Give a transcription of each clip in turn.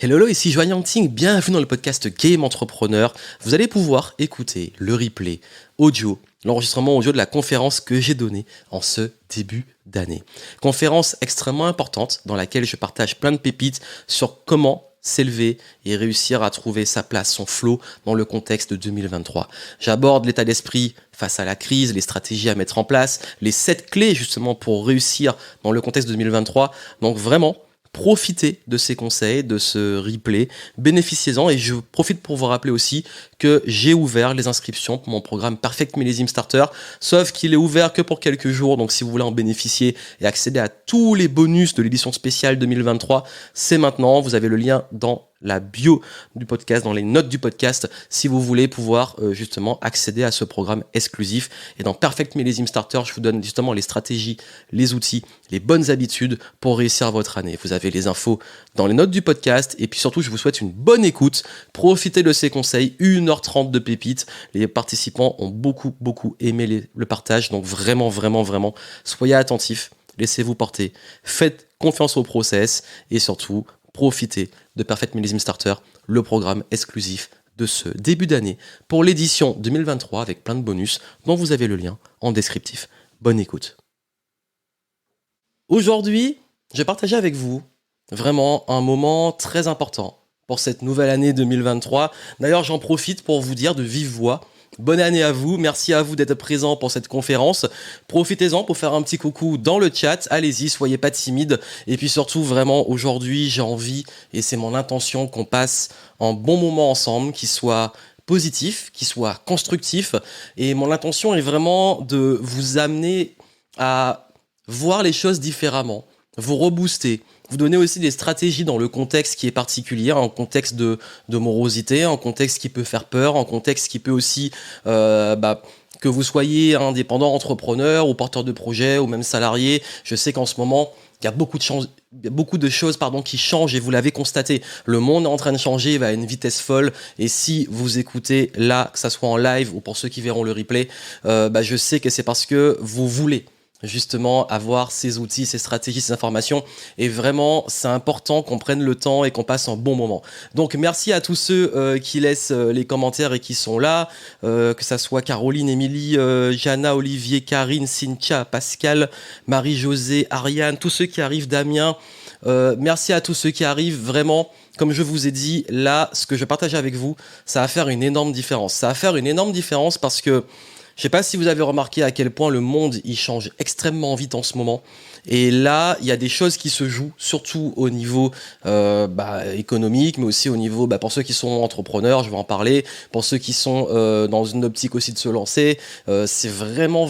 Hello, ici Joanne Yangting, bienvenue dans le podcast Game Entrepreneur. Vous allez pouvoir écouter le replay audio, l'enregistrement audio de la conférence que j'ai donnée en ce début d'année. Conférence extrêmement importante dans laquelle je partage plein de pépites sur comment s'élever et réussir à trouver sa place, son flow dans le contexte de 2023. J'aborde l'état d'esprit face à la crise, les stratégies à mettre en place, les 7 clés justement pour réussir dans le contexte de 2023. Donc vraiment, profitez de ces conseils, de ce replay, bénéficiez-en et je profite pour vous rappeler aussi que j'ai ouvert les inscriptions pour mon programme Perfect Millésime Starter, sauf qu'il est ouvert que pour quelques jours, donc si vous voulez en bénéficier et accéder à tous les bonus de l'édition spéciale 2023, c'est maintenant, vous avez le lien dans la bio du podcast, dans les notes du podcast, si vous voulez pouvoir justement accéder à ce programme exclusif. Et dans Perfect Millésime Starter, je vous donne justement les stratégies, les outils, les bonnes habitudes pour réussir votre année. Vous avez les infos dans les notes du podcast et puis surtout, je vous souhaite une bonne écoute. Profitez de ces conseils, 1h30 de pépites. Les participants ont beaucoup aimé le partage, donc vraiment, soyez attentifs, laissez-vous porter, faites confiance au process et surtout, profitez de Perfect Millésime Starter, le programme exclusif de ce début d'année pour l'édition 2023 avec plein de bonus dont vous avez le lien en descriptif. Bonne écoute. Aujourd'hui, je vais partager avec vous vraiment un moment très important pour cette nouvelle année 2023. D'ailleurs, j'en profite pour vous dire de vive voix bonne année à vous, merci à vous d'être présents pour cette conférence. Profitez-en pour faire un petit coucou dans le chat, allez-y, soyez pas timides. Et puis surtout, vraiment, aujourd'hui, j'ai envie, et c'est mon intention, qu'on passe un bon moment ensemble, qui soit positif, qui soit constructif. Et mon intention est vraiment de vous amener à voir les choses différemment, vous rebooster, vous donner aussi des stratégies dans le contexte qui est particulier, un contexte de morosité, un contexte qui peut faire peur, un contexte qui peut aussi, que vous soyez indépendant, entrepreneur ou porteur de projet ou même salarié. Je sais qu'en ce moment, il y a beaucoup de choses qui changent et vous l'avez constaté. Le monde est en train de changer, il va à une vitesse folle. Et si vous écoutez là, que ça soit en live ou pour ceux qui verront le replay, je sais que c'est parce que vous voulez justement avoir ces outils, ces stratégies, ces informations. Et vraiment, c'est important qu'on prenne le temps et qu'on passe un bon moment. Donc, merci à tous ceux qui laissent les commentaires et qui sont là, que ça soit Caroline, Émilie, Jana, Olivier, Karine, Cynthia, Pascal, Marie-Josée, Ariane, tous ceux qui arrivent, Damien. Merci à tous ceux qui arrivent, vraiment. Comme je vous ai dit, là, ce que je partage avec vous, ça va faire une énorme différence. Ça va faire une énorme différence parce que je ne sais pas si vous avez remarqué à quel point le monde il change extrêmement vite en ce moment. Et là, il y a des choses qui se jouent, surtout au niveau économique, mais aussi au niveau, pour ceux qui sont entrepreneurs, je vais en parler, pour ceux qui sont dans une optique aussi de se lancer. C'est vraiment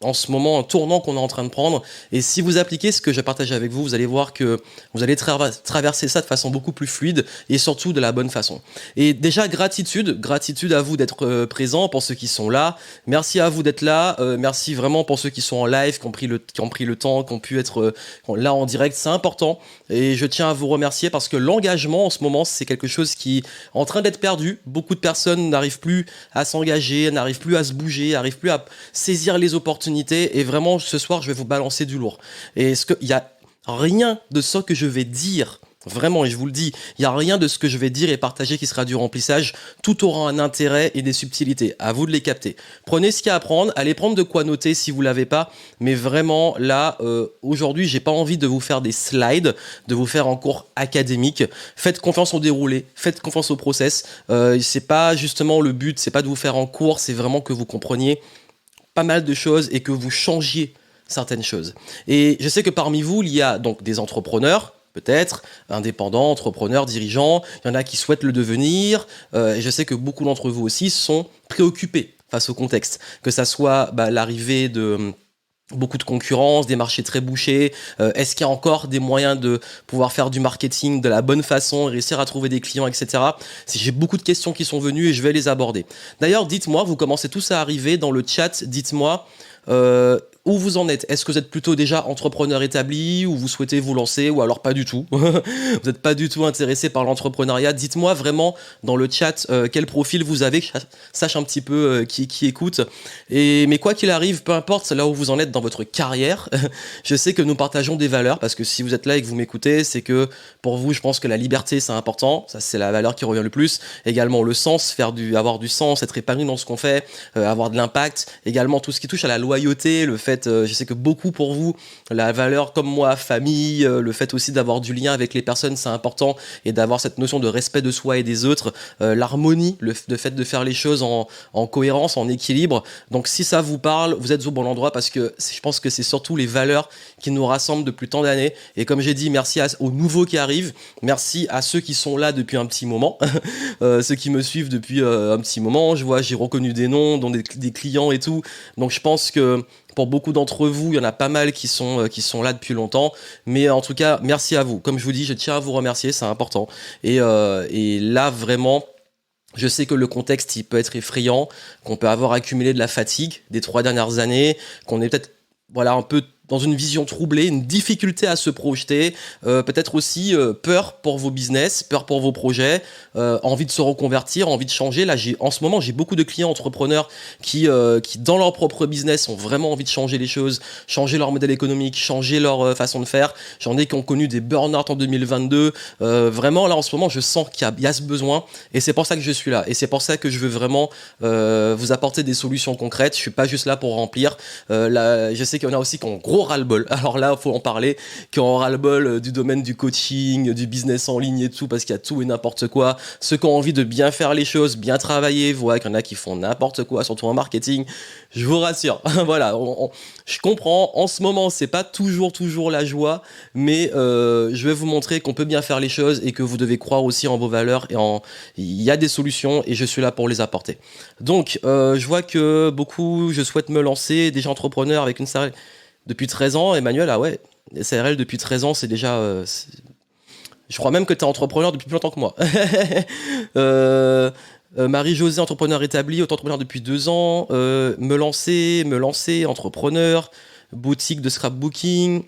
en ce moment un tournant qu'on est en train de prendre. Et si vous appliquez ce que je partage avec vous, vous allez voir que vous allez traverser ça de façon beaucoup plus fluide et surtout de la bonne façon. Et déjà, gratitude à vous d'être présents pour ceux qui sont là. Merci à vous d'être là. Merci vraiment pour ceux qui sont en live, qui ont pris le temps, qui ont pu être là en direct. C'est important. Et je tiens à vous remercier parce que l'engagement en ce moment, c'est quelque chose qui est en train d'être perdu. Beaucoup de personnes n'arrivent plus à s'engager, n'arrivent plus à se bouger, n'arrivent plus à saisir les opportunités. Et vraiment, ce soir, je vais vous balancer du lourd. Et il n'y a rien de ce que je vais dire, vraiment, et je vous le dis, il n'y a rien de ce que je vais dire et partager qui sera du remplissage. Tout aura un intérêt et des subtilités. À vous de les capter. Prenez ce qu'il y a à prendre. Allez prendre de quoi noter si vous ne l'avez pas. Mais vraiment, là, aujourd'hui, j'ai pas envie de vous faire des slides, de vous faire en cours académique. Faites confiance au déroulé. Faites confiance au process. C'est pas justement le but, c'est pas de vous faire en cours, c'est vraiment que vous compreniez pas mal de choses et que vous changiez certaines choses. Et je sais que parmi vous, il y a donc des entrepreneurs, peut-être, indépendants, entrepreneurs, dirigeants, il y en a qui souhaitent le devenir, et je sais que beaucoup d'entre vous aussi sont préoccupés face au contexte, que ça soit l'arrivée de beaucoup de concurrence, des marchés très bouchés, est-ce qu'il y a encore des moyens de pouvoir faire du marketing de la bonne façon, réussir à trouver des clients, etc. J'ai beaucoup de questions qui sont venues et je vais les aborder. D'ailleurs, dites-moi, vous commencez tous à arriver dans le chat, dites-moi Où vous en êtes? Est-ce que vous êtes plutôt déjà entrepreneur établi ou vous souhaitez vous lancer ou alors pas du tout? Vous n'êtes pas du tout intéressé par l'entrepreneuriat? Dites-moi vraiment dans le chat quel profil vous avez, que je sache un petit peu qui écoute. Mais quoi qu'il arrive, peu importe là où vous en êtes dans votre carrière, je sais que nous partageons des valeurs parce que si vous êtes là et que vous m'écoutez, c'est que pour vous, je pense que la liberté c'est important. Ça c'est la valeur qui revient le plus. Également le sens, avoir du sens, être épanoui dans ce qu'on fait, avoir de l'impact. Également tout ce qui touche à la loyauté, le fait je sais que beaucoup pour vous, la valeur comme moi, famille, le fait aussi d'avoir du lien avec les personnes, c'est important, et d'avoir cette notion de respect de soi et des autres, l'harmonie, le fait de faire les choses en cohérence, en équilibre. Donc si ça vous parle, vous êtes au bon endroit parce que je pense que c'est surtout les valeurs qui nous rassemblent depuis tant d'années. Et comme j'ai dit, merci aux nouveaux qui arrivent, merci à ceux qui sont là depuis un petit moment, ceux qui me suivent depuis un petit moment. Je vois, j'ai reconnu des noms, dont des clients et tout. Donc je pense que pour beaucoup d'entre vous, il y en a pas mal qui sont là depuis longtemps. Mais en tout cas, merci à vous. Comme je vous dis, je tiens à vous remercier, c'est important. Et là, vraiment, je sais que le contexte, il peut être effrayant, qu'on peut avoir accumulé de la fatigue des 3 dernières années, qu'on est peut-être un peu dans une vision troublée, une difficulté à se projeter, peut-être aussi peur pour vos business, peur pour vos projets, envie de se reconvertir, envie de changer. Là, en ce moment, j'ai beaucoup de clients entrepreneurs qui dans leur propre business, ont vraiment envie de changer les choses, changer leur modèle économique, changer leur façon de faire. J'en ai qui ont connu des burn-out en 2022. Vraiment, là, en ce moment, je sens qu'il y a ce besoin, et c'est pour ça que je suis là. Et c'est pour ça que je veux vraiment vous apporter des solutions concrètes. Je suis pas juste là pour remplir. Là, je sais qu'il y en a aussi qui ont gros ras-le-bol. Alors là, il faut en parler, qui ont ras-le-bol du domaine du coaching, du business en ligne et tout, parce qu'il y a tout et n'importe quoi. Ceux qui ont envie de bien faire les choses, bien travailler, vous voyez qu'il y en a qui font n'importe quoi, surtout en marketing. Je vous rassure. Voilà, je comprends. En ce moment, c'est pas toujours la joie, mais je vais vous montrer qu'on peut bien faire les choses et que vous devez croire aussi en vos valeurs il y a des solutions et je suis là pour les apporter. Donc, je vois que je souhaite me lancer, déjà entrepreneur avec une SARL depuis 13 ans. Emmanuel, ah ouais, SARL depuis 13 ans, c'est déjà... je crois même que tu es entrepreneur depuis plus longtemps que moi. Marie-Josée, entrepreneur établi, auto-entrepreneur depuis 2 ans. Me lancer, entrepreneur, boutique de scrapbooking.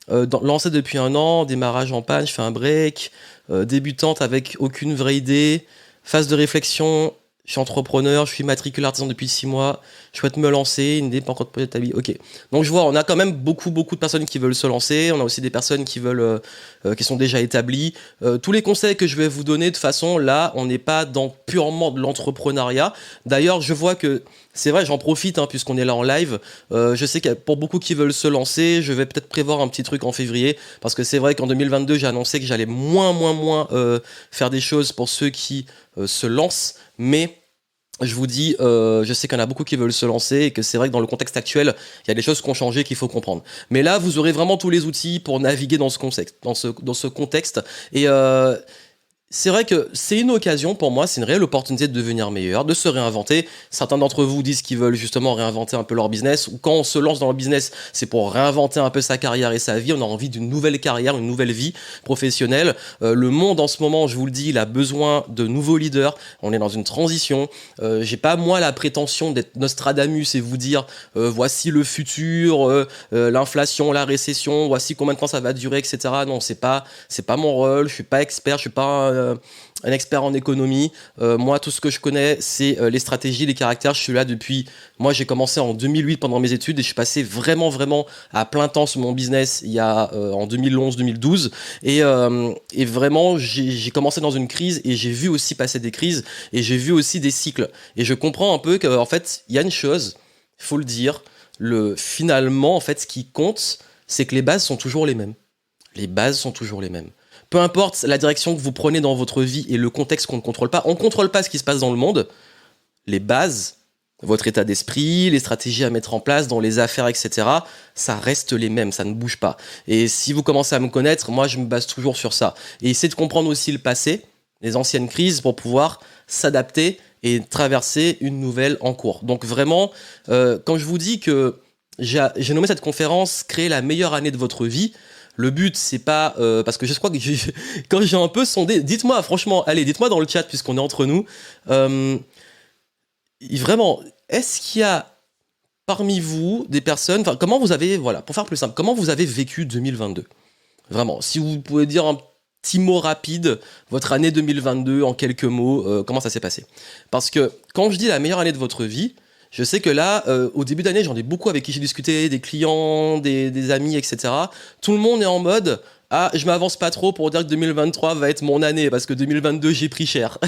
Lancé depuis 1 an, démarrage en panne, je fais un break. Débutante avec aucune vraie idée. Phase de réflexion, je suis entrepreneur, je suis matriculé artisan depuis 6 mois. Je souhaite me lancer, une idée pas encore établie. Ok. Donc je vois, on a quand même beaucoup de personnes qui veulent se lancer. On a aussi des personnes qui qui sont déjà établies. Tous les conseils que je vais vous donner, de toute façon, là, on n'est pas dans purement de l'entrepreneuriat. D'ailleurs, je vois que c'est vrai, j'en profite puisqu'on est là en live. Je sais que pour beaucoup qui veulent se lancer, je vais peut-être prévoir un petit truc en février parce que c'est vrai qu'en 2022, j'ai annoncé que j'allais moins faire des choses pour ceux qui se lancent, mais je vous dis, je sais qu'il y en a beaucoup qui veulent se lancer et que c'est vrai que dans le contexte actuel, il y a des choses qui ont changé qu'il faut comprendre. Mais là, vous aurez vraiment tous les outils pour naviguer dans ce contexte, Et c'est vrai que c'est une occasion pour moi, c'est une réelle opportunité de devenir meilleur, de se réinventer. Certains d'entre vous disent qu'ils veulent justement réinventer un peu leur business, ou quand on se lance dans le business, c'est pour réinventer un peu sa carrière et sa vie. On a envie d'une nouvelle carrière, une nouvelle vie professionnelle. Le monde en ce moment, je vous le dis, il a besoin de nouveaux leaders. On est dans une transition. J'ai pas moi la prétention d'être Nostradamus et vous dire voici le futur, l'inflation, la récession, voici combien de temps ça va durer, etc. Non, c'est pas mon rôle. Je suis pas expert, je suis pas un expert en économie. Moi, tout ce que je connais, c'est les stratégies, les caractères. Je suis là depuis... Moi, j'ai commencé en 2008 pendant mes études et je suis passé vraiment à plein temps sur mon business il y a en 2011-2012. Et vraiment, j'ai commencé dans une crise et j'ai vu aussi passer des crises et j'ai vu aussi des cycles. Et je comprends un peu qu'en fait, il y a une chose, il faut le dire, finalement, en fait, ce qui compte, c'est que les bases sont toujours les mêmes. Les bases sont toujours les mêmes. Peu importe la direction que vous prenez dans votre vie et le contexte qu'on ne contrôle pas, on ne contrôle pas ce qui se passe dans le monde. Les bases, votre état d'esprit, les stratégies à mettre en place dans les affaires, etc., ça reste les mêmes, ça ne bouge pas. Et si vous commencez à me connaître, moi je me base toujours sur ça. Et essayez de comprendre aussi le passé, les anciennes crises, pour pouvoir s'adapter et traverser une nouvelle en cours. Donc vraiment, quand je vous dis que j'ai nommé cette conférence « Créer la meilleure année de votre vie », le but, c'est pas... parce que je crois que quand j'ai un peu sondé... Dites-moi, franchement, allez, dites-moi dans le chat, puisqu'on est entre nous. Vraiment, est-ce qu'il y a parmi vous des personnes, enfin, comment vous avez, voilà, pour faire plus simple, comment vous avez vécu 2022? Vraiment, si vous pouvez dire un petit mot rapide, votre année 2022 en quelques mots, comment ça s'est passé? Parce que quand je dis la meilleure année de votre vie, je sais que là, au début d'année, j'en ai beaucoup avec qui j'ai discuté, des clients, des amis, etc. Tout le monde est en mode, ah, je m'avance pas trop pour dire que 2023 va être mon année, parce que 2022, j'ai pris cher.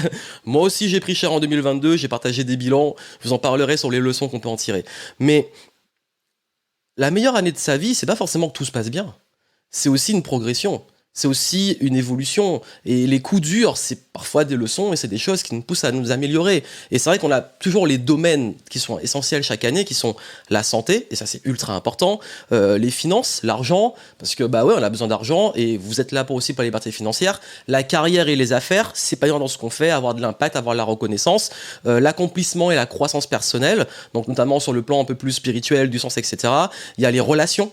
Moi aussi, j'ai pris cher en 2022, j'ai partagé des bilans, je vous en parlerai sur les leçons qu'on peut en tirer. Mais la meilleure année de sa vie, c'est pas forcément que tout se passe bien. C'est aussi une progression. C'est aussi une évolution. Et les coups durs, c'est parfois des leçons et c'est des choses qui nous poussent à nous améliorer. Et c'est vrai qu'on a toujours les domaines qui sont essentiels chaque année, qui sont la santé, et ça c'est ultra important, les finances, l'argent, parce que bah ouais, on a besoin d'argent et vous êtes là pour aussi pour la liberté financière. La carrière et les affaires, c'est pas dans ce qu'on fait, avoir de l'impact, avoir de la reconnaissance, l'accomplissement et la croissance personnelle, donc notamment sur le plan un peu plus spirituel, du sens, etc. Il y a les relations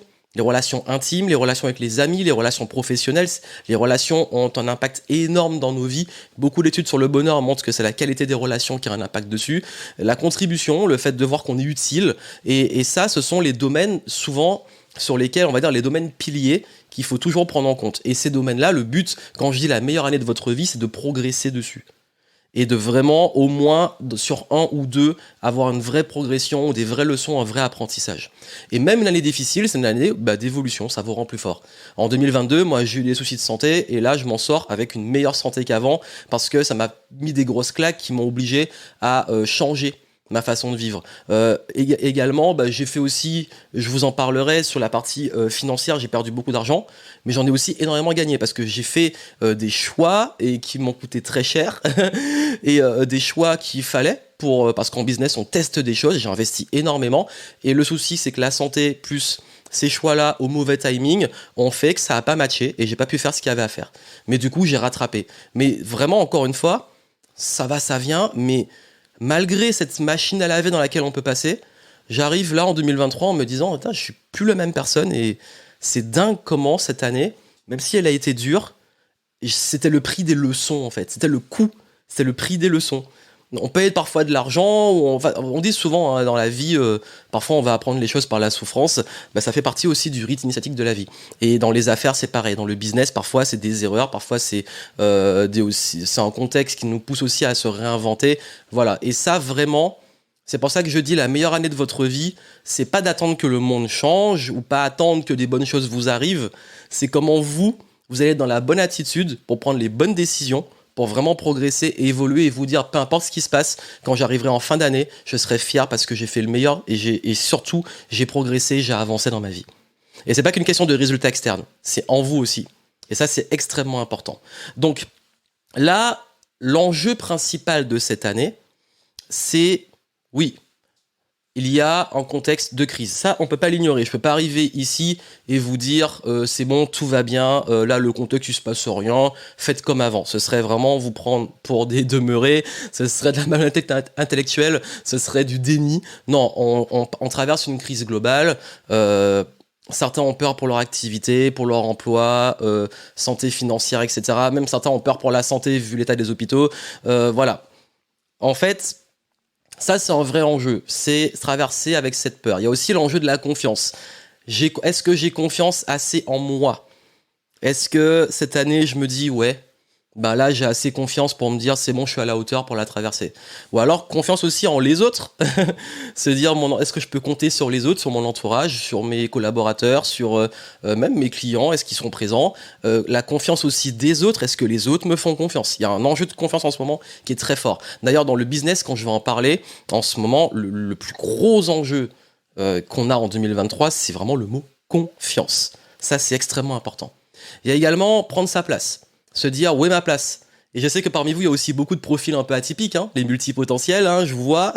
intimes, les relations avec les amis, les relations professionnelles. Les relations ont un impact énorme dans nos vies. Beaucoup d'études sur le bonheur montrent que c'est la qualité des relations qui a un impact dessus. La contribution, le fait de voir qu'on est utile. Et ça, ce sont les domaines souvent sur lesquels, on va dire, les domaines piliers qu'il faut toujours prendre en compte. Et ces domaines-là, le but, quand je dis la meilleure année de votre vie, c'est de progresser dessus. Et de vraiment, au moins, sur un ou deux, avoir une vraie progression, des vraies leçons, un vrai apprentissage. Et même une année difficile, c'est une année d'évolution, ça vous rend plus fort. En 2022, moi, j'ai eu des soucis de santé, et là, je m'en sors avec une meilleure santé qu'avant, parce que ça m'a mis des grosses claques qui m'ont obligé à changer ma façon de vivre. Également, j'ai fait aussi, je vous en parlerai, sur la partie financière, j'ai perdu beaucoup d'argent, mais j'en ai aussi énormément gagné parce que j'ai fait des choix et qui m'ont coûté très cher et des choix qu'il fallait parce qu'en business, on teste des choses, j'ai investi énormément et le souci, c'est que la santé plus ces choix-là au mauvais timing ont fait que ça n'a pas matché et j'ai pas pu faire ce qu'il y avait à faire. Mais du coup, j'ai rattrapé. Mais vraiment, encore une fois, ça va, ça vient, mais malgré cette machine à laver dans laquelle on peut passer, j'arrive là en 2023 en me disant, attends, je suis plus la même personne et c'est dingue comment cette année, même si elle a été dure, c'était le prix des leçons en fait, c'était le coût, c'était le prix des leçons. On paye parfois de l'argent, on dit souvent hein, dans la vie, parfois on va apprendre les choses par la souffrance, ça fait partie aussi du rite initiatique de la vie. Et dans les affaires c'est pareil, dans le business parfois c'est des erreurs, parfois c'est c'est un contexte qui nous pousse aussi à se réinventer, voilà. Et ça vraiment, c'est pour ça que je dis la meilleure année de votre vie, c'est pas d'attendre que le monde change ou pas attendre que des bonnes choses vous arrivent, c'est comment vous allez être dans la bonne attitude pour prendre les bonnes décisions, pour vraiment progresser et évoluer et vous dire, peu importe ce qui se passe, quand j'arriverai en fin d'année, je serai fier parce que j'ai fait le meilleur et surtout, j'ai progressé, j'ai avancé dans ma vie. Et c'est pas qu'une question de résultats externes, c'est en vous aussi. Et ça, c'est extrêmement important. Donc là, l'enjeu principal de cette année, c'est, oui, il y a un contexte de crise. Ça, on peut pas l'ignorer. Je peux pas arriver ici et vous dire c'est bon, tout va bien, là le contexte il se passe rien, faites comme avant. Ce serait vraiment vous prendre pour des demeurés, ce serait de la malhonnêteté intellectuelle, ce serait du déni. Non, on traverse une crise globale. Certains ont peur pour leur activité, pour leur emploi, santé financière, etc. Même certains ont peur pour la santé vu l'état des hôpitaux. Voilà. En fait, ça, c'est un vrai enjeu. C'est traverser avec cette peur. Il y a aussi l'enjeu de la confiance. Est-ce que j'ai confiance assez en moi? Est-ce que cette année, je me dis, ouais, là, j'ai assez confiance pour me dire, c'est bon, je suis à la hauteur pour la traverser. Ou alors, confiance aussi en les autres. Se dire, est-ce que je peux compter sur les autres, sur mon entourage, sur mes collaborateurs, sur même mes clients, est-ce qu'ils sont présents? La confiance aussi des autres, est-ce que les autres me font confiance? Il y a un enjeu de confiance en ce moment qui est très fort. D'ailleurs, dans le business, quand je vais en parler, en ce moment, le plus gros enjeu qu'on a en 2023, c'est vraiment le mot confiance. Ça, c'est extrêmement important. Il y a également prendre sa place. Se dire où est ma place. Et je sais que parmi vous, il y a aussi beaucoup de profils un peu atypiques, hein, les multipotentiels, hein, je vous vois.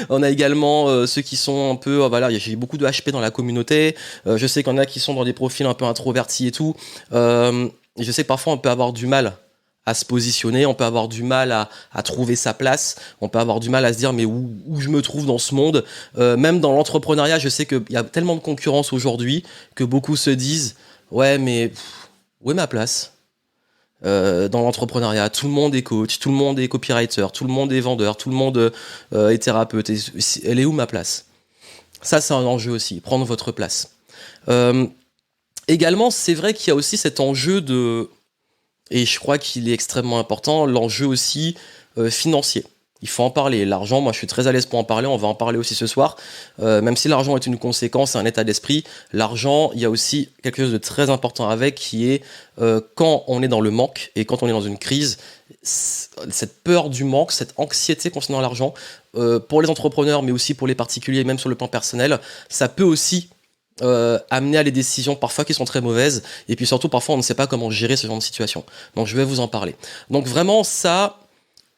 On a également ceux qui sont un peu, voilà, j'ai beaucoup de HP dans la communauté. Je sais qu'il y en a qui sont dans des profils un peu introvertis et tout. Et je sais que parfois on peut avoir du mal à se positionner, on peut avoir du mal à trouver sa place, on peut avoir du mal à se dire mais où je me trouve dans ce monde. Même dans l'entrepreneuriat, je sais qu'il y a tellement de concurrence aujourd'hui que beaucoup se disent ouais mais où est ma place? Dans l'entrepreneuriat, tout le monde est coach, tout le monde est copywriter, tout le monde est vendeur, tout le monde est thérapeute. Elle est où ma place? Ça, c'est un enjeu aussi, prendre votre place. Euh, Également, c'est vrai qu'il y a aussi cet enjeu de, et je crois qu'il est extrêmement important, l'enjeu aussi financier. Il faut en parler. L'argent, moi je suis très à l'aise pour en parler, on va en parler aussi ce soir. Même si l'argent est une conséquence, un état d'esprit, l'argent, il y a aussi quelque chose de très important avec qui est quand on est dans le manque et quand on est dans une crise, cette peur du manque, cette anxiété concernant l'argent, pour les entrepreneurs mais aussi pour les particuliers, même sur le plan personnel, ça peut aussi amener à des décisions parfois qui sont très mauvaises et puis surtout parfois on ne sait pas comment gérer ce genre de situation. Donc je vais vous en parler. Donc vraiment ça,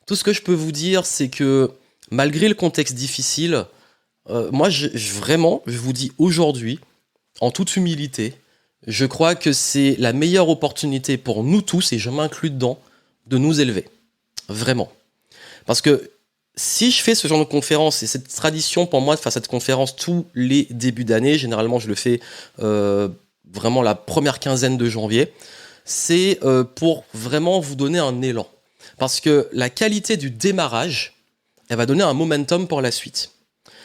tout ce que je peux vous dire c'est que malgré le contexte difficile, moi vraiment je vous dis aujourd'hui en toute humilité, je crois que c'est la meilleure opportunité pour nous tous et je m'inclus dedans de nous élever. Vraiment. Parce que si je fais ce genre de conférence, et cette tradition pour moi de faire cette conférence tous les débuts d'année, généralement je le fais vraiment la première quinzaine de janvier, c'est pour vraiment vous donner un élan. Parce que la qualité du démarrage, elle va donner un momentum pour la suite.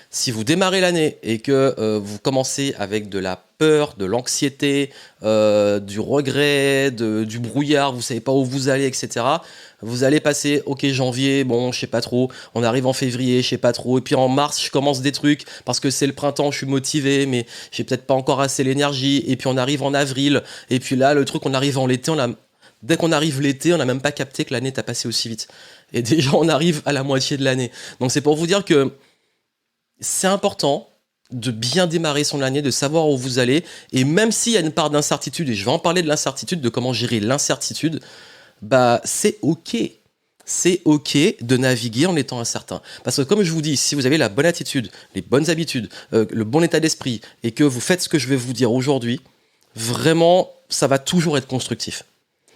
Si vous démarrez l'année et que vous commencez avec de la peur, de l'anxiété, du regret, du brouillard, vous savez pas où vous allez, etc., vous allez passer, ok, janvier, bon, je sais pas trop, on arrive en février, je sais pas trop, et puis en mars, je commence des trucs, parce que c'est le printemps, je suis motivé, mais j'ai peut-être pas encore assez l'énergie, et puis on arrive en avril, et puis là, le truc, on arrive en l'été, dès qu'on arrive l'été, on n'a même pas capté que l'année t'a passé aussi vite. Et déjà, on arrive à la moitié de l'année. Donc c'est pour vous dire que c'est important de bien démarrer son année, de savoir où vous allez, et même s'il y a une part d'incertitude, et je vais en parler de l'incertitude, de comment gérer l'incertitude, bah c'est ok. C'est ok de naviguer en étant incertain. Parce que comme je vous dis, si vous avez la bonne attitude, les bonnes habitudes, le bon état d'esprit, et que vous faites ce que je vais vous dire aujourd'hui, vraiment, ça va toujours être constructif.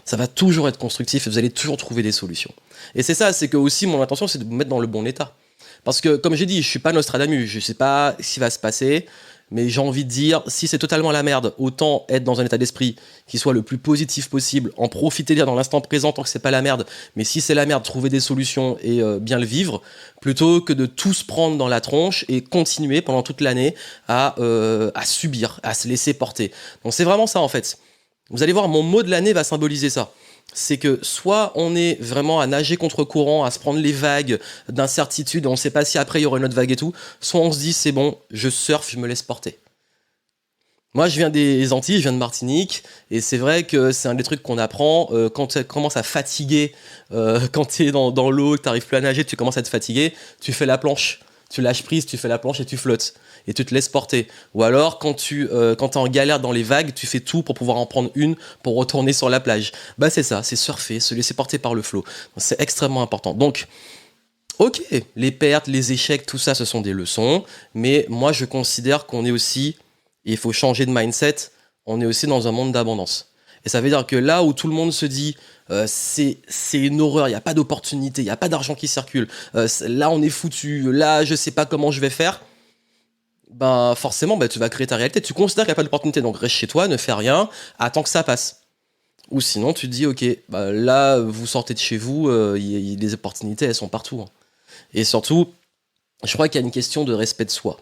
Ça va toujours être constructif et vous allez toujours trouver des solutions. Et c'est ça, c'est que aussi mon intention, c'est de vous mettre dans le bon état. Parce que, comme j'ai dit, je suis pas Nostradamus, je sais pas ce qui va se passer, mais j'ai envie de dire, si c'est totalement la merde, autant être dans un état d'esprit qui soit le plus positif possible, en profiter dire dans l'instant présent tant que c'est pas la merde, mais si c'est la merde, trouver des solutions et bien le vivre, plutôt que de tout se prendre dans la tronche et continuer pendant toute l'année à subir, à se laisser porter. Donc c'est vraiment ça en fait. Vous allez voir, mon mot de l'année va symboliser ça. C'est que soit on est vraiment à nager contre courant, à se prendre les vagues d'incertitude, on ne sait pas si après il y aura une autre vague et tout, soit on se dit c'est bon, je surfe, je me laisse porter. Moi je viens des Antilles, je viens de Martinique, et c'est vrai que c'est un des trucs qu'on apprend quand tu commences à fatiguer, quand tu es dans l'eau, que tu n'arrives plus à nager, tu commences à te fatiguer, tu fais la planche. Tu lâches prise, tu fais la planche et tu flottes. Et tu te laisses porter. Ou alors, quand t'es en galère dans les vagues, tu fais tout pour pouvoir en prendre une pour retourner sur la plage. Bah c'est ça, c'est surfer, se laisser porter par le flot. C'est extrêmement important. Donc, ok, les pertes, les échecs, tout ça, ce sont des leçons. Mais moi, je considère qu'on est aussi, et il faut changer de mindset, on est aussi dans un monde d'abondance. Et ça veut dire que là où tout le monde se dit c'est une horreur, il n'y a pas d'opportunité, il n'y a pas d'argent qui circule, là on est foutu, là je sais pas comment je vais faire, ben forcément tu vas créer ta réalité. Tu considères qu'il n'y a pas d'opportunité, donc reste chez toi, ne fais rien, attends que ça passe. Ou sinon tu te dis ok, bah, là vous sortez de chez vous, les opportunités elles sont partout. Hein. Et surtout, je crois qu'il y a une question de respect de soi.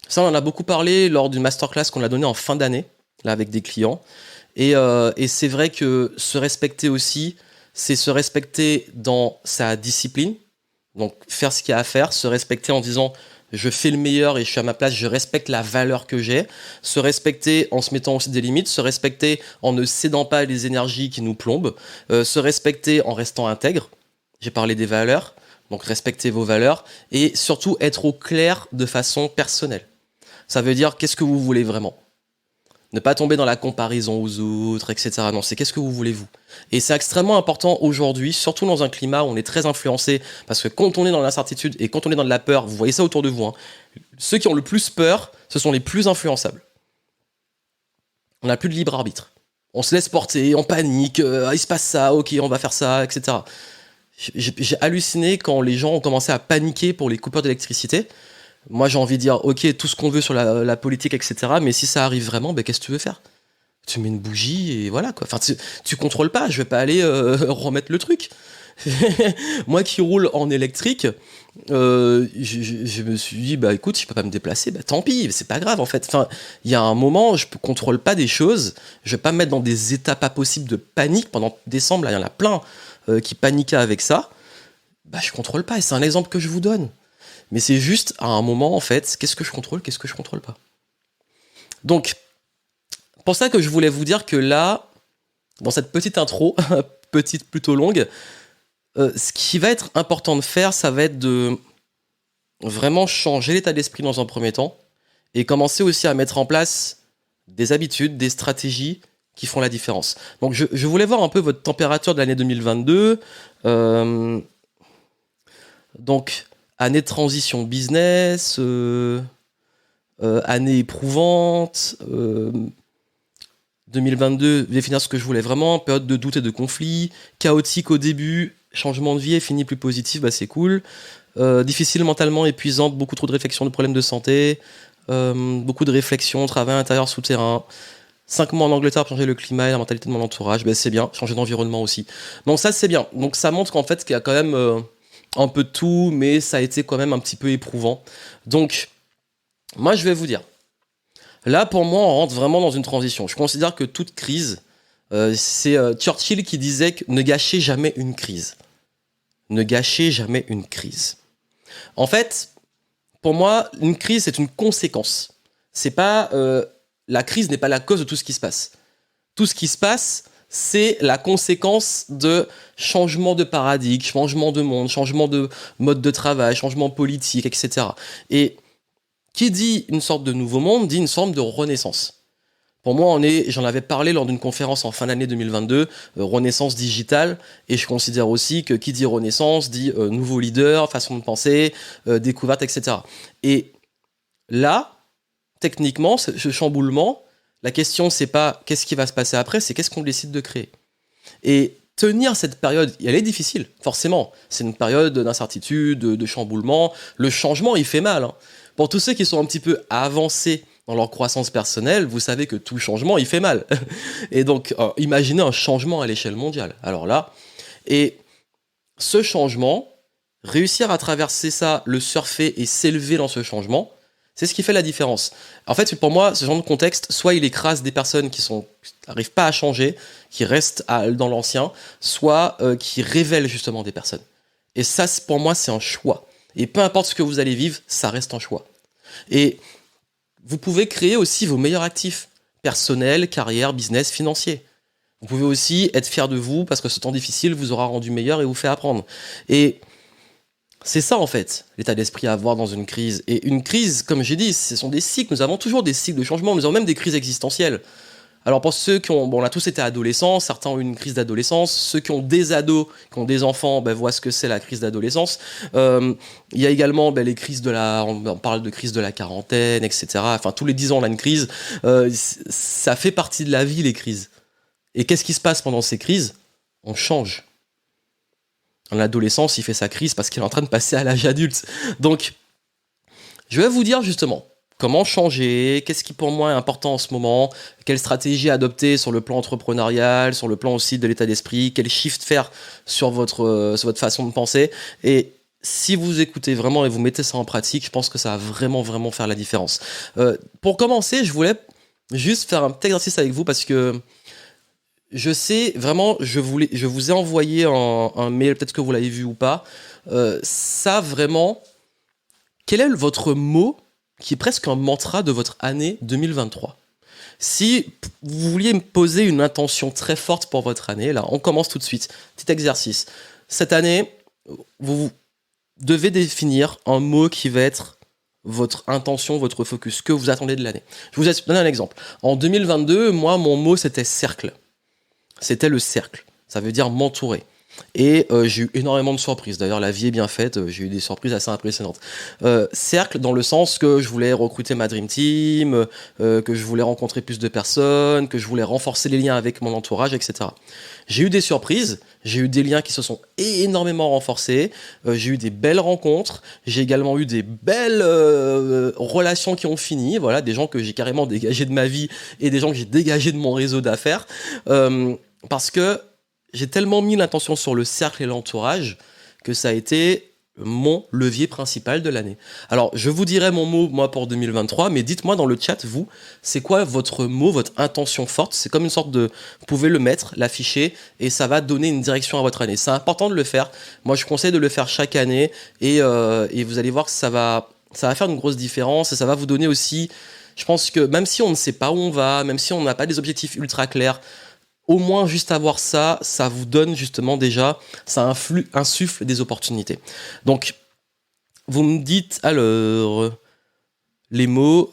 Ça on en a beaucoup parlé lors d'une masterclass qu'on a donnée en fin d'année, là avec des clients. Et c'est vrai que se respecter aussi, c'est se respecter dans sa discipline, donc faire ce qu'il y a à faire, se respecter en disant je fais le meilleur et je suis à ma place, je respecte la valeur que j'ai, se respecter en se mettant aussi des limites, se respecter en ne cédant pas les énergies qui nous plombent, se respecter en restant intègre, j'ai parlé des valeurs, donc respecter vos valeurs, et surtout être au clair de façon personnelle. Ça veut dire qu'est-ce que vous voulez vraiment. Ne pas tomber dans la comparaison aux autres, etc. Non, c'est qu'est-ce que vous voulez vous. Et c'est extrêmement important aujourd'hui, surtout dans un climat où on est très influencé, parce que quand on est dans l'incertitude et quand on est dans de la peur, vous voyez ça autour de vous, hein, ceux qui ont le plus peur, ce sont les plus influençables. On n'a plus de libre arbitre. On se laisse porter, on panique, il se passe ça, ok, on va faire ça, etc. J'ai halluciné quand les gens ont commencé à paniquer pour les coupures d'électricité. Moi, j'ai envie de dire, ok, tout ce qu'on veut sur la politique, etc. Mais si ça arrive vraiment, qu'est-ce que tu veux faire ? tu mets une bougie et voilà quoi. Enfin, tu contrôles pas, je vais pas aller remettre le truc. Moi qui roule en électrique, je me suis dit, bah écoute, je peux pas me déplacer, bah tant pis, c'est pas grave en fait. Enfin, il y a un moment, je contrôle pas des choses, je vais pas me mettre dans des états pas possibles de panique. Pendant décembre, là, il y en a plein qui paniquaient avec ça. Bah je contrôle pas, et c'est un exemple que je vous donne. Mais c'est juste à un moment, en fait, qu'est-ce que je contrôle, qu'est-ce que je contrôle pas. Donc, pour ça que je voulais vous dire que là, dans cette petite intro, petite plutôt longue, ce qui va être important de faire, ça va être de vraiment changer l'état d'esprit dans un premier temps et commencer aussi à mettre en place des habitudes, des stratégies qui font la différence. Donc je voulais voir un peu votre température de l'année 2022. Donc, année de transition business, année éprouvante, 2022, définir ce que je voulais vraiment, période de doute et de conflit, chaotique au début, changement de vie et fini plus positif, bah c'est cool. Difficile mentalement, épuisante, beaucoup trop de réflexions, de problèmes de santé, beaucoup de réflexions, travail intérieur souterrain. 5 mois en Angleterre pour changer le climat et la mentalité de mon entourage, bah c'est bien, changer d'environnement aussi. Donc ça c'est bien, donc ça montre qu'en fait qu'il y a quand même un peu de tout, mais ça a été quand même un petit peu éprouvant. Donc, moi je vais vous dire, là pour moi on rentre vraiment dans une transition. Je considère que toute crise, c'est Churchill qui disait que ne gâchez jamais une crise. Ne gâchez jamais une crise. En fait, pour moi, une crise c'est une conséquence. C'est pas la crise n'est pas la cause de tout ce qui se passe. Tout ce qui se passe, c'est la conséquence de changement de paradigme, changement de monde, changement de mode de travail, changement politique, etc. Et qui dit une sorte de nouveau monde, dit une sorte de renaissance. Pour moi, j'en avais parlé lors d'une conférence en fin d'année 2022, renaissance digitale, et je considère aussi que qui dit renaissance dit nouveau leader, façon de penser, découverte, etc. Et là, techniquement, ce chamboulement, la question, c'est pas qu'est-ce qui va se passer après, c'est qu'est-ce qu'on décide de créer. Et tenir cette période, elle est difficile, forcément. C'est une période d'incertitude, de chamboulement. Le changement, il fait mal. Hein. Pour tous ceux qui sont un petit peu avancés dans leur croissance personnelle, vous savez que tout changement, il fait mal. Et donc, imaginez un changement à l'échelle mondiale. Alors là, et ce changement, réussir à traverser ça, le surfer et s'élever dans ce changement, c'est ce qui fait la différence. En fait, pour moi, ce genre de contexte, soit il écrase des personnes qui n'arrivent pas à changer, qui restent dans l'ancien, soit qui révèlent justement des personnes. Et ça, pour moi, c'est un choix. Et peu importe ce que vous allez vivre, ça reste un choix. Et vous pouvez créer aussi vos meilleurs actifs, personnels, carrière, business, financier. Vous pouvez aussi être fier de vous parce que ce temps difficile vous aura rendu meilleur et vous fait apprendre. Et c'est ça, en fait, l'état d'esprit à avoir dans une crise. Et une crise, comme j'ai dit, ce sont des cycles. Nous avons toujours des cycles de changement. Nous avons même des crises existentielles. Alors, pour ceux qui ont... Bon, on a tous été adolescents. Certains ont eu une crise d'adolescence. Ceux qui ont des ados, qui ont des enfants, voient ce que c'est la crise d'adolescence. Il y a également les crises de la... On parle de crise de la quarantaine, etc. Enfin, tous les 10 ans, on a une crise. Ça fait partie de la vie, les crises. Et qu'est-ce qui se passe pendant ces crises ? On change. En adolescence, il fait sa crise parce qu'il est en train de passer à l'âge adulte. Donc, je vais vous dire justement comment changer, qu'est-ce qui pour moi est important en ce moment, quelle stratégie adopter sur le plan entrepreneurial, sur le plan aussi de l'état d'esprit, quel shift faire sur votre façon de penser. Et si vous écoutez vraiment et vous mettez ça en pratique, je pense que ça va vraiment, vraiment faire la différence. Pour commencer, je voulais juste faire un petit exercice avec vous parce que je sais, vraiment, je vous ai envoyé un mail, peut-être que vous l'avez vu ou pas. Ça, vraiment, quel est votre mot qui est presque un mantra de votre année 2023 ? Si vous vouliez me poser une intention très forte pour votre année, là, on commence tout de suite. Petit exercice. Cette année, vous devez définir un mot qui va être votre intention, votre focus, ce que vous attendez de l'année. Je vous donne un exemple. En 2022, moi, mon mot, c'était cercle. C'était le cercle. Ça veut dire m'entourer. Et j'ai eu énormément de surprises. D'ailleurs, la vie est bien faite. J'ai eu des surprises assez impressionnantes. Cercle, dans le sens que je voulais recruter ma Dream Team, que je voulais rencontrer plus de personnes, que je voulais renforcer les liens avec mon entourage, etc. J'ai eu des surprises. J'ai eu des liens qui se sont énormément renforcés. J'ai eu des belles rencontres. J'ai également eu des belles relations qui ont fini. Voilà, des gens que j'ai carrément dégagés de ma vie et des gens que j'ai dégagés de mon réseau d'affaires. Parce que j'ai tellement mis l'intention sur le cercle et l'entourage que ça a été mon levier principal de l'année. Alors, je vous dirai mon mot, moi, pour 2023, mais dites-moi dans le chat, vous, c'est quoi votre mot, votre intention forte? C'est comme une sorte de... Vous pouvez le mettre, l'afficher, et ça va donner une direction à votre année. C'est important de le faire. Moi, je conseille de le faire chaque année, et vous allez voir que ça va faire une grosse différence, et ça va vous donner aussi... Je pense que même si on ne sait pas où on va, même si on n'a pas des objectifs ultra clairs, au moins juste avoir ça, ça vous donne justement déjà, ça insuffle des opportunités. Donc, vous me dites alors les mots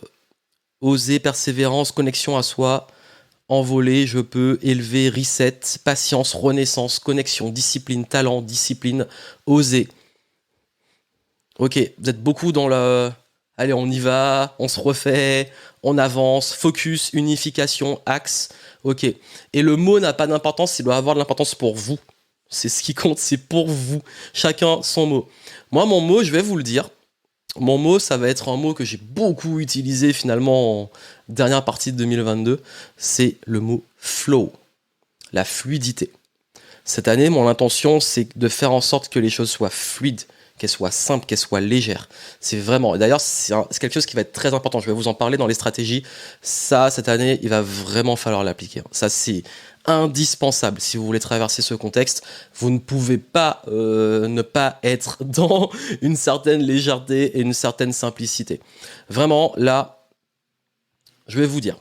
oser, persévérance, connexion à soi, envoler, je peux, élever, reset, patience, renaissance, connexion, discipline, talent, discipline, oser. Ok, vous êtes beaucoup dans le... Allez, on y va, on se refait, on avance, focus, unification, axe. Ok. Et le mot n'a pas d'importance, il doit avoir de l'importance pour vous. C'est ce qui compte, c'est pour vous. Chacun son mot. Moi, mon mot, je vais vous le dire. Mon mot, ça va être un mot que j'ai beaucoup utilisé finalement en dernière partie de 2022. C'est le mot flow, la fluidité. Cette année, mon intention, c'est de faire en sorte que les choses soient fluides, qu'elles soient simples, qu'elles soient légères. C'est vraiment... D'ailleurs, c'est quelque chose qui va être très important. Je vais vous en parler dans les stratégies. Ça, cette année, il va vraiment falloir l'appliquer. Ça, c'est indispensable si vous voulez traverser ce contexte. Vous ne pouvez pas ne pas être dans une certaine légèreté et une certaine simplicité. Vraiment, là, je vais vous dire.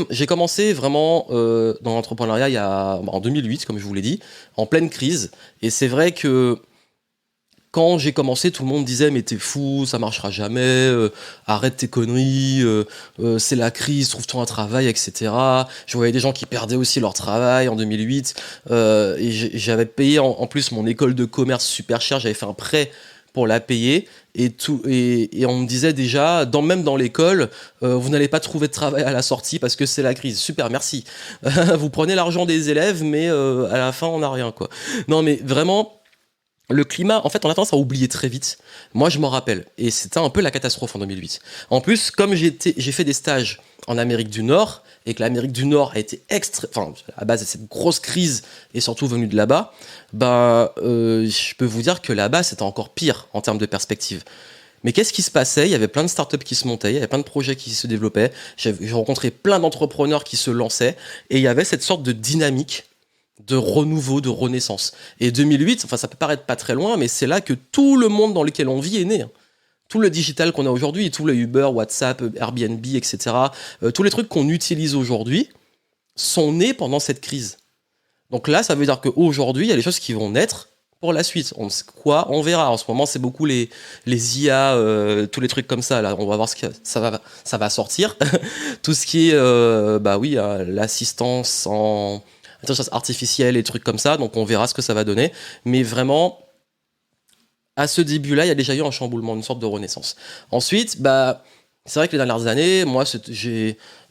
J'ai commencé vraiment dans l'entrepreneuriat en 2008, comme je vous l'ai dit, en pleine crise. Et c'est vrai que quand j'ai commencé, tout le monde disait mais t'es fou, ça marchera jamais, arrête tes conneries, c'est la crise, trouve-toi un travail, etc. Je voyais des gens qui perdaient aussi leur travail en 2008, et j'avais payé en plus mon école de commerce super cher, j'avais fait un prêt pour la payer, et on me disait déjà, même dans l'école, vous n'allez pas trouver de travail à la sortie parce que c'est la crise. Super, merci. Vous prenez l'argent des élèves, mais à la fin, on n'a rien, quoi. Non, mais vraiment... Le climat, en fait, on a tendance à oublier très vite. Moi, je m'en rappelle. Et c'était un peu la catastrophe en 2008. En plus, comme j'ai fait des stages en Amérique du Nord, et que l'Amérique du Nord a été à la base, cette grosse crise est surtout venue de là-bas, je peux vous dire que là-bas, c'était encore pire en termes de perspective. Mais qu'est-ce qui se passait? Il y avait plein de startups qui se montaient, il y avait plein de projets qui se développaient. J'ai rencontré plein d'entrepreneurs qui se lançaient, et il y avait cette sorte de dynamique de renouveau, de renaissance. Et 2008, enfin ça peut paraître pas très loin, mais c'est là que tout le monde dans lequel on vit est né. Tout le digital qu'on a aujourd'hui, tout le Uber, WhatsApp, Airbnb, etc., tous les trucs qu'on utilise aujourd'hui sont nés pendant cette crise. Donc là, ça veut dire qu'aujourd'hui, il y a des choses qui vont naître pour la suite. On verra. En ce moment, c'est beaucoup les IA, tous les trucs comme ça. Là, on va voir ce que ça va sortir. Tout ce qui est, l'assistance en intelligence artificielle et trucs comme ça, donc on verra ce que ça va donner. Mais vraiment, à ce début-là, il y a déjà eu un chamboulement, une sorte de renaissance. Ensuite, c'est vrai que les dernières années, moi,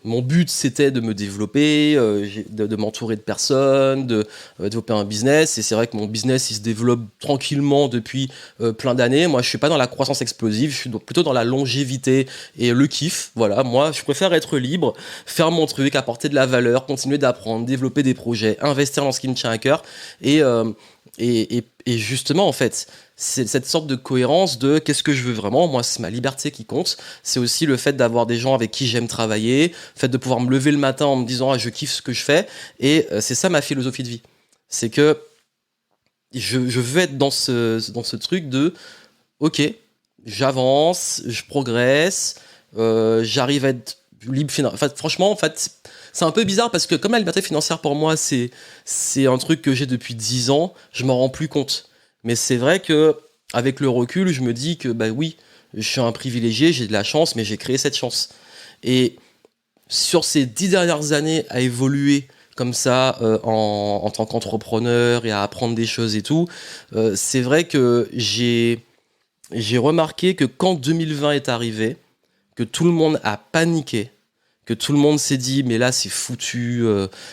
mon but, c'était de me développer, de m'entourer de personnes, de développer un business. Et c'est vrai que mon business, il se développe tranquillement depuis plein d'années. Moi, je suis pas dans la croissance explosive, je suis plutôt dans la longévité et le kiff. Voilà, moi, je préfère être libre, faire mon truc, apporter de la valeur, continuer d'apprendre, développer des projets, investir dans ce qui me tient à cœur. Et justement, en fait, c'est cette sorte de cohérence de qu'est-ce que je veux vraiment. Moi, c'est ma liberté qui compte. C'est aussi le fait d'avoir des gens avec qui j'aime travailler, le fait de pouvoir me lever le matin en me disant je kiffe ce que je fais. Et c'est ça ma philosophie de vie. C'est que je veux être dans ce truc de ok, j'avance, je progresse, j'arrive à être libre financièrement. Franchement, c'est un peu bizarre parce que comme la liberté financière pour moi, c'est un truc que j'ai depuis 10 ans, je m'en rends plus compte. Mais c'est vrai que avec le recul, je me dis que oui, je suis un privilégié, j'ai de la chance, mais j'ai créé cette chance. Et sur ces 10 dernières années à évoluer comme ça en tant qu'entrepreneur et à apprendre des choses et tout, c'est vrai que j'ai remarqué que quand 2020 est arrivé, que tout le monde a paniqué, que tout le monde s'est dit mais là c'est foutu,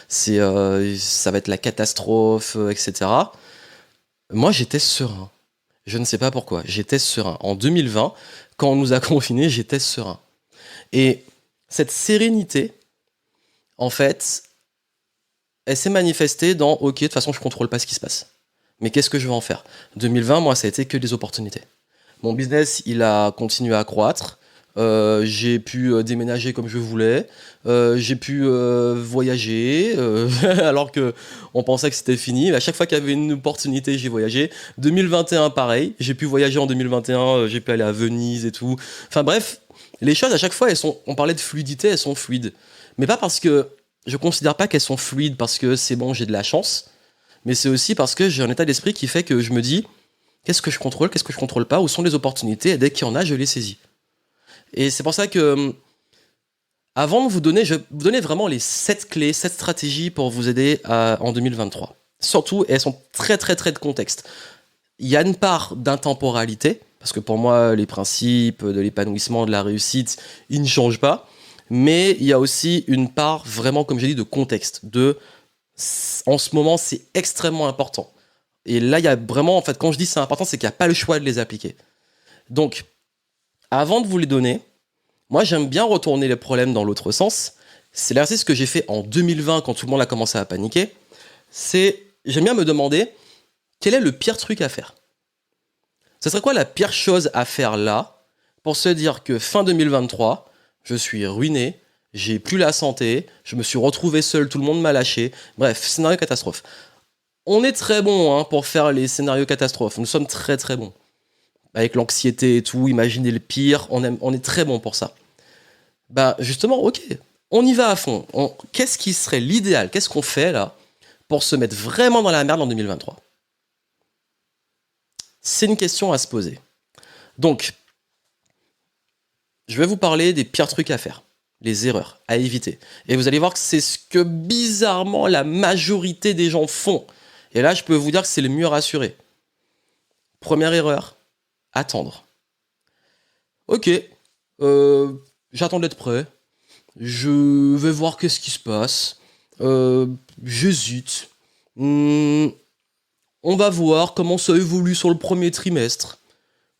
ça va être la catastrophe, etc. Moi j'étais serein. Je ne sais pas pourquoi, j'étais serein. En 2020, quand on nous a confinés, j'étais serein. Et cette sérénité, en fait, elle s'est manifestée dans ok, de toute façon je contrôle pas ce qui se passe. Mais qu'est-ce que je vais en faire? 2020, moi, ça a été que des opportunités. Mon business, il a continué à croître. J'ai pu déménager comme je voulais. J'ai pu voyager alors que on pensait que c'était fini. À chaque fois qu'il y avait une opportunité, j'ai voyagé. 2021, pareil. J'ai pu voyager en 2021. J'ai pu aller à Venise et tout. Enfin bref, les choses à chaque fois, elles sont. On parlait de fluidité, elles sont fluides. Mais pas parce que je considère pas qu'elles sont fluides parce que c'est bon, j'ai de la chance. Mais c'est aussi parce que j'ai un état d'esprit qui fait que je me dis qu'est-ce que je contrôle, qu'est-ce que je contrôle pas, où sont les opportunités, et dès qu'il y en a, je les saisis. Et c'est pour ça que, avant de vous donner, je vais vous donner vraiment les 7 clés, 7 stratégies pour vous aider en 2023. Surtout, et elles sont très très très de contexte. Il y a une part d'intemporalité, parce que pour moi, les principes de l'épanouissement, de la réussite, ils ne changent pas. Mais il y a aussi une part vraiment, comme j'ai dit, de contexte. En ce moment, c'est extrêmement important. Et là, il y a vraiment, en fait, quand je dis c'est important, c'est qu'il n'y a pas le choix de les appliquer. Donc, avant de vous les donner, moi, j'aime bien retourner les problèmes dans l'autre sens. C'est l'exercice que j'ai fait en 2020 quand tout le monde a commencé à paniquer. J'aime bien me demander quel est le pire truc à faire. Ce serait quoi la pire chose à faire là pour se dire que fin 2023, je suis ruiné, j'ai plus la santé, je me suis retrouvé seul, tout le monde m'a lâché. Bref, scénario catastrophe. On est très bon pour faire les scénarios catastrophes. Nous sommes très très bons. Avec l'anxiété et tout, imaginer le pire, on est très bon pour ça. Bah justement, ok, on y va à fond. Qu'est-ce qui serait l'idéal? Qu'est-ce qu'on fait là pour se mettre vraiment dans la merde en 2023? C'est une question à se poser. Donc, je vais vous parler des pires trucs à faire, les erreurs à éviter. Et vous allez voir que c'est ce que bizarrement la majorité des gens font. Et là, je peux vous dire que c'est le mieux rassuré. Première erreur, attendre. Ok, j'attends d'être prêt. Je vais voir qu'est-ce qui se passe. J'hésite. On va voir comment ça évolue sur le premier trimestre.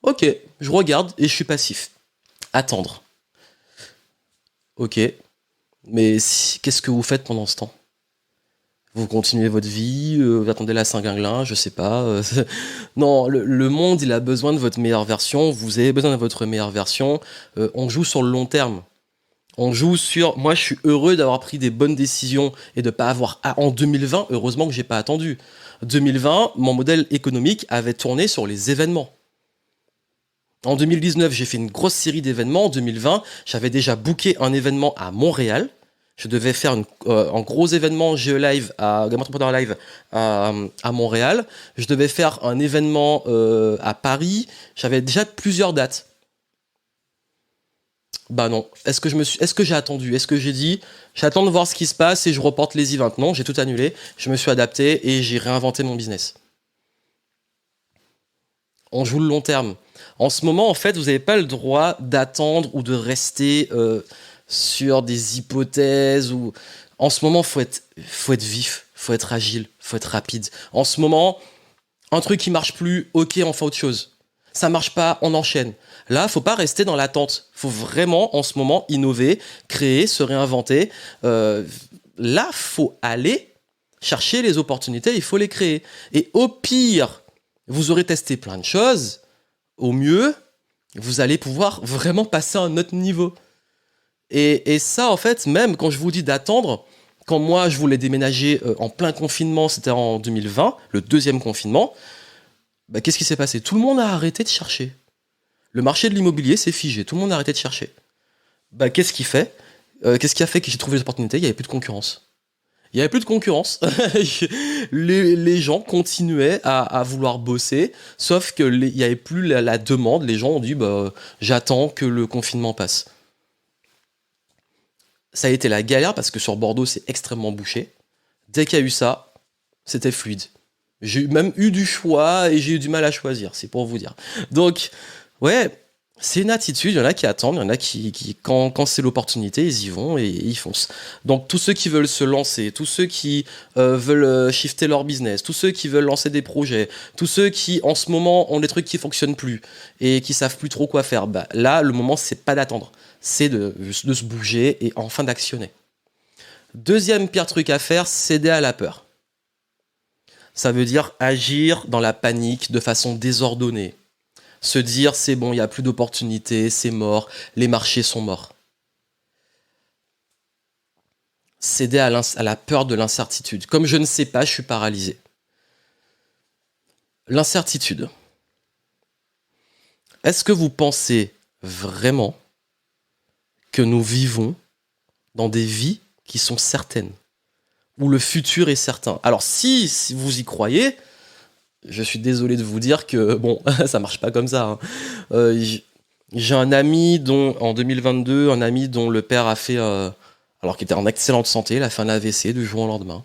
Ok, je regarde et je suis passif. Attendre. Ok, mais qu'est-ce que vous faites pendant ce temps? Vous continuez votre vie, vous attendez la Saint-Guinglin, je sais pas. Non, le monde, il a besoin de votre meilleure version, vous avez besoin de votre meilleure version. On joue sur le long terme. On joue sur... Moi, je suis heureux d'avoir pris des bonnes décisions et de pas avoir... En 2020, heureusement que j'ai pas attendu. 2020, mon modèle économique avait tourné sur les événements. En 2019, j'ai fait une grosse série d'événements. En 2020, j'avais déjà booké un événement à Montréal. Je devais faire un gros événement GeoLive, Game Entrepreneur Live à Montréal. Je devais faire un événement à Paris. J'avais déjà plusieurs dates. Bah non. Est-ce que j'ai attendu? Est-ce que j'ai dit j'attends de voir ce qui se passe et je reporte les events? Non, j'ai tout annulé. Je me suis adapté et j'ai réinventé mon business. On joue le long terme. En ce moment, en fait, vous n'avez pas le droit d'attendre ou de rester sur des hypothèses. En ce moment, faut être vif, faut être agile, faut être rapide. En ce moment, un truc qui marche plus, ok, on fait autre chose. Ça marche pas, on enchaîne. Là, faut pas rester dans l'attente. Faut vraiment, en ce moment, innover, créer, se réinventer. Là, faut aller chercher les opportunités, il faut les créer. Et au pire, vous aurez testé plein de choses. Au mieux, vous allez pouvoir vraiment passer à un autre niveau. Et ça, en fait, même quand je vous dis d'attendre, quand moi, je voulais déménager en plein confinement, c'était en 2020, le deuxième confinement, bah, qu'est-ce qui s'est passé? Tout le monde a arrêté de chercher. Le marché de l'immobilier s'est figé, tout le monde a arrêté de chercher. Bah, qu'est-ce qui a fait que j'ai trouvé les opportunités? Il n'y avait plus de concurrence. Il n'y avait plus de concurrence. Les gens continuaient à vouloir bosser, sauf qu'il n'y avait plus la demande. Les gens ont dit bah, j'attends que le confinement passe. Ça a été la galère parce que sur Bordeaux, c'est extrêmement bouché. Dès qu'il y a eu ça, c'était fluide. J'ai même eu du choix et j'ai eu du mal à choisir, c'est pour vous dire. Donc, ouais, c'est une attitude. Il y en a qui attendent, il y en a quand c'est l'opportunité, ils y vont et ils foncent. Donc, tous ceux qui veulent se lancer, tous ceux qui veulent shifter leur business, tous ceux qui veulent lancer des projets, tous ceux qui, en ce moment, ont des trucs qui fonctionnent plus et qui savent plus trop quoi faire, bah, là, le moment, c'est pas d'attendre. C'est de se bouger et enfin d'actionner. Deuxième pire truc à faire, céder à la peur. Ça veut dire agir dans la panique de façon désordonnée. Se dire c'est bon, il n'y a plus d'opportunités, c'est mort, les marchés sont morts. Céder à la peur de l'incertitude. Comme je ne sais pas, je suis paralysé. L'incertitude. Est-ce que vous pensez vraiment que nous vivons dans des vies qui sont certaines, où le futur est certain? Alors si vous y croyez, je suis désolé de vous dire que bon, ça marche pas comme ça. Hein. J'ai un ami en 2022, un ami dont le père a fait, alors qu'il était en excellente santé, il a fait un AVC du jour au lendemain.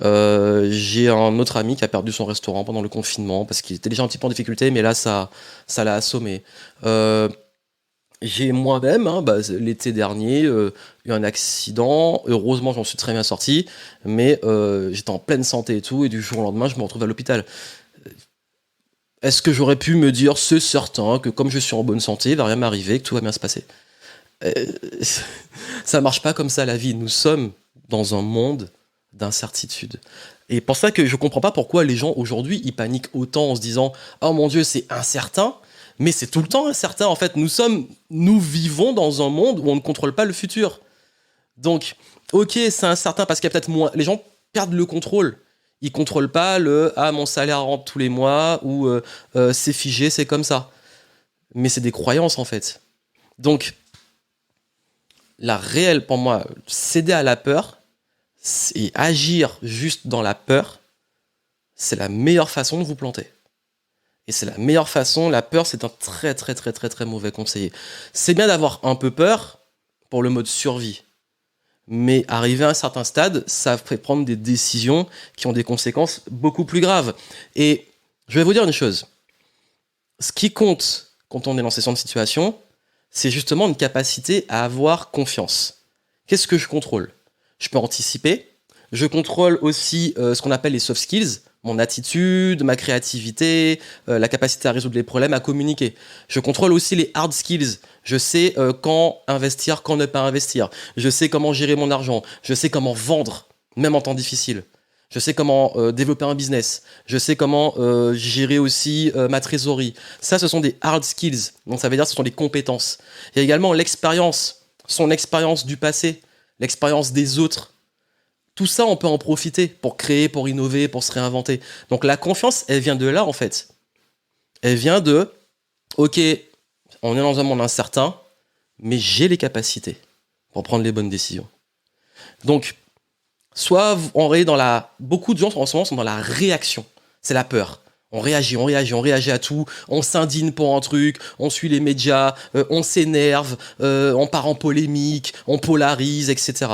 J'ai un autre ami qui a perdu son restaurant pendant le confinement parce qu'il était déjà un petit peu en difficulté, mais là ça l'a assommé. J'ai moi-même, l'été dernier, eu un accident. Heureusement, j'en suis très bien sorti, mais j'étais en pleine santé et tout, et du jour au lendemain, je me retrouve à l'hôpital. Est-ce que j'aurais pu me dire, c'est certain, que comme je suis en bonne santé, il va rien m'arriver, que tout va bien se passer? euh, Ça marche pas comme ça la vie. Nous sommes dans un monde d'incertitude. Et pour ça que je comprends pas pourquoi les gens aujourd'hui ils paniquent autant en se disant oh mon Dieu c'est incertain, mais c'est tout le temps incertain en fait. Nous vivons dans un monde où on ne contrôle pas le futur. Donc ok c'est incertain parce qu'il y a peut-être moins. Les gens perdent le contrôle. Ils contrôlent pas le ah mon salaire rentre tous les mois ou c'est figé c'est comme ça. Mais c'est des croyances en fait. Donc la réelle pour moi céder à la peur et agir juste dans la peur, c'est la meilleure façon de vous planter. Et c'est la meilleure façon, la peur c'est un très très très très très mauvais conseiller. C'est bien d'avoir un peu peur pour le mode survie. Mais arrivé à un certain stade, ça fait prendre des décisions qui ont des conséquences beaucoup plus graves. Et je vais vous dire une chose. Ce qui compte quand on est dans ces sortes de situations, c'est justement une capacité à avoir confiance. Qu'est-ce que je contrôle ? Je peux anticiper. Je contrôle aussi ce qu'on appelle les soft skills, mon attitude, ma créativité, la capacité à résoudre les problèmes, à communiquer. Je contrôle aussi les hard skills. Je sais quand investir, quand ne pas investir. Je sais comment gérer mon argent. Je sais comment vendre, même en temps difficile. Je sais comment développer un business. Je sais comment gérer aussi ma trésorerie. Ça, ce sont des hard skills. Donc, ça veut dire que ce sont des compétences. Il y a également l'expérience, son expérience du passé, l'expérience des autres. Tout ça, on peut en profiter pour créer, pour innover, pour se réinventer. Donc, la confiance, elle vient de là, en fait. Elle vient de, ok, on est dans un monde incertain, mais j'ai les capacités pour prendre les bonnes décisions. Donc, soit on est dans la... Beaucoup de gens en ce moment sont dans la réaction. C'est la peur. On réagit à tout. On s'indigne pour un truc, on suit les médias, on s'énerve, on part en polémique, on polarise, etc.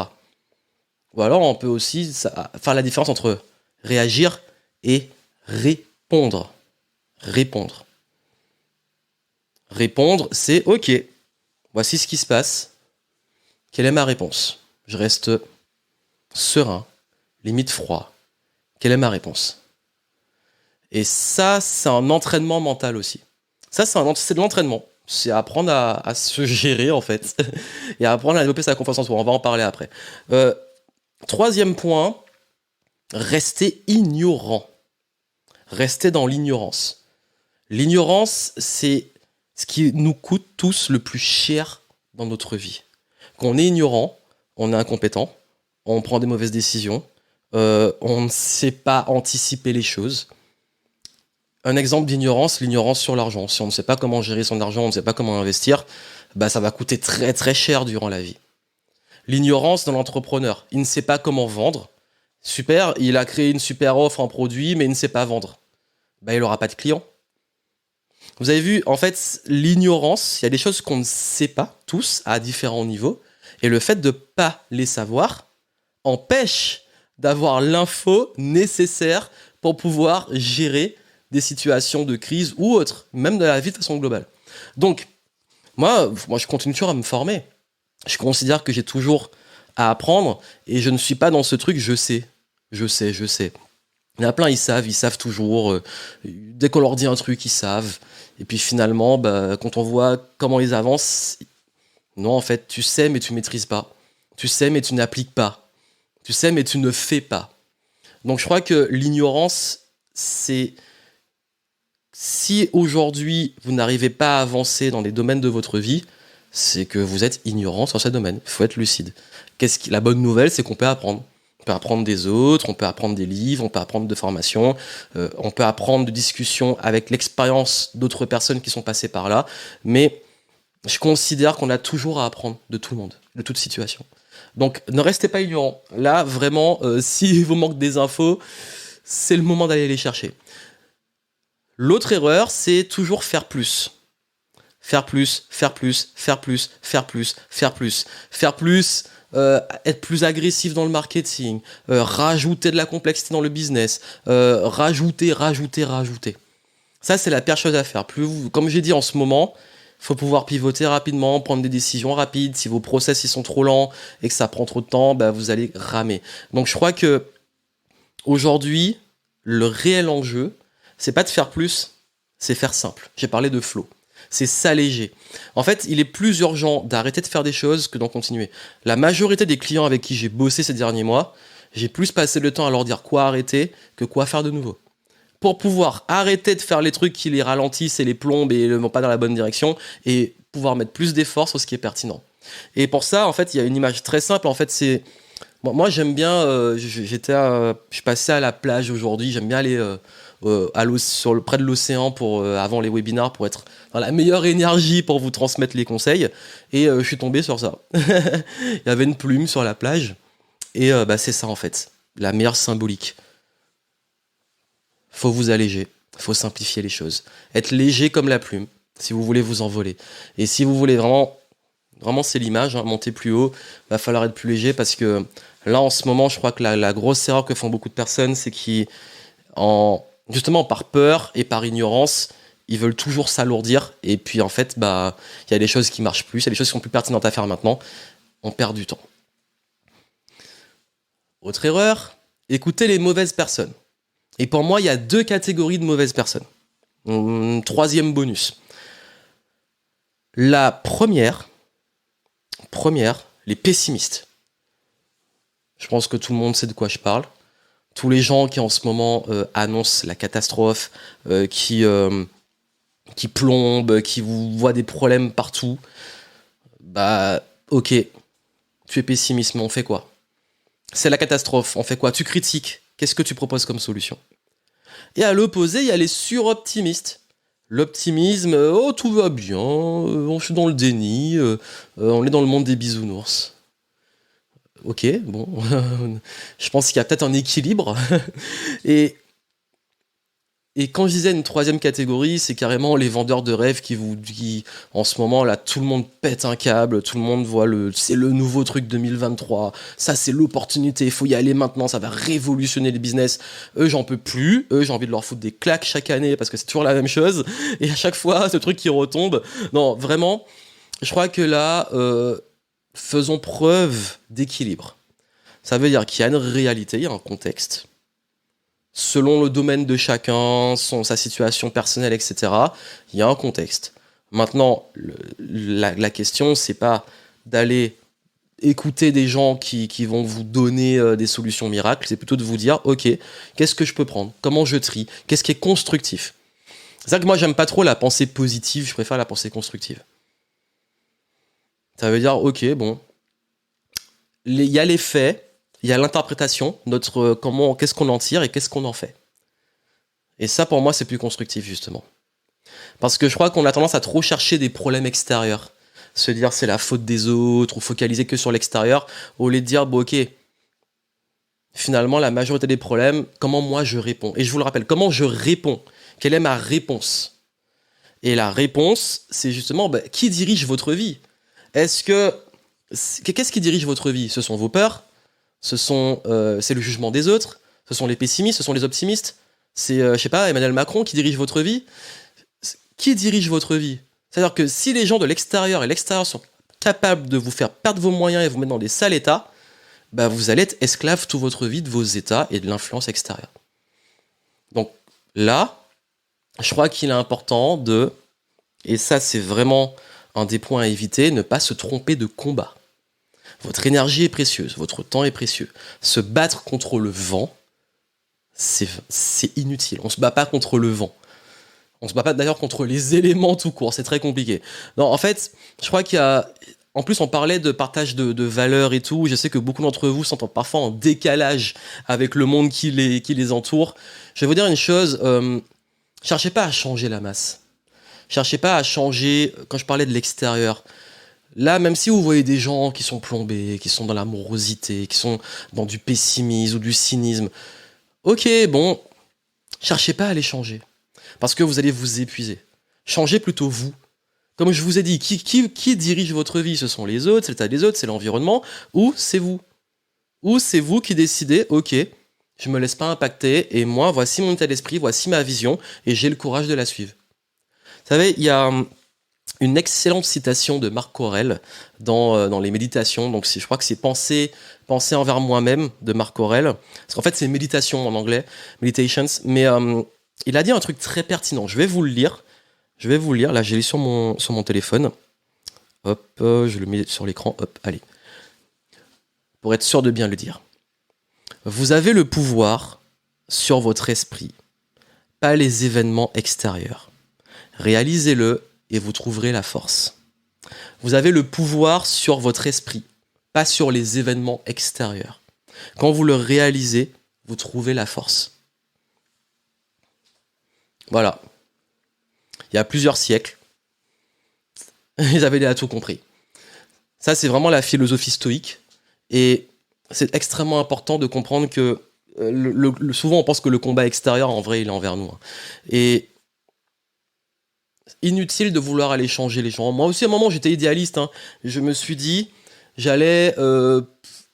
Ou alors on peut aussi faire la différence entre réagir et répondre. Répondre. Répondre, c'est ok, voici ce qui se passe. Quelle est ma réponse ? Je reste serein, limite froid. Quelle est ma réponse ? Et ça, c'est un entraînement mental aussi. Ça, c'est de l'entraînement. C'est apprendre à se gérer, en fait. Et à apprendre à développer sa confiance en soi. On va en parler après. Troisième point, rester ignorant. Rester dans l'ignorance. L'ignorance, c'est ce qui nous coûte tous le plus cher dans notre vie. Quand on est ignorant, on est incompétent, on prend des mauvaises décisions, on ne sait pas anticiper les choses. Un exemple d'ignorance, l'ignorance sur l'argent. Si on ne sait pas comment gérer son argent, on ne sait pas comment investir, bah ça va coûter très très cher durant la vie. L'ignorance dans l'entrepreneur. Il ne sait pas comment vendre. Super, il a créé une super offre en produit, mais il ne sait pas vendre. Bah, il n'aura pas de clients. Vous avez vu, en fait, l'ignorance, il y a des choses qu'on ne sait pas, tous, à différents niveaux, et le fait de ne pas les savoir empêche d'avoir l'info nécessaire pour pouvoir gérer des situations de crise ou autres, même de la vie de façon globale. Donc, moi, je continue toujours à me former. Je considère que j'ai toujours à apprendre et je ne suis pas dans ce truc, je sais. Il y en a plein, ils savent toujours. Dès qu'on leur dit un truc, ils savent. Et puis finalement, quand on voit comment ils avancent, non, en fait, tu sais, mais tu maîtrises pas. Tu sais, mais tu n'appliques pas. Tu sais, mais tu ne fais pas. Donc je crois que l'ignorance, c'est... Si aujourd'hui, vous n'arrivez pas à avancer dans les domaines de votre vie, c'est que vous êtes ignorant sur ces domaines. Il faut être lucide. La bonne nouvelle, c'est qu'on peut apprendre. On peut apprendre des autres, on peut apprendre des livres, on peut apprendre de formations, on peut apprendre de discussions avec l'expérience d'autres personnes qui sont passées par là. Mais je considère qu'on a toujours à apprendre de tout le monde, de toute situation. Donc ne restez pas ignorant. Là, vraiment, si vous manque des infos, c'est le moment d'aller les chercher. L'autre erreur, c'est toujours faire plus. Faire plus, faire plus, faire plus, faire plus, faire plus, faire plus, être plus agressif dans le marketing, rajouter de la complexité dans le business, rajouter. Ça, c'est la pire chose à faire. Comme j'ai dit en ce moment, il faut pouvoir pivoter rapidement, prendre des décisions rapides. Si vos process ils sont trop lents et que ça prend trop de temps, vous allez ramer. Donc je crois que aujourd'hui, le réel enjeu, c'est pas de faire plus, c'est faire simple. J'ai parlé de flow. C'est s'alléger. En fait, il est plus urgent d'arrêter de faire des choses que d'en continuer. La majorité des clients avec qui j'ai bossé ces derniers mois, j'ai plus passé le temps à leur dire quoi arrêter que quoi faire de nouveau. Pour pouvoir arrêter de faire les trucs qui les ralentissent et les plombent et ne vont pas dans la bonne direction et pouvoir mettre plus d'efforts sur ce qui est pertinent. Et pour ça, en fait, il y a une image très simple. En fait, c'est... Moi, j'aime bien... je suis passé à la plage aujourd'hui. J'aime bien aller... près de l'océan avant les webinars pour être dans la meilleure énergie pour vous transmettre les conseils et je suis tombé sur ça. Il y avait une plume sur la plage et c'est ça en fait, la meilleure symbolique. Faut vous alléger, faut simplifier les choses, être léger comme la plume si vous voulez vous envoler et si vous voulez vraiment c'est l'image, monter plus haut, va falloir être plus léger parce que là en ce moment je crois que la grosse erreur que font beaucoup de personnes c'est justement par peur et par ignorance, ils veulent toujours s'alourdir et puis en fait il y a des choses qui marchent plus, il y a des choses qui sont plus pertinentes à faire maintenant, on perd du temps. Autre erreur, écoutez les mauvaises personnes. Et pour moi, il y a 2 catégories de mauvaises personnes. Troisième bonus. La première, les pessimistes. Je pense que tout le monde sait de quoi je parle. Tous les gens qui en ce moment annoncent la catastrophe, qui plombent, qui vous voient des problèmes partout, ok, tu es pessimiste, mais on fait quoi? C'est la catastrophe, on fait quoi? Tu critiques, qu'est-ce que tu proposes comme solution? Et à l'opposé, il y a les suroptimistes. L'optimisme, tout va bien, on est dans le déni, on est dans le monde des bisounours. Ok, bon, je pense qu'il y a peut-être un équilibre. Et quand je disais une troisième catégorie, c'est carrément les vendeurs de rêves qui en ce moment, là, tout le monde pète un câble, tout le monde voit c'est le nouveau truc 2023, ça c'est l'opportunité, il faut y aller maintenant, ça va révolutionner le business. Eux, j'en peux plus, j'ai envie de leur foutre des claques chaque année parce que c'est toujours la même chose, et à chaque fois, ce truc qui retombe. Non, vraiment, je crois que là, faisons preuve d'équilibre. Ça veut dire qu'il y a une réalité, il y a un contexte. Selon le domaine de chacun, sa situation personnelle, etc., il y a un contexte. Maintenant, la question, c'est pas d'aller écouter des gens qui vont vous donner des solutions miracles, c'est plutôt de vous dire, ok, qu'est-ce que je peux prendre? Comment je trie? Qu'est-ce qui est constructif? C'est ça que moi, j'aime pas trop la pensée positive, je préfère la pensée constructive. Ça veut dire, ok, bon, il y a les faits, il y a l'interprétation, qu'est-ce qu'on en tire et qu'est-ce qu'on en fait. Et ça, pour moi, c'est plus constructif, justement. Parce que je crois qu'on a tendance à trop chercher des problèmes extérieurs. Se dire c'est la faute des autres, ou focaliser que sur l'extérieur, au lieu de dire, ok, finalement, la majorité des problèmes, comment moi je réponds? Et je vous le rappelle, comment je réponds? Quelle est ma réponse? Et la réponse, c'est justement, qui dirige votre vie? Qu'est-ce qui dirige votre vie? Ce sont vos peurs, c'est le jugement des autres, ce sont les pessimistes, ce sont les optimistes, c'est, je sais pas, Emmanuel Macron qui dirige votre vie. Qui dirige votre vie? C'est-à-dire que si les gens de l'extérieur et l'extérieur sont capables de vous faire perdre vos moyens et vous mettre dans des sales états, bah vous allez être esclave toute votre vie de vos états et de l'influence extérieure. Donc là, je crois qu'il est important de, et ça c'est vraiment un des points à éviter, ne pas se tromper de combat. Votre énergie est précieuse, votre temps est précieux. Se battre contre le vent, c'est inutile. On se bat pas contre le vent. On se bat pas d'ailleurs contre les éléments tout court, c'est très compliqué. Non, en fait, je crois qu'il y a... En plus, on parlait de partage de valeurs et tout. Je sais que beaucoup d'entre vous sont parfois en décalage avec le monde qui les entoure. Je vais vous dire une chose, cherchez pas à changer la masse. Cherchez pas à changer, quand je parlais de l'extérieur, là, même si vous voyez des gens qui sont plombés, qui sont dans l'amorosité, qui sont dans du pessimisme ou du cynisme, ok, bon, cherchez pas à les changer. Parce que vous allez vous épuiser. Changez plutôt vous. Comme je vous ai dit, qui dirige votre vie? Ce sont les autres, c'est l'état des autres, c'est l'environnement, ou c'est vous? Ou c'est vous qui décidez, ok, je me laisse pas impacter, et moi, voici mon état d'esprit, voici ma vision, et j'ai le courage de la suivre. Vous savez, il y a une excellente citation de Marc Aurèle dans les méditations, donc je crois que c'est penser envers moi-même de Marc Aurèle, parce qu'en fait c'est méditation en anglais, meditations, mais il a dit un truc très pertinent, je vais vous le lire, là j'ai lu sur mon téléphone, hop, je le mets sur l'écran, hop, allez, pour être sûr de bien le dire. Vous avez le pouvoir sur votre esprit, pas les événements extérieurs. Réalisez-le et vous trouverez la force. Vous avez le pouvoir sur votre esprit, pas sur les événements extérieurs. Quand vous le réalisez, vous trouvez la force. Voilà. Il y a plusieurs siècles, ils avaient déjà tout compris. Ça, c'est vraiment la philosophie stoïque. Et c'est extrêmement important de comprendre que souvent, on pense que le combat extérieur, en vrai, il est envers nous. Et inutile de vouloir aller changer les gens. Moi aussi, à un moment, j'étais idéaliste. Je me suis dit, j'allais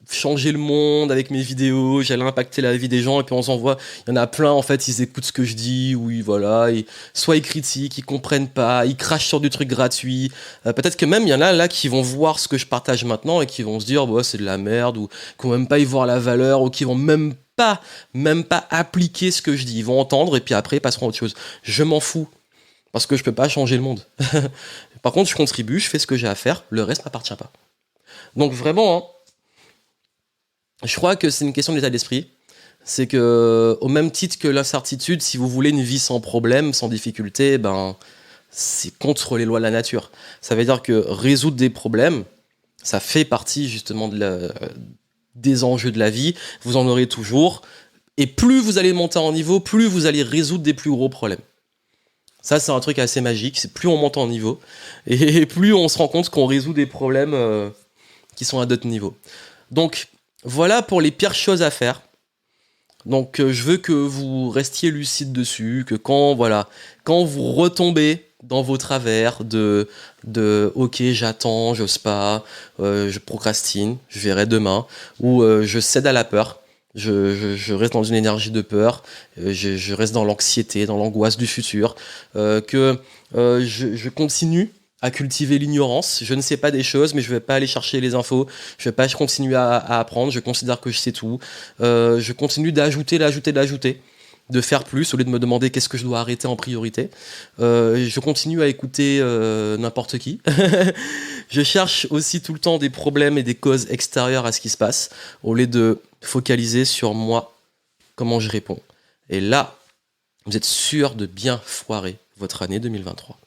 changer le monde avec mes vidéos, j'allais impacter la vie des gens, et puis on s'en voit, il y en a plein, en fait, ils écoutent ce que je dis, oui, voilà, et soit ils critiquent, ils comprennent pas, ils crachent sur du truc gratuit. Peut-être que même, il y en a là qui vont voir ce que je partage maintenant, et qui vont se dire, bah, c'est de la merde, ou qui vont même pas y voir la valeur, ou qui vont même pas appliquer ce que je dis. Ils vont entendre, et puis après, ils passeront à autre chose. Je m'en fous. Parce que je peux pas changer le monde. Par contre, je contribue, je fais ce que j'ai à faire, le reste m'appartient pas. Donc vraiment, je crois que c'est une question d'état d'esprit. C'est que, au même titre que l'incertitude, si vous voulez une vie sans problème, sans difficulté, ben, c'est contre les lois de la nature. Ça veut dire que résoudre des problèmes, ça fait partie justement des enjeux de la vie. Vous en aurez toujours. Et plus vous allez monter en niveau, plus vous allez résoudre des plus gros problèmes. Ça, c'est un truc assez magique. C'est plus on monte en niveau, et plus on se rend compte qu'on résout des problèmes qui sont à d'autres niveaux. Donc, voilà pour les pires choses à faire. Donc, je veux que vous restiez lucide dessus, que quand vous retombez dans vos travers de ok, j'attends, j'ose pas, je procrastine, je verrai demain, ou je cède à la peur. Je reste dans une énergie de peur, je reste dans l'anxiété, dans l'angoisse du futur, que je continue à cultiver l'ignorance. Je ne sais pas des choses, mais je ne vais pas aller chercher les infos, je ne vais pas continuer à apprendre, je considère que je sais tout. Je continue d'ajouter, de faire plus au lieu de me demander qu'est-ce que je dois arrêter en priorité. Je continue à écouter n'importe qui. Je cherche aussi tout le temps des problèmes et des causes extérieures à ce qui se passe, au lieu de focaliser sur moi, comment je réponds. Et là, vous êtes sûr de bien foirer votre année 2023.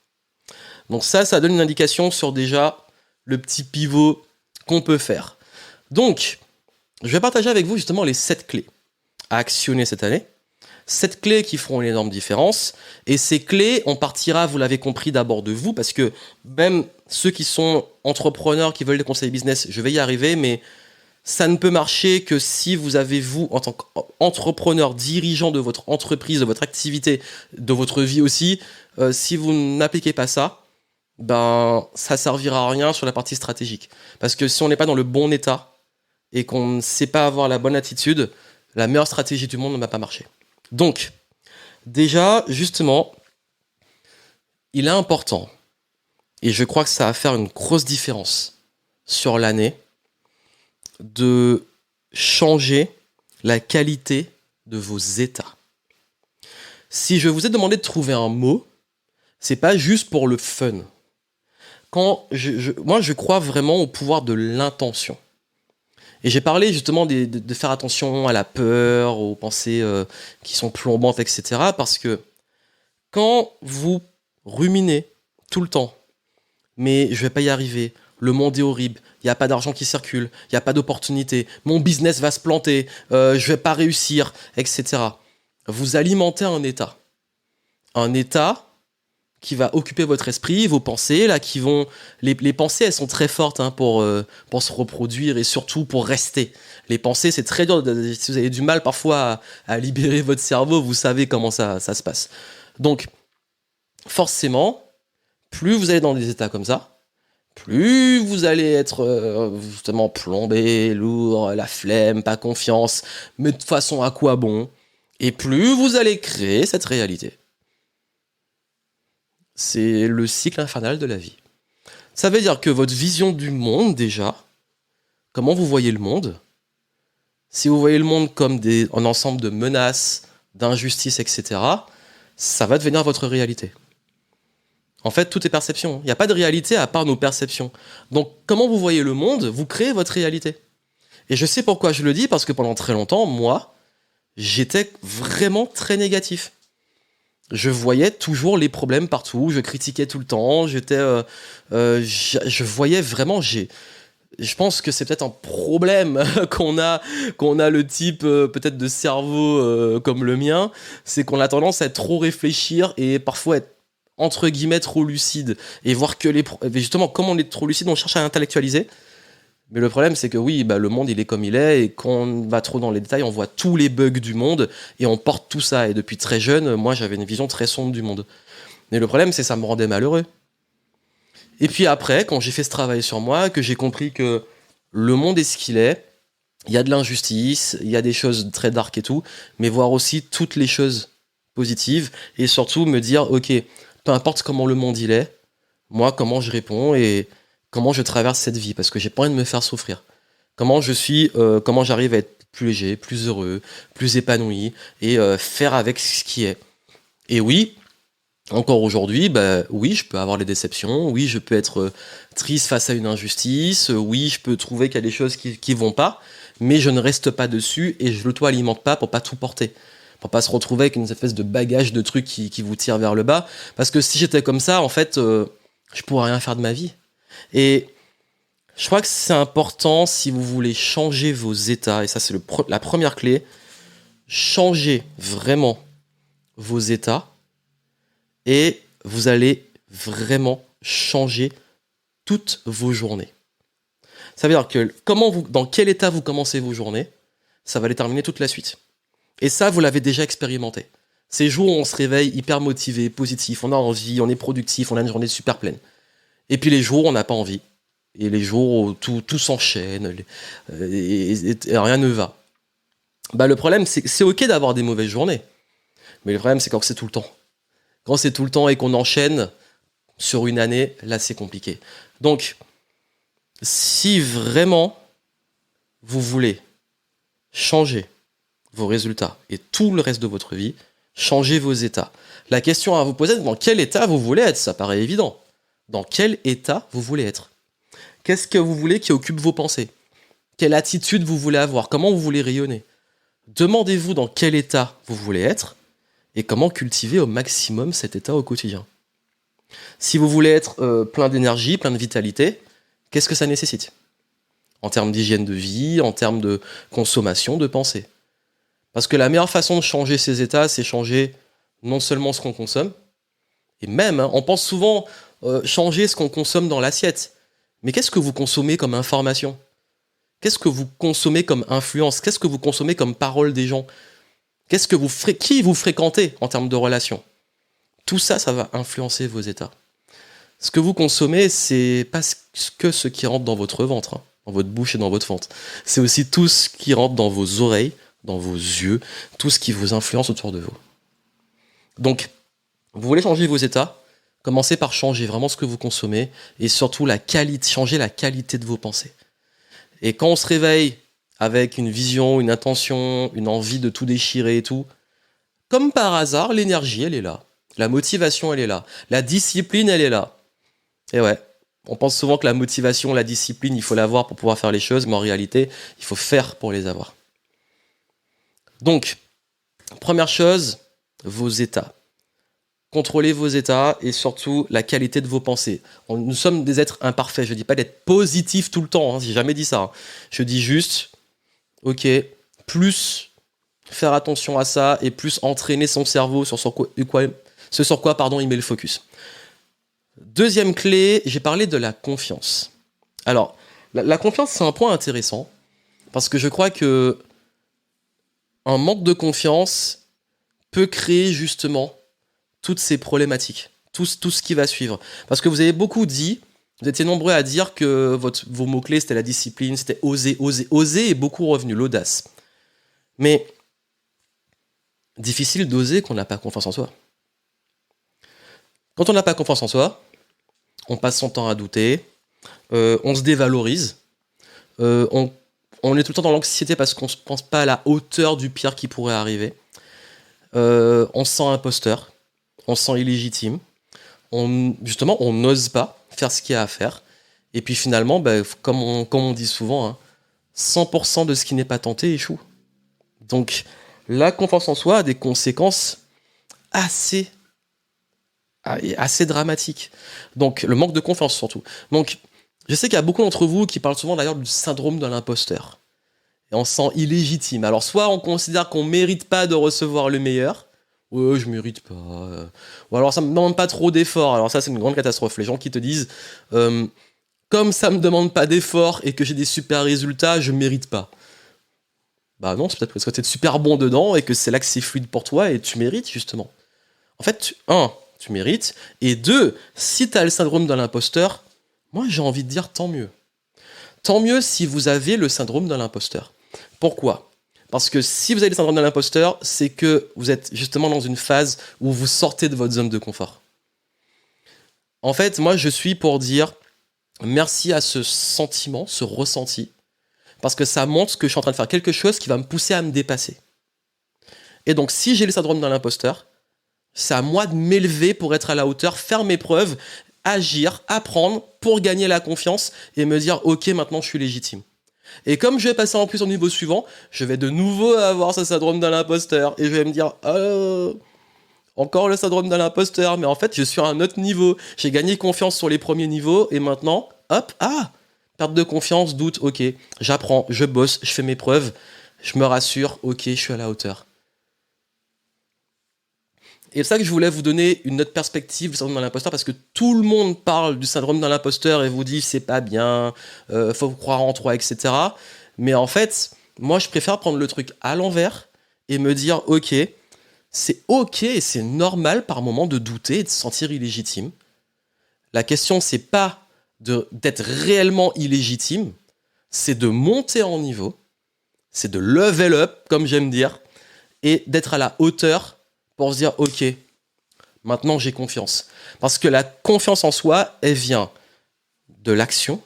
Donc ça donne une indication sur déjà le petit pivot qu'on peut faire. Donc, je vais partager avec vous justement les 7 clés à actionner cette année. 7 clés qui feront une énorme différence. Et ces clés, on partira, vous l'avez compris, d'abord de vous, parce que même ceux qui sont entrepreneurs, qui veulent des conseils business, je vais y arriver, mais ça ne peut marcher que si vous avez, vous, en tant qu'entrepreneur, dirigeant de votre entreprise, de votre activité, de votre vie aussi, si vous n'appliquez pas ça, ben, ça servira à rien sur la partie stratégique. Parce que si on n'est pas dans le bon état, et qu'on ne sait pas avoir la bonne attitude, la meilleure stratégie du monde ne va pas marcher. Donc, déjà, justement, il est important, et je crois que ça va faire une grosse différence sur l'année, de changer la qualité de vos états. Si je vous ai demandé de trouver un mot, c'est pas juste pour le fun. Moi, je crois vraiment au pouvoir de l'intention. Et j'ai parlé justement de faire attention à la peur, aux pensées qui sont plombantes, etc. Parce que quand vous ruminez tout le temps, mais je vais pas y arriver, le monde est horrible, il n'y a pas d'argent qui circule, il n'y a pas d'opportunité, mon business va se planter, je vais pas réussir, etc. Vous alimentez un état. Un état qui va occuper votre esprit, vos pensées, là, qui vont... Les pensées, elles sont très fortes pour se reproduire et surtout pour rester. Les pensées, c'est très dur. Si vous avez du mal parfois à libérer votre cerveau, vous savez comment ça se passe. Donc, forcément, plus vous allez dans des états comme ça, plus vous allez être justement plombé, lourd, la flemme, pas confiance, mais de toute façon, à quoi bon? Et plus vous allez créer cette réalité. C'est le cycle infernal de la vie. Ça veut dire que votre vision du monde, déjà, comment vous voyez le monde, si vous voyez le monde comme un ensemble de menaces, d'injustices, etc., ça va devenir votre réalité. En fait, tout est perception. Il n'y a pas de réalité à part nos perceptions. Donc, comment vous voyez le monde, vous créez votre réalité. Et je sais pourquoi je le dis, parce que pendant très longtemps, moi, j'étais vraiment très négatif. Je voyais toujours les problèmes partout, je critiquais tout le temps, je voyais vraiment, je pense que c'est peut-être un problème qu'on a le type peut-être de cerveau comme le mien, c'est qu'on a tendance à être trop réfléchir et parfois être entre guillemets trop lucide et voir que justement comme on est trop lucide, on cherche à intellectualiser. Mais le problème, c'est que oui, le monde, il est comme il est, et quand on va trop dans les détails, on voit tous les bugs du monde, et on porte tout ça. Et depuis très jeune, moi, j'avais une vision très sombre du monde. Mais le problème, c'est que ça me rendait malheureux. Et puis après, quand j'ai fait ce travail sur moi, que j'ai compris que le monde est ce qu'il est, il y a de l'injustice, il y a des choses très dark et tout, mais voir aussi toutes les choses positives, et surtout me dire, ok, peu importe comment le monde il est, moi, comment je réponds, et comment je traverse cette vie, parce que j'ai pas envie de me faire souffrir. Comment j'arrive à être plus léger, plus heureux, plus épanoui, et faire avec ce qui est. Et oui, encore aujourd'hui, oui, je peux avoir des déceptions, oui, je peux être triste face à une injustice, oui, je peux trouver qu'il y a des choses qui vont pas, mais je ne reste pas dessus, et je l'auto-alimente pas pour pas tout porter. Pour pas se retrouver avec une espèce de bagage de trucs qui vous tire vers le bas. Parce que si j'étais comme ça, en fait, je pourrais rien faire de ma vie. Et je crois que c'est important si vous voulez changer vos états, et ça c'est la première clé, changez vraiment vos états et vous allez vraiment changer toutes vos journées. Ça veut dire que dans quel état vous commencez vos journées, ça va déterminer toute la suite. Et ça, vous l'avez déjà expérimenté. Ces jours où on se réveille hyper motivé, positif, on a envie, on est productif, on a une journée super pleine. Et puis les jours où on n'a pas envie. Et les jours où tout s'enchaîne et rien ne va. Le problème, c'est que c'est ok d'avoir des mauvaises journées. Mais le problème, c'est quand c'est tout le temps. Quand c'est tout le temps et qu'on enchaîne sur une année, là, c'est compliqué. Donc, si vraiment vous voulez changer vos résultats et tout le reste de votre vie, changez vos états. La question à vous poser, dans quel état vous voulez être? Ça paraît évident. Dans quel état vous voulez être? Qu'est-ce que vous voulez qui occupe vos pensées? Quelle attitude vous voulez avoir? Comment vous voulez rayonner? Demandez-vous dans quel état vous voulez être et comment cultiver au maximum cet état au quotidien. Si vous voulez être plein d'énergie, plein de vitalité, qu'est-ce que ça nécessite? En termes d'hygiène de vie, en termes de consommation, de pensée. Parce que la meilleure façon de changer ces états, c'est changer non seulement ce qu'on consomme, et même, on pense souvent changer ce qu'on consomme dans l'assiette. Mais qu'est-ce que vous consommez comme information? Qu'est-ce que vous consommez comme influence? Qu'est-ce que vous consommez comme parole des gens? Qui vous fréquentez en termes de relations? Tout ça, ça va influencer vos états. Ce que vous consommez, c'est pas que ce qui rentre dans votre ventre, dans votre bouche et dans votre ventre. C'est aussi tout ce qui rentre dans vos oreilles, dans vos yeux, tout ce qui vous influence autour de vous. Donc, vous voulez changer vos états, commencez par changer vraiment ce que vous consommez et surtout changer la qualité de vos pensées. Et quand on se réveille avec une vision, une intention, une envie de tout déchirer et tout, comme par hasard, l'énergie, elle est là. La motivation, elle est là. La discipline, elle est là. Et ouais, on pense souvent que la motivation, la discipline, il faut l'avoir pour pouvoir faire les choses, mais en réalité, il faut faire pour les avoir. Donc, première chose, vos états. Contrôlez vos états et surtout la qualité de vos pensées. Nous sommes des êtres imparfaits. Je ne dis pas d'être positif tout le temps, j'ai jamais dit ça. Je dis juste, ok, plus faire attention à ça et plus entraîner son cerveau sur ce sur quoi il met le focus. Deuxième clé, j'ai parlé de la confiance. Alors, la confiance, c'est un point intéressant parce que je crois que un manque de confiance peut créer justement toutes ces problématiques, tout ce qui va suivre. Parce que vous avez beaucoup dit, vous étiez nombreux à dire que vos mots-clés, c'était la discipline, c'était oser, oser. Oser est beaucoup revenu, l'audace. Mais difficile d'oser quand on n'a pas confiance en soi. Quand on n'a pas confiance en soi, on passe son temps à douter, on se dévalorise, on est tout le temps dans l'anxiété parce qu'on ne pense pas à la hauteur du pire qui pourrait arriver. On se sent imposteur, on se sent illégitime. On n'ose pas faire ce qu'il y a à faire. Et puis finalement, comme on dit souvent, 100% de ce qui n'est pas tenté échoue. Donc la confiance en soi a des conséquences assez dramatiques. Donc le manque de confiance surtout. Donc je sais qu'il y a beaucoup d'entre vous qui parlent souvent d'ailleurs du syndrome de l'imposteur. Et on se sent illégitime. Alors soit on considère qu'on ne mérite pas de recevoir le meilleur, ouais, je mérite pas. Ou alors ça me demande pas trop d'efforts. Alors ça, c'est une grande catastrophe. Les gens qui te disent, comme ça me demande pas d'efforts et que j'ai des super résultats, je mérite pas. Bah non, c'est peut-être parce que t'es super bon dedans et que c'est là que c'est fluide pour toi et tu mérites justement. En fait, tu mérites. Et 2, si t'as le syndrome de l'imposteur, moi j'ai envie de dire tant mieux. Tant mieux si vous avez le syndrome de l'imposteur. Pourquoi ? Parce que si vous avez le syndrome de l'imposteur, c'est que vous êtes justement dans une phase où vous sortez de votre zone de confort. En fait, moi, je suis pour dire merci à ce sentiment, ce ressenti, parce que ça montre que je suis en train de faire quelque chose qui va me pousser à me dépasser. Et donc, si j'ai le syndrome de l'imposteur, c'est à moi de m'élever pour être à la hauteur, faire mes preuves, agir, apprendre pour gagner la confiance et me dire « Ok, maintenant, je suis légitime ». Et comme je vais passer en plus au niveau suivant, je vais de nouveau avoir ce syndrome de l'imposteur. Et je vais me dire, encore le syndrome de l'imposteur, mais en fait, je suis à un autre niveau. J'ai gagné confiance sur les premiers niveaux, et maintenant, hop, perte de confiance, doute, ok, j'apprends, je bosse, je fais mes preuves, je me rassure, ok, je suis à la hauteur. Et c'est ça que je voulais vous donner une autre perspective du syndrome de l'imposteur, parce que tout le monde parle du syndrome de l'imposteur et vous dit c'est pas bien, faut croire en toi, etc. Mais en fait, moi je préfère prendre le truc à l'envers et me dire ok et c'est normal par moment de douter et de se sentir illégitime. La question c'est pas d'être réellement illégitime, c'est de monter en niveau, c'est de level up comme j'aime dire, et d'être à la hauteur pour se dire, ok, maintenant j'ai confiance. Parce que la confiance en soi, elle vient de l'action,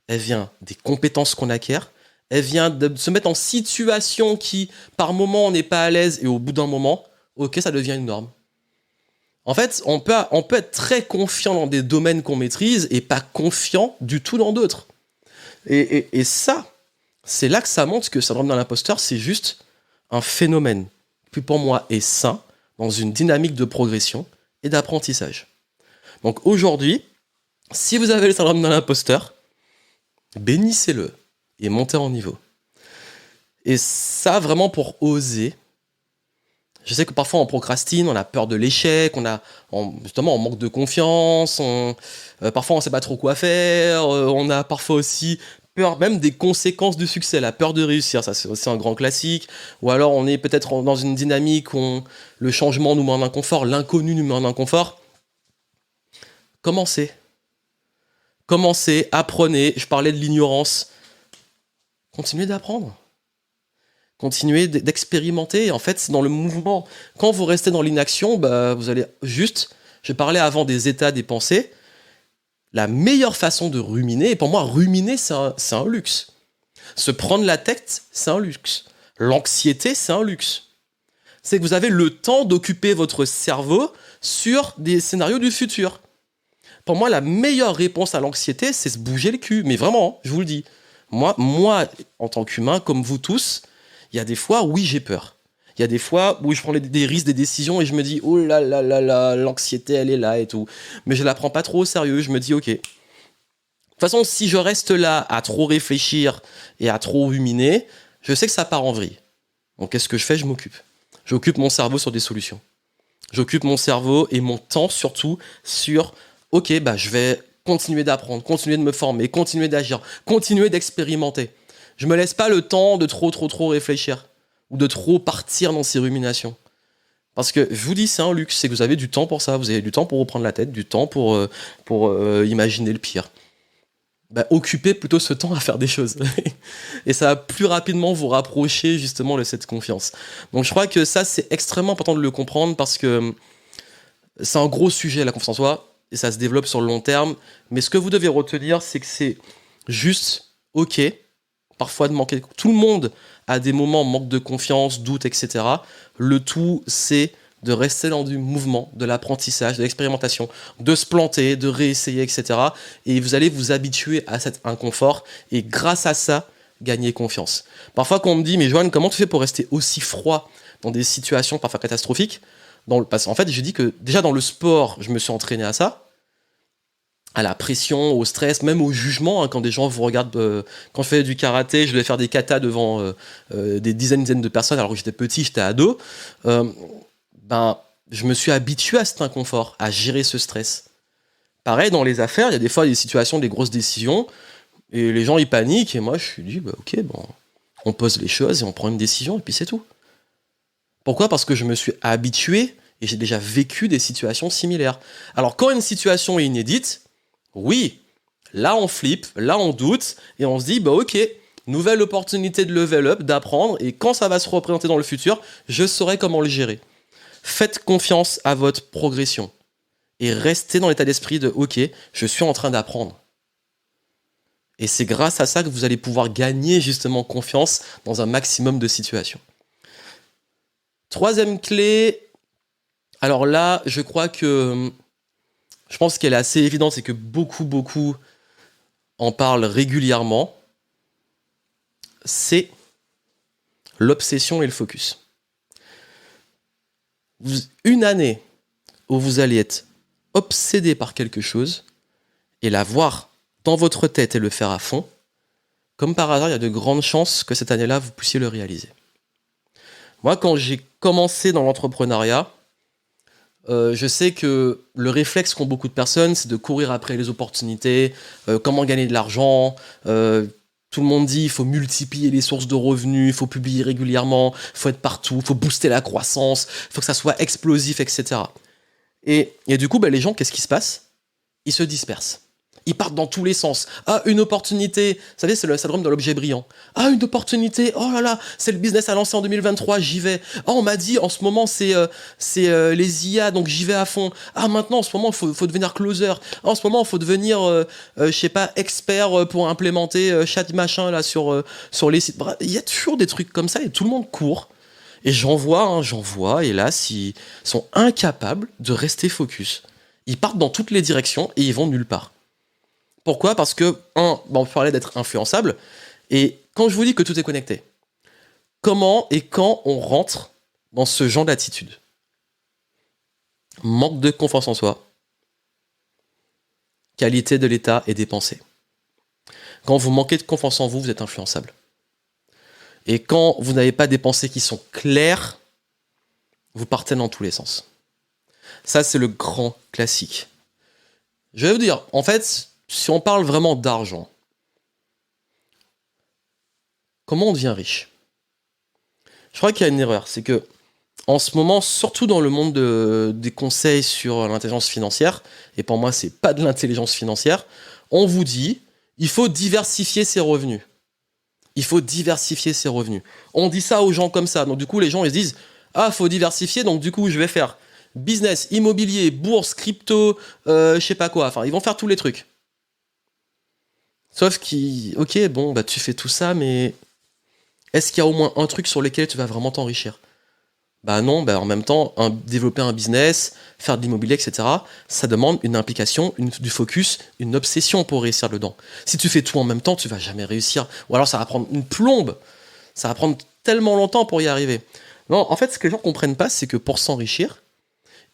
elle vient des compétences qu'on acquiert, elle vient de se mettre en situation qui, par moment, on n'est pas à l'aise et au bout d'un moment, ok, ça devient une norme. En fait, on peut être très confiant dans des domaines qu'on maîtrise et pas confiant du tout dans d'autres. Et ça, c'est là que ça montre que le syndrome de l'imposteur, c'est juste un phénomène qui, pour moi, est sain, dans une dynamique de progression et d'apprentissage. Donc aujourd'hui, si vous avez le syndrome de l'imposteur, bénissez-le et montez en niveau. Et ça, vraiment pour oser. Je sais que parfois on procrastine, on a peur de l'échec, justement on manque de confiance, parfois on ne sait pas trop quoi faire, on a parfois aussi peur même des conséquences du succès, la peur de réussir, ça c'est aussi un grand classique. Ou alors on est peut-être dans une dynamique où le changement nous met en inconfort, l'inconnu nous met en inconfort. Commencez, apprenez. Je parlais de l'ignorance. continuez d'apprendre. Continuez d'expérimenter. En fait, c'est dans le mouvement. Quand vous restez dans l'inaction, vous allez juste... Je parlais avant des états des pensées. La meilleure façon de ruminer, et pour moi, ruminer, c'est un luxe. Se prendre la tête, c'est un luxe. L'anxiété, c'est un luxe. C'est que vous avez le temps d'occuper votre cerveau sur des scénarios du futur. Pour moi, la meilleure réponse à l'anxiété, c'est se bouger le cul. Mais vraiment, je vous le dis. Moi, en tant qu'humain, comme vous tous, il y a des fois, oui, j'ai peur. Il y a des fois où je prends des risques, des décisions et je me dis, oh là là là là, l'anxiété, elle est là et tout. Mais je la prends pas trop au sérieux. Je me dis, ok. De toute façon, si je reste là à trop réfléchir et à trop ruminer, je sais que ça part en vrille. Donc, qu'est-ce que je fais? Je m'occupe. J'occupe mon cerveau sur des solutions. J'occupe mon cerveau et mon temps surtout sur, ok, je vais continuer d'apprendre, continuer de me former, continuer d'agir, continuer d'expérimenter. Je me laisse pas le temps de trop réfléchir ou de trop partir dans ces ruminations. Parce que je vous dis, c'est un luxe, c'est que vous avez du temps pour ça, vous avez du temps pour reprendre la tête, du temps pour imaginer le pire. Occupez plutôt ce temps à faire des choses. Et ça va plus rapidement vous rapprocher justement de cette confiance. Donc je crois que ça, c'est extrêmement important de le comprendre parce que c'est un gros sujet, la confiance en soi, et ça se développe sur le long terme. Mais ce que vous devez retenir, c'est que c'est juste OK, parfois de manquer. Tout le monde a des moments manque de confiance, doute, etc. Le tout, c'est de rester dans du mouvement, de l'apprentissage, de l'expérimentation, de se planter, de réessayer, etc. Et vous allez vous habituer à cet inconfort et grâce à ça, gagner confiance. Parfois, quand on me dit, mais Johan, comment tu fais pour rester aussi froid dans des situations parfois catastrophiques? Parce qu'en fait, je dis que déjà dans le sport, je me suis entraîné à ça, à la pression, au stress, même au jugement. Quand des gens vous regardent, quand je faisais du karaté, je devais faire des katas devant des dizaines de personnes alors que j'étais petit, j'étais ado. Je me suis habitué à cet inconfort, à gérer ce stress. Pareil, dans les affaires, il y a des fois des situations, des grosses décisions, et les gens, ils paniquent, et moi, je suis dit, ok, on pose les choses et on prend une décision, et puis c'est tout. Pourquoi? Parce que je me suis habitué, et j'ai déjà vécu des situations similaires. Alors, quand une situation est inédite, oui, là, on flippe, là, on doute, et on se dit, ok, nouvelle opportunité de level up, d'apprendre, et quand ça va se représenter dans le futur, je saurai comment le gérer. Faites confiance à votre progression et restez dans l'état d'esprit de « Ok, je suis en train d'apprendre ». Et c'est grâce à ça que vous allez pouvoir gagner justement confiance dans un maximum de situations. Troisième clé, alors là, je pense qu'elle est assez évidente, c'est que beaucoup en parlent régulièrement, c'est l'obsession et le focus. Une année où vous allez être obsédé par quelque chose et l'avoir dans votre tête et le faire à fond, comme par hasard, il y a de grandes chances que cette année-là, vous puissiez le réaliser. Moi, quand j'ai commencé dans l'entrepreneuriat, je sais que le réflexe qu'ont beaucoup de personnes, c'est de courir après les opportunités, comment gagner de l'argent. Tout le monde dit il faut multiplier les sources de revenus, il faut publier régulièrement, il faut être partout, il faut booster la croissance, il faut que ça soit explosif, etc. Et du coup, les gens, qu'est-ce qui se passe? Ils se dispersent. Ils partent dans tous les sens. Ah, une opportunité. Vous savez, c'est le syndrome de l'objet brillant. Ah, une opportunité. Oh là là, c'est le business à lancer en 2023, j'y vais. Ah, on m'a dit, en ce moment, c'est les IA, donc j'y vais à fond. Ah, maintenant, en ce moment, il faut devenir closer. Ah, en ce moment, il faut devenir, je sais pas, expert pour implémenter chat machin là sur les sites. Il y a toujours des trucs comme ça et tout le monde court. Et j'en vois, hélas, ils sont incapables de rester focus. Ils partent dans toutes les directions et ils vont nulle part. Pourquoi? Parce que, on parlait d'être influençable, et quand je vous dis que tout est connecté, comment et quand on rentre dans ce genre d'attitude? Manque de confiance en soi, qualité de l'état et des pensées. Quand vous manquez de confiance en vous, vous êtes influençable. Et quand vous n'avez pas des pensées qui sont claires, vous partez dans tous les sens. Ça, c'est le grand classique. Je vais vous dire, en fait, si on parle vraiment d'argent, comment on devient riche? Je crois qu'il y a une erreur, c'est que en ce moment, surtout dans le monde des conseils sur l'intelligence financière, et pour moi, c'est pas de l'intelligence financière, on vous dit, il faut diversifier ses revenus. Il faut diversifier ses revenus. On dit ça aux gens comme ça. Donc du coup, les gens ils se disent ah, faut diversifier, donc du coup, je vais faire business, immobilier, bourse, crypto, je sais pas quoi. Enfin, ils vont faire tous les trucs. Sauf ok, bon, bah tu fais tout ça, mais est-ce qu'il y a au moins un truc sur lequel tu vas vraiment t'enrichir? Bah non, bah en même temps, développer un business, faire de l'immobilier, etc., ça demande une implication, du focus, une obsession pour réussir dedans. Si tu fais tout en même temps, tu vas jamais réussir. Ou alors ça va prendre une plombe. Ça va prendre tellement longtemps pour y arriver. Non, en fait, ce que les gens ne comprennent pas, c'est que pour s'enrichir,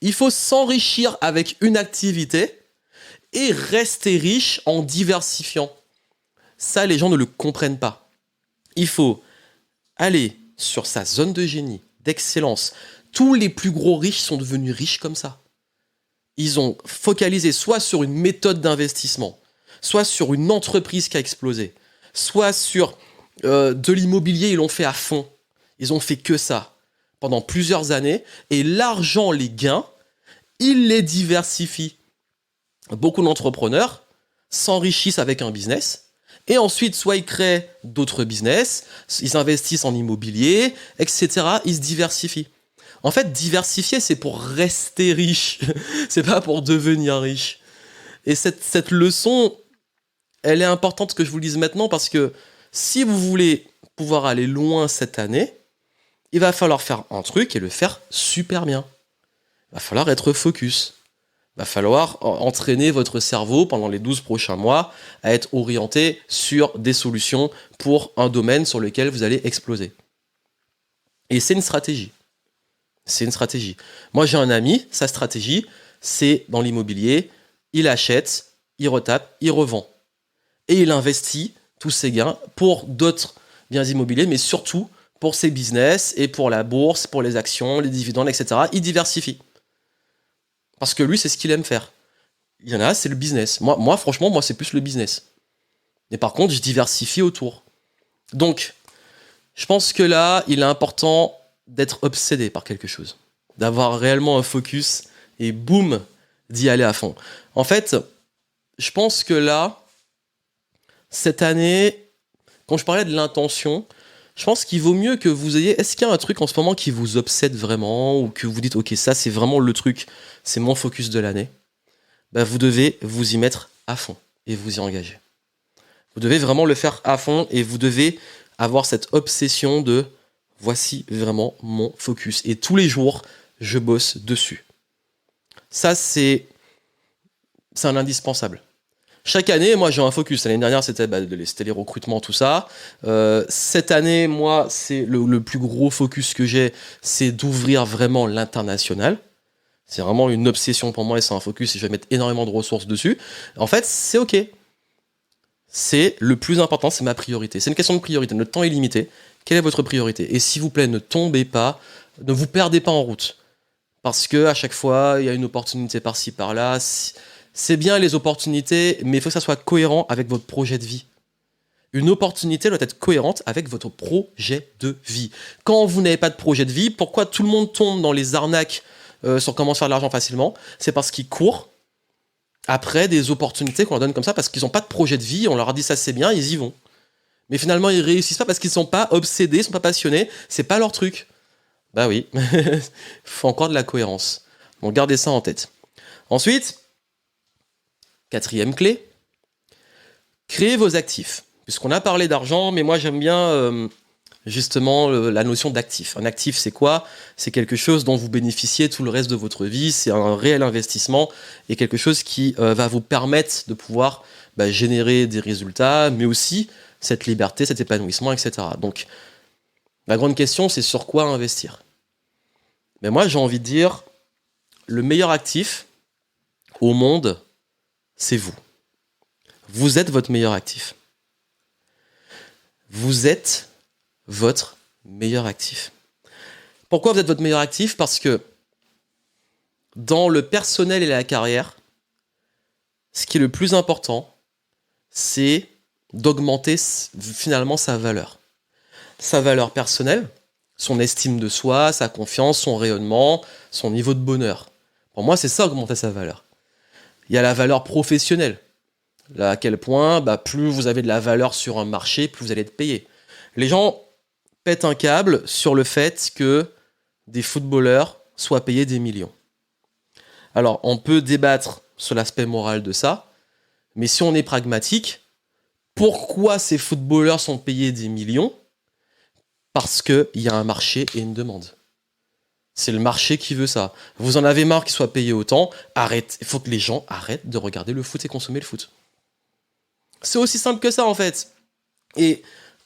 il faut s'enrichir avec une activité et rester riche en diversifiant. Ça, les gens ne le comprennent pas. Il faut aller sur sa zone de génie, d'excellence. Tous les plus gros riches sont devenus riches comme ça. Ils ont focalisé soit sur une méthode d'investissement, soit sur une entreprise qui a explosé, soit sur de l'immobilier, ils l'ont fait à fond. Ils ont fait que ça pendant plusieurs années. Et l'argent, les gains, ils les diversifient. Beaucoup d'entrepreneurs s'enrichissent avec un business. Et ensuite, soit ils créent d'autres business, ils investissent en immobilier, etc. Ils se diversifient. En fait, diversifier, c'est pour rester riche. C'est pas pour devenir riche. Et cette leçon, elle est importante que je vous le dise maintenant parce que si vous voulez pouvoir aller loin cette année, il va falloir faire un truc et le faire super bien. Il va falloir être focus. Il va falloir entraîner votre cerveau pendant les 12 prochains mois à être orienté sur des solutions pour un domaine sur lequel vous allez exploser. Et c'est une stratégie. C'est une stratégie. Moi, j'ai un ami, sa stratégie, c'est dans l'immobilier, il achète, il retape, il revend. Et il investit tous ses gains pour d'autres biens immobiliers, mais surtout pour ses business et pour la bourse, pour les actions, les dividendes, etc. Il diversifie. Parce que lui, c'est ce qu'il aime faire. Il y en a, c'est le business. Moi, franchement, c'est plus le business. Mais par contre, je diversifie autour. Donc, je pense que là, il est important d'être obsédé par quelque chose. D'avoir réellement un focus et boum, d'y aller à fond. En fait, je pense que là, cette année, quand je parlais de l'intention, je pense qu'il vaut mieux que vous ayez... Est-ce qu'il y a un truc en ce moment qui vous obsède vraiment ou que vous dites, ok, ça c'est vraiment le truc, c'est mon focus de l'année? Bah, vous devez vous y mettre à fond et vous y engager. Vous devez vraiment le faire à fond et vous devez avoir cette obsession de voici vraiment mon focus. Et tous les jours, je bosse dessus. Ça, c'est un indispensable. Chaque année, moi, j'ai un focus. L'année dernière, c'était les recrutements, tout ça. Cette année, moi, c'est le plus gros focus que j'ai, c'est d'ouvrir vraiment l'international. C'est vraiment une obsession pour moi et c'est un focus et je vais mettre énormément de ressources dessus. En fait, c'est OK. C'est le plus important, c'est ma priorité. C'est une question de priorité. Notre temps est limité. Quelle est votre priorité? Et s'il vous plaît, ne tombez pas, ne vous perdez pas en route. Parce que à chaque fois, il y a une opportunité par-ci, par-là. C'est bien les opportunités, mais il faut que ça soit cohérent avec votre projet de vie. Une opportunité doit être cohérente avec votre projet de vie. Quand vous n'avez pas de projet de vie, pourquoi tout le monde tombe dans les arnaques sur comment faire de l'argent facilement? C'est parce qu'ils courent après des opportunités qu'on leur donne comme ça parce qu'ils n'ont pas de projet de vie. On leur a dit ça c'est bien, ils y vont. Mais finalement, ils réussissent pas parce qu'ils sont pas obsédés, ils sont pas passionnés. C'est pas leur truc. Bah oui, il faut encore de la cohérence. Donc gardez ça en tête. Ensuite, quatrième clé, créez vos actifs. Puisqu'on a parlé d'argent, mais moi j'aime bien justement la notion d'actif. Un actif, c'est quoi? C'est quelque chose dont vous bénéficiez tout le reste de votre vie. C'est un réel investissement et quelque chose qui va vous permettre de pouvoir générer des résultats, mais aussi cette liberté, cet épanouissement, etc. Donc, la grande question, c'est sur quoi investir? Mais moi, j'ai envie de dire, le meilleur actif au monde, c'est vous. Vous êtes votre meilleur actif. Vous êtes votre meilleur actif. Pourquoi vous êtes votre meilleur actif? Parce que dans le personnel et la carrière, ce qui est le plus important, c'est d'augmenter finalement sa valeur. Sa valeur personnelle, son estime de soi, sa confiance, son rayonnement, son niveau de bonheur. Pour moi, c'est ça, augmenter sa valeur. Il y a la valeur professionnelle. Là, à quel point, plus vous avez de la valeur sur un marché, plus vous allez être payé. Les gens pètent un câble sur le fait que des footballeurs soient payés des millions. Alors, on peut débattre sur l'aspect moral de ça, mais si on est pragmatique, pourquoi ces footballeurs sont payés des millions ? Parce qu'il y a un marché et une demande. C'est le marché qui veut ça. Vous en avez marre qu'ils soient payés autant, arrête. Il faut que les gens arrêtent de regarder le foot et consommer le foot. C'est aussi simple que ça, en fait. Et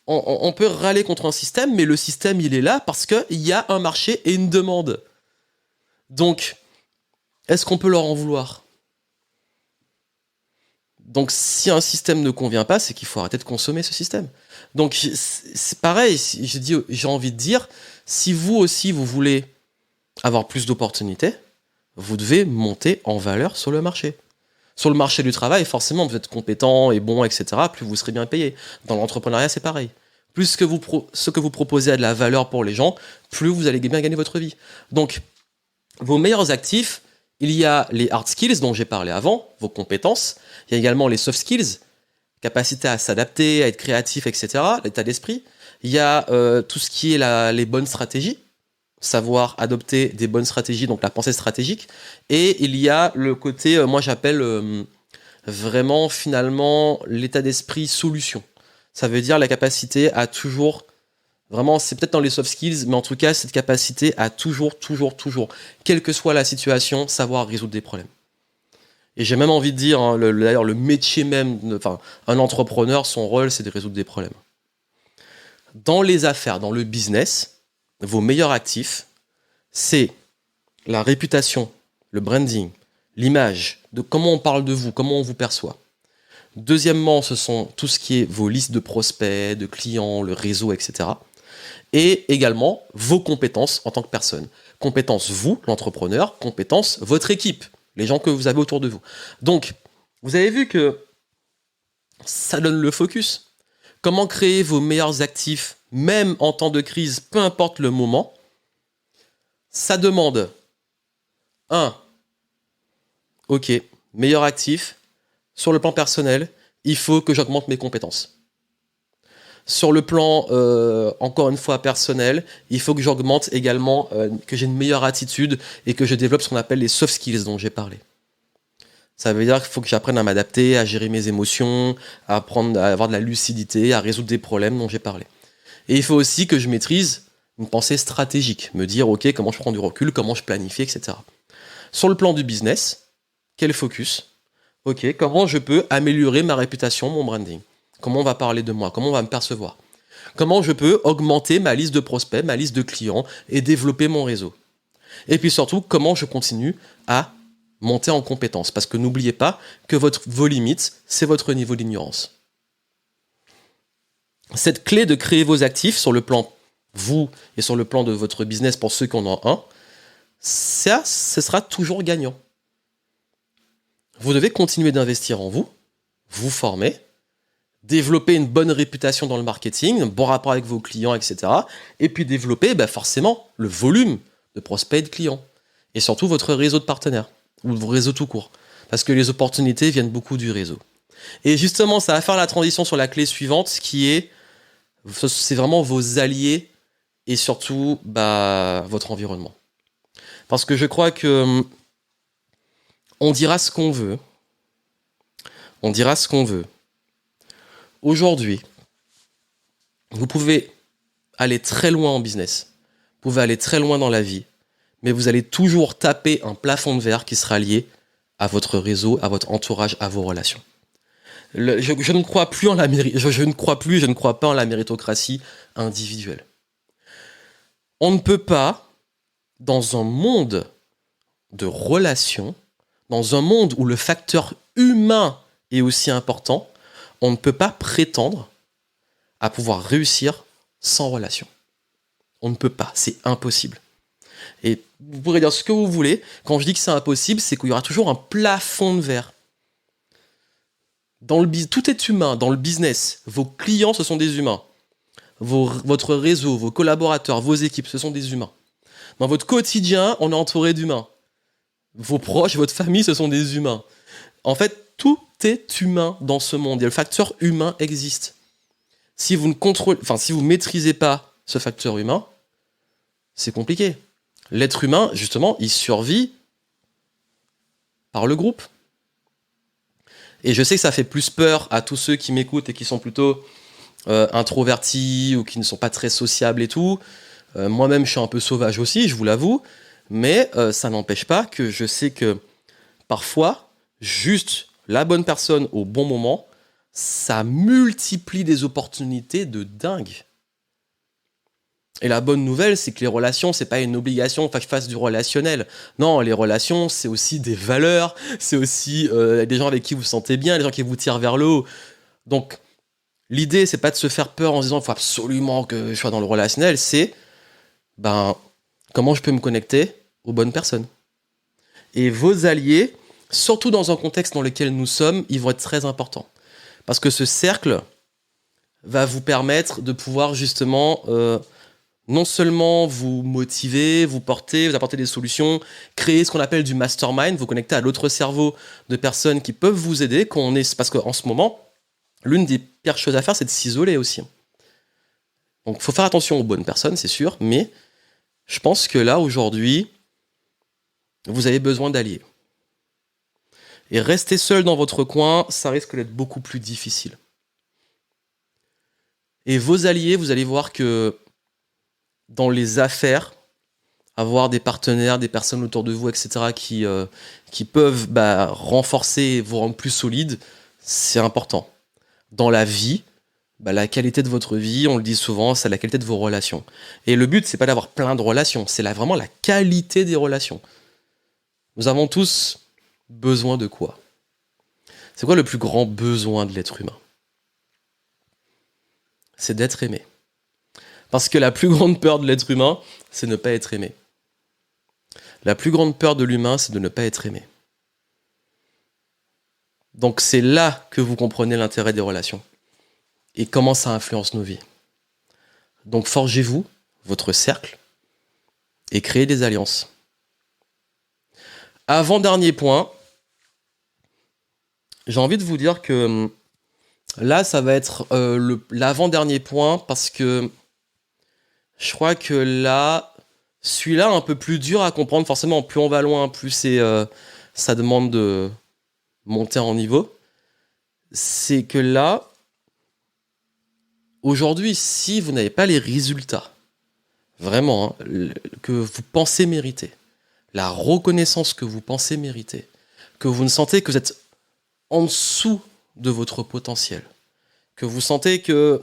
on peut râler contre un système, mais le système, il est là parce qu'il y a un marché et une demande. Donc, est-ce qu'on peut leur en vouloir ? Donc, si un système ne convient pas, c'est qu'il faut arrêter de consommer ce système. Donc, c'est pareil, j'ai envie de dire, si vous aussi, vous voulez avoir plus d'opportunités, vous devez monter en valeur sur le marché. Sur le marché du travail, forcément, vous êtes compétent et bon, etc., plus vous serez bien payé. Dans l'entrepreneuriat, c'est pareil. Plus ce que vous proposez a de la valeur pour les gens, plus vous allez bien gagner votre vie. Donc, vos meilleurs actifs, il y a les hard skills dont j'ai parlé avant, vos compétences. Il y a également les soft skills, capacité à s'adapter, à être créatif, etc., l'état d'esprit. Il y a tout ce qui est les bonnes stratégies, savoir adopter des bonnes stratégies, donc la pensée stratégique. Et il y a le côté, moi j'appelle vraiment finalement l'état d'esprit solution. Ça veut dire la capacité à toujours, vraiment c'est peut-être dans les soft skills, mais en tout cas cette capacité à toujours, quelle que soit la situation, savoir résoudre des problèmes. Et j'ai même envie de dire, hein, d'ailleurs le métier même, un entrepreneur, son rôle c'est de résoudre des problèmes. Dans les affaires, dans le business, vos meilleurs actifs, c'est la réputation, le branding, l'image, de comment on parle de vous, comment on vous perçoit. Deuxièmement, ce sont tout ce qui est vos listes de prospects, de clients, le réseau, etc. Et également vos compétences en tant que personne. Compétences vous, l'entrepreneur, compétences votre équipe, les gens que vous avez autour de vous. Donc, vous avez vu que ça donne le focus. Comment créer vos meilleurs actifs, même en temps de crise, peu importe le moment. Ça demande ok, meilleur actif. Sur le plan personnel, il faut que j'augmente mes compétences. Sur le plan, encore une fois, personnel, il faut que j'augmente également, que j'ai une meilleure attitude et que je développe ce qu'on appelle les soft skills dont j'ai parlé. Ça veut dire qu'il faut que j'apprenne à m'adapter, à gérer mes émotions, à avoir de la lucidité, à résoudre des problèmes dont j'ai parlé. Et il faut aussi que je maîtrise une pensée stratégique, me dire, ok, comment je prends du recul, comment je planifie, etc. Sur le plan du business, quel focus ? Ok, comment je peux améliorer ma réputation, mon branding ? Comment on va parler de moi ? Comment on va me percevoir ? Comment je peux augmenter ma liste de prospects, ma liste de clients et développer mon réseau ? Et puis surtout, comment je continue à monter en compétences ? Parce que n'oubliez pas que vos limites, c'est votre niveau d'ignorance. Cette clé de créer vos actifs sur le plan vous et sur le plan de votre business pour ceux qui en ont un, ça, ce sera toujours gagnant. Vous devez continuer d'investir en vous, vous former, développer une bonne réputation dans le marketing, un bon rapport avec vos clients, etc. Et puis développer forcément le volume de prospects et de clients. Et surtout votre réseau de partenaires, ou vos réseaux tout court. Parce que les opportunités viennent beaucoup du réseau. Et justement, ça va faire la transition sur la clé suivante, qui est, c'est vraiment vos alliés et surtout votre environnement. Parce que je crois que on dira ce qu'on veut. On dira ce qu'on veut. Aujourd'hui, vous pouvez aller très loin en business. Vous pouvez aller très loin dans la vie. Mais vous allez toujours taper un plafond de verre qui sera lié à votre réseau, à votre entourage, à vos relations. Je ne crois plus je ne crois pas en la méritocratie individuelle. On ne peut pas, dans un monde de relations, dans un monde où le facteur humain est aussi important, on ne peut pas prétendre à pouvoir réussir sans relation. On ne peut pas, c'est impossible. Et vous pourrez dire ce que vous voulez, quand je dis que c'est impossible, c'est qu'il y aura toujours un plafond de verre. Tout est humain, dans le business. Vos clients, ce sont des humains. Votre réseau, vos collaborateurs, vos équipes, ce sont des humains. Dans votre quotidien, on est entouré d'humains. Vos proches, votre famille, ce sont des humains. En fait, tout est humain dans ce monde et le facteur humain existe. Si vous si vous maîtrisez pas ce facteur humain, c'est compliqué. L'être humain, justement, il survit par le groupe. Et je sais que ça fait plus peur à tous ceux qui m'écoutent et qui sont plutôt introvertis ou qui ne sont pas très sociables et tout. Moi-même, je suis un peu sauvage aussi, je vous l'avoue. Mais ça n'empêche pas que je sais que parfois, juste la bonne personne au bon moment, ça multiplie des opportunités de dingue. Et la bonne nouvelle, c'est que les relations, c'est pas une obligation que je fasse du relationnel. Non, les relations, c'est aussi des valeurs, c'est aussi des gens avec qui vous vous sentez bien, des gens qui vous tirent vers le haut. Donc, l'idée, c'est pas de se faire peur en se disant, il faut absolument que je sois dans le relationnel, c'est, comment je peux me connecter aux bonnes personnes. Et vos alliés, surtout dans un contexte dans lequel nous sommes, ils vont être très importants. Parce que ce cercle va vous permettre de pouvoir justement non seulement vous motiver, vous porter, vous apporter des solutions, créer ce qu'on appelle du mastermind, vous connecter à l'autre cerveau de personnes qui peuvent vous aider parce qu'en ce moment, l'une des pires choses à faire, c'est de s'isoler aussi. Donc il faut faire attention aux bonnes personnes, c'est sûr, mais je pense que là, aujourd'hui, vous avez besoin d'alliés. Et rester seul dans votre coin, ça risque d'être beaucoup plus difficile. Et vos alliés, vous allez voir que dans les affaires, avoir des partenaires, des personnes autour de vous, etc., qui peuvent renforcer et vous rendre plus solide, c'est important. Dans la vie, la qualité de votre vie, on le dit souvent, c'est la qualité de vos relations. Et le but, c'est pas d'avoir plein de relations, c'est vraiment la qualité des relations. Nous avons tous besoin de quoi ? C'est quoi le plus grand besoin de l'être humain ? C'est d'être aimé. Parce que la plus grande peur de l'être humain, c'est ne pas être aimé. La plus grande peur de l'humain, c'est de ne pas être aimé. Donc c'est là que vous comprenez l'intérêt des relations et comment ça influence nos vies. Donc forgez-vous votre cercle et créez des alliances. Avant-dernier point, j'ai envie de vous dire que là, ça va être l'avant-dernier point parce que je crois que là, celui-là, un peu plus dur à comprendre. Forcément, plus on va loin, plus ça demande de monter en niveau. C'est que là, aujourd'hui, si vous n'avez pas les résultats, vraiment, que vous pensez mériter, la reconnaissance que vous pensez mériter, que vous ne sentez que vous êtes en dessous de votre potentiel, que vous sentez que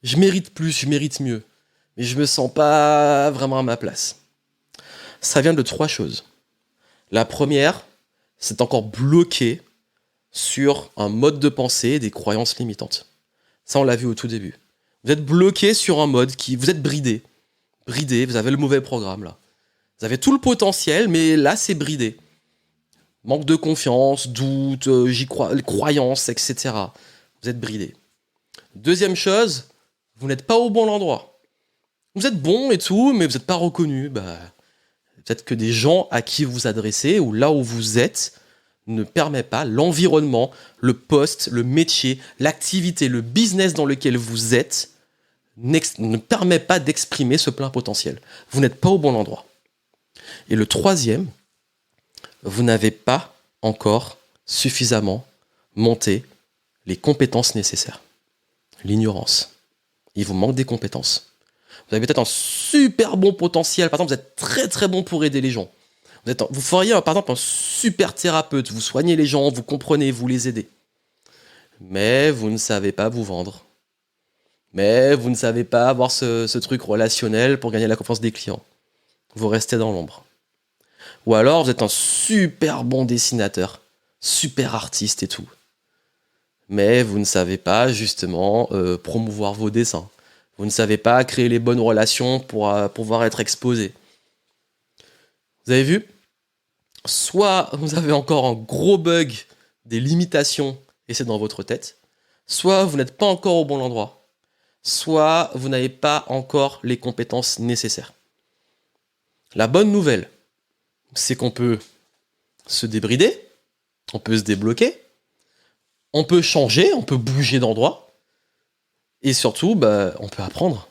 je mérite plus, je mérite mieux, mais je me sens pas vraiment à ma place. Ça vient de 3 choses. La première, c'est encore bloqué sur un mode de pensée, des croyances limitantes. Ça, on l'a vu au tout début. Vous êtes bloqué sur un mode vous êtes bridé. Bridé, vous avez le mauvais programme là. Vous avez tout le potentiel, mais là, c'est bridé. Manque de confiance, doute, j'y crois, croyances, etc. Vous êtes bridé. Deuxième chose, vous n'êtes pas au bon endroit. Vous êtes bon et tout, mais vous n'êtes pas reconnu. Peut-être que des gens à qui vous adressez, ou là où vous êtes, ne permet pas, l'environnement, le poste, le métier, l'activité, le business dans lequel vous êtes, ne permet pas d'exprimer ce plein potentiel. Vous n'êtes pas au bon endroit. Et le troisième, vous n'avez pas encore suffisamment monté les compétences nécessaires. L'ignorance. Il vous manque des compétences. Vous avez peut-être un super bon potentiel. Par exemple, vous êtes très très bon pour aider les gens. Vous feriez par exemple un super thérapeute. Vous soignez les gens, vous comprenez, vous les aidez. Mais vous ne savez pas vous vendre. Mais vous ne savez pas avoir ce truc relationnel pour gagner la confiance des clients. Vous restez dans l'ombre. Ou alors vous êtes un super bon dessinateur, super artiste et tout. Mais vous ne savez pas justement promouvoir vos dessins. Vous ne savez pas créer les bonnes relations pour pouvoir être exposé. Vous avez vu ? Soit vous avez encore un gros bug, des limitations, et c'est dans votre tête. Soit vous n'êtes pas encore au bon endroit. Soit vous n'avez pas encore les compétences nécessaires. La bonne nouvelle, c'est qu'on peut se débrider, on peut se débloquer, on peut changer, on peut bouger d'endroit, Et surtout, on peut apprendre.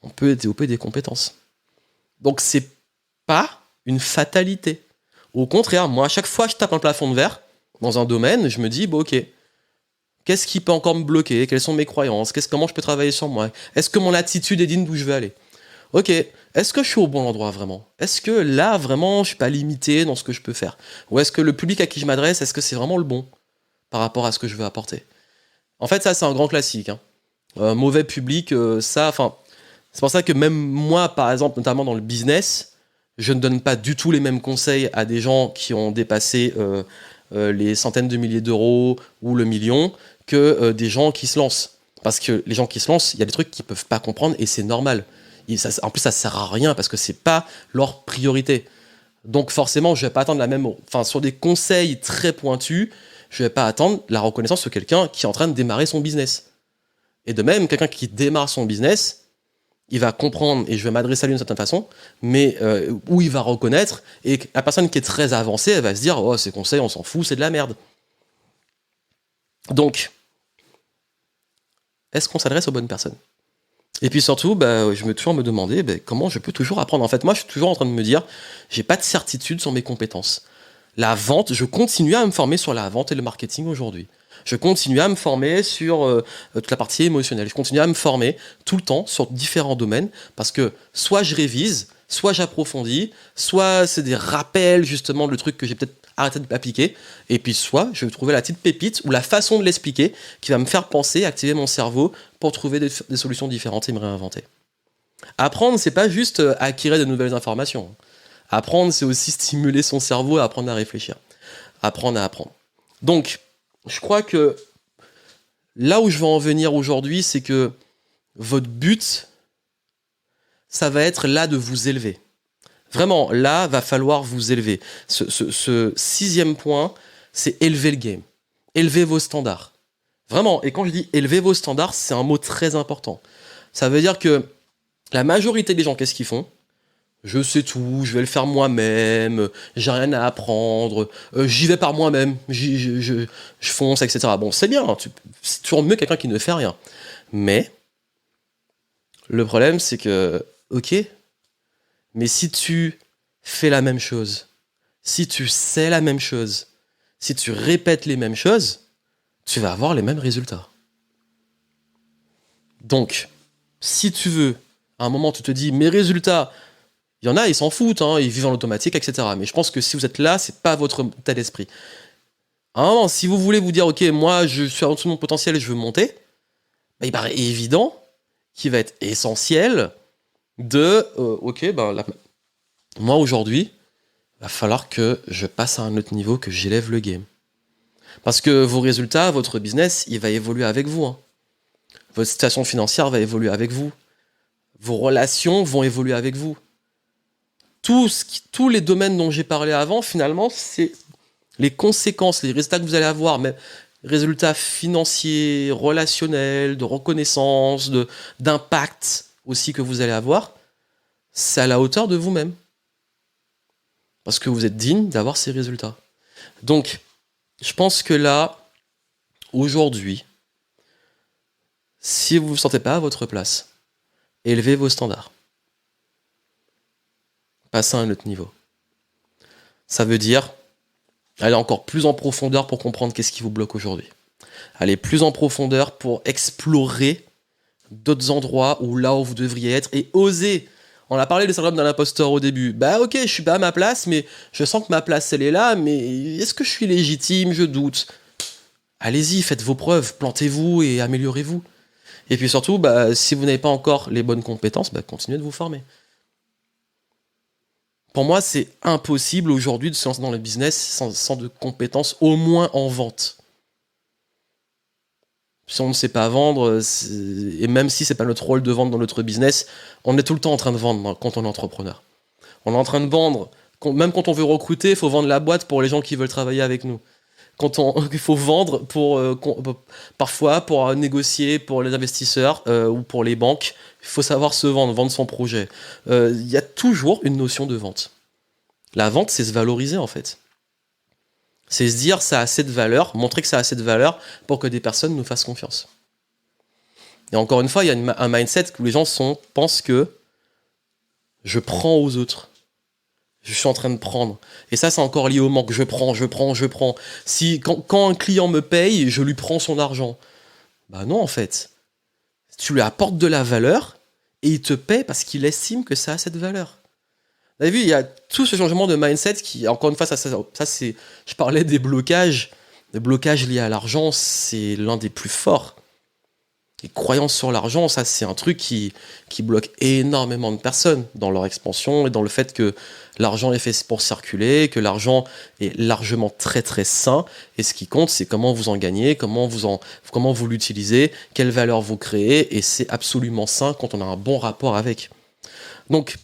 On peut développer des compétences. Donc, c'est pas une fatalité. Au contraire, moi, à chaque fois que je tape un plafond de verre dans un domaine, je me dis, ok, qu'est-ce qui peut encore me bloquer? Quelles sont mes croyances? Comment je peux travailler sur moi? Est-ce que mon attitude est digne d'où je veux aller? Ok, est-ce que je suis au bon endroit vraiment? Est-ce que là, vraiment, je suis pas limité dans ce que je peux faire? Ou est-ce que le public à qui je m'adresse, est-ce que c'est vraiment le bon par rapport à ce que je veux apporter? En fait, ça, c'est un grand classique. Hein. Mauvais public, c'est pour ça que même moi, par exemple, notamment dans le business, je ne donne pas du tout les mêmes conseils à des gens qui ont dépassé les centaines de milliers d'euros ou le million que des gens qui se lancent. Parce que les gens qui se lancent, il y a des trucs qu'ils peuvent pas comprendre et c'est normal. En plus, ça sert à rien parce que c'est pas leur priorité. Donc forcément, je vais pas attendre la même... Enfin, sur des conseils très pointus, je vais pas attendre la reconnaissance de quelqu'un qui est en train de démarrer son business. Et de même, quelqu'un qui démarre son business, il va comprendre, et je vais m'adresser à lui d'une certaine façon, mais où il va reconnaître, et la personne qui est très avancée, elle va se dire « Oh, ces conseils, on s'en fout, c'est de la merde. » Donc, est-ce qu'on s'adresse aux bonnes personnes? Et puis surtout, je me toujours me demander comment je peux toujours apprendre. En fait, moi, je suis toujours en train de me dire, j'ai pas de certitude sur mes compétences. La vente, je continue à me former sur la vente et le marketing aujourd'hui. Je continue à me former sur toute la partie émotionnelle. Je continue à me former tout le temps sur différents domaines parce que soit je révise, soit j'approfondis, soit c'est des rappels justement de trucs que j'ai peut-être arrêté d'appliquer, et puis soit je vais trouver la petite pépite ou la façon de l'expliquer qui va me faire penser, activer mon cerveau pour trouver des solutions différentes et me réinventer. Apprendre, c'est pas juste acquérir de nouvelles informations. Apprendre, c'est aussi stimuler son cerveau à apprendre à réfléchir. Apprendre à apprendre. Donc, je crois que là où je veux en venir aujourd'hui, c'est que votre but, ça va être là de vous élever. Vraiment, là, va falloir vous élever. Ce 6e point, c'est élever le game. Élever vos standards. Vraiment, et quand je dis élever vos standards, c'est un mot très important. Ça veut dire que la majorité des gens, qu'est-ce qu'ils font? Je sais tout, je vais le faire moi-même, j'ai rien à apprendre, j'y vais par moi-même, je fonce, etc. Bon, c'est bien, c'est toujours mieux quelqu'un qui ne fait rien. Mais, le problème, c'est que, ok, mais si tu fais la même chose, si tu sais la même chose, si tu répètes les mêmes choses, tu vas avoir les mêmes résultats. Donc, si tu veux, à un moment, tu te dis, mes résultats, il y en a, ils s'en foutent, hein, ils vivent en automatique, etc. Mais je pense que si vous êtes là, c'est pas votre état d'esprit. À un moment, si vous voulez vous dire, ok, moi, je suis en dessous de mon potentiel et je veux monter, il paraît évident qu'il va être essentiel de, moi, aujourd'hui, il va falloir que je passe à un autre niveau, que j'élève le game. Parce que vos résultats, votre business, il va évoluer avec vous. Hein. Votre situation financière va évoluer avec vous. Vos relations vont évoluer avec vous. Tous les domaines dont j'ai parlé avant, finalement, c'est les conséquences, les résultats que vous allez avoir, mais résultats financiers, relationnels, de reconnaissance, d'impact aussi que vous allez avoir, c'est à la hauteur de vous-même. Parce que vous êtes digne d'avoir ces résultats. Donc, je pense que là, aujourd'hui, si vous ne vous sentez pas à votre place, élevez vos standards. Passez à un autre niveau. Ça veut dire aller encore plus en profondeur pour comprendre qu'est-ce qui vous bloque aujourd'hui. Aller plus en profondeur pour explorer d'autres endroits où là où vous devriez être et oser. On a parlé du syndrome de l'imposteur au début. Ok, je suis pas à ma place, mais je sens que ma place elle est là, mais est-ce que je suis légitime? Je doute. Allez-y, faites vos preuves, plantez-vous et améliorez-vous. Et puis surtout, si vous n'avez pas encore les bonnes compétences, continuez de vous former. Pour moi, c'est impossible aujourd'hui de se lancer dans le business sans de compétences, au moins en vente. Si on ne sait pas vendre, et même si c'est pas notre rôle de vendre dans notre business, on est tout le temps en train de vendre quand on est entrepreneur. On est en train de vendre, même quand on veut recruter, il faut vendre la boîte pour les gens qui veulent travailler avec nous. Il faut vendre parfois pour négocier pour les investisseurs ou pour les banques, il faut savoir se vendre son projet. Il y a toujours une notion de vente. La vente, c'est se valoriser en fait. C'est se dire ça a assez de valeur, montrer que ça a assez de valeur pour que des personnes nous fassent confiance. Et encore une fois, il y a un mindset où les gens pensent que je prends aux autres. Je suis en train de prendre. Et ça, c'est encore lié au manque. Je prends. Quand un client me paye, je lui prends son argent. Bah non, en fait. Tu lui apportes de la valeur et il te paie parce qu'il estime que ça a cette valeur. Vous avez vu, il y a tout ce changement de mindset qui, encore une fois, ça c'est... Je parlais des blocages. Les blocages liés à l'argent, c'est l'un des plus forts. Les croyances sur l'argent, ça c'est un truc qui bloque énormément de personnes dans leur expansion et dans le fait que l'argent est fait pour circuler, que l'argent est largement très très sain, et ce qui compte c'est comment vous en gagnez, comment vous l'utilisez, quelle valeur vous créez, et c'est absolument sain quand on a un bon rapport avec. Donc,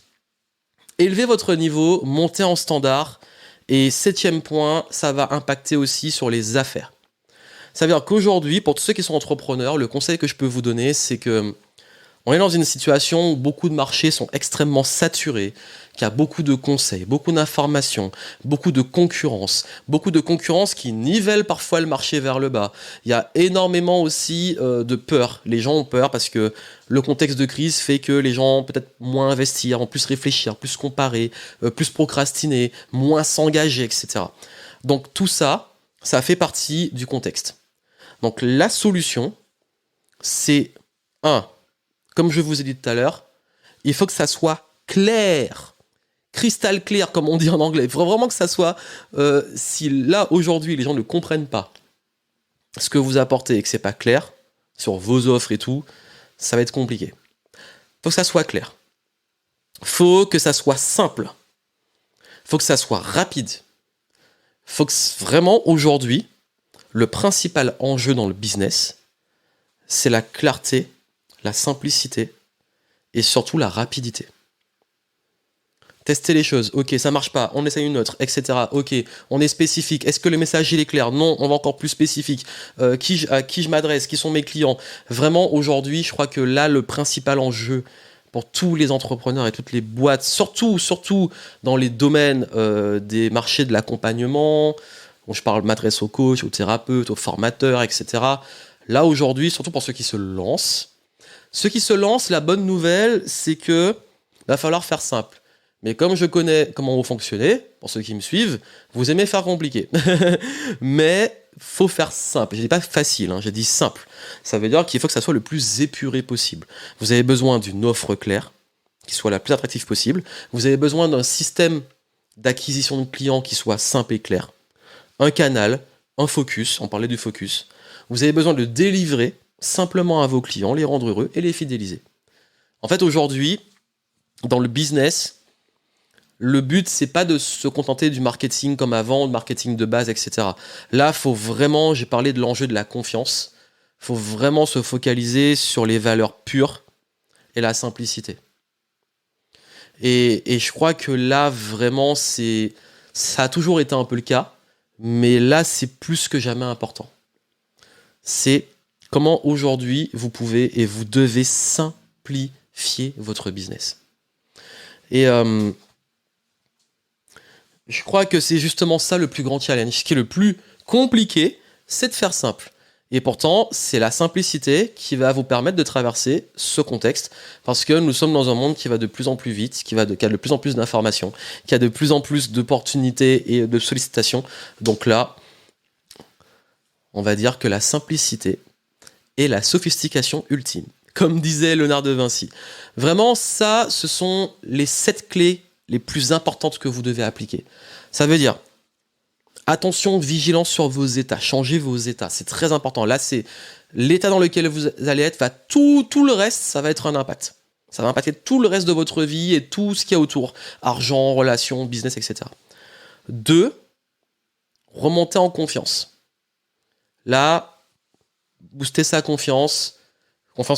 élevez votre niveau, montez en standard, et 7e point, ça va impacter aussi sur les affaires. Ça veut dire qu'aujourd'hui, pour tous ceux qui sont entrepreneurs, le conseil que je peux vous donner, c'est que on est dans une situation où beaucoup de marchés sont extrêmement saturés, qu'il y a beaucoup de conseils, beaucoup d'informations, beaucoup de concurrence qui nivelle parfois le marché vers le bas. Il y a énormément aussi de peur. Les gens ont peur parce que le contexte de crise fait que les gens ont peut-être moins investir, en plus réfléchir, plus comparer, plus procrastiner, moins s'engager, etc. Donc tout ça, ça fait partie du contexte. Donc la solution, c'est comme je vous ai dit tout à l'heure, il faut que ça soit clair, cristal clair comme on dit en anglais. Il faut vraiment que ça soit, si là aujourd'hui les gens ne comprennent pas ce que vous apportez et que c'est pas clair sur vos offres et tout, ça va être compliqué. Il faut que ça soit clair. Il faut que ça soit simple. Il faut que ça soit rapide. Il faut que vraiment aujourd'hui, le principal enjeu dans le business, c'est la clarté, la simplicité et surtout la rapidité. Tester les choses, ok, ça marche pas, on essaye une autre, etc. Ok, on est spécifique, est-ce que le message il est clair? Non, on va encore plus spécifique. À qui je m'adresse? Qui sont mes clients? Vraiment, aujourd'hui, je crois que là, le principal enjeu pour tous les entrepreneurs et toutes les boîtes, surtout dans les domaines des marchés de l'accompagnement, bon, je m'adresse aux coachs, aux thérapeutes, aux formateurs, etc. Là, aujourd'hui, surtout pour ceux qui se lancent, la bonne nouvelle, c'est que va falloir faire simple. Mais comme je connais comment vous fonctionnez, pour ceux qui me suivent, vous aimez faire compliqué. Mais faut faire simple. Je dis pas facile, j'ai dit simple. Ça veut dire qu'il faut que ça soit le plus épuré possible. Vous avez besoin d'une offre claire, qui soit la plus attractive possible. Vous avez besoin d'un système d'acquisition de clients qui soit simple et clair. Un canal, un focus, on parlait du focus. Vous avez besoin de délivrer simplement à vos clients, les rendre heureux et les fidéliser. En fait, aujourd'hui, dans le business, le but, c'est pas de se contenter du marketing comme avant, du marketing de base, etc. Là, faut vraiment, j'ai parlé de l'enjeu de la confiance, faut vraiment se focaliser sur les valeurs pures et la simplicité. Et je crois que là, vraiment, ça a toujours été un peu le cas, mais là, c'est plus que jamais important. C'est comment aujourd'hui vous pouvez et vous devez simplifier votre business. Et je crois que c'est justement ça le plus grand challenge. Ce qui est le plus compliqué, c'est de faire simple. Et pourtant, c'est la simplicité qui va vous permettre de traverser ce contexte, parce que nous sommes dans un monde qui va de plus en plus vite, qui a de plus en plus d'informations, qui a de plus en plus d'opportunités et de sollicitations. Donc là, on va dire que la simplicité est la sophistication ultime, comme disait Léonard de Vinci. Vraiment, ça, ce sont les 7 clés les plus importantes que vous devez appliquer. Ça veut dire, attention, vigilance sur vos états, changez vos états, c'est très important. Là, c'est l'état dans lequel vous allez être, tout le reste, ça va être un impact. Ça va impacter tout le reste de votre vie et tout ce qu'il y a autour, argent, relations, business, etc. 2, remonter en confiance. Là, booster sa confiance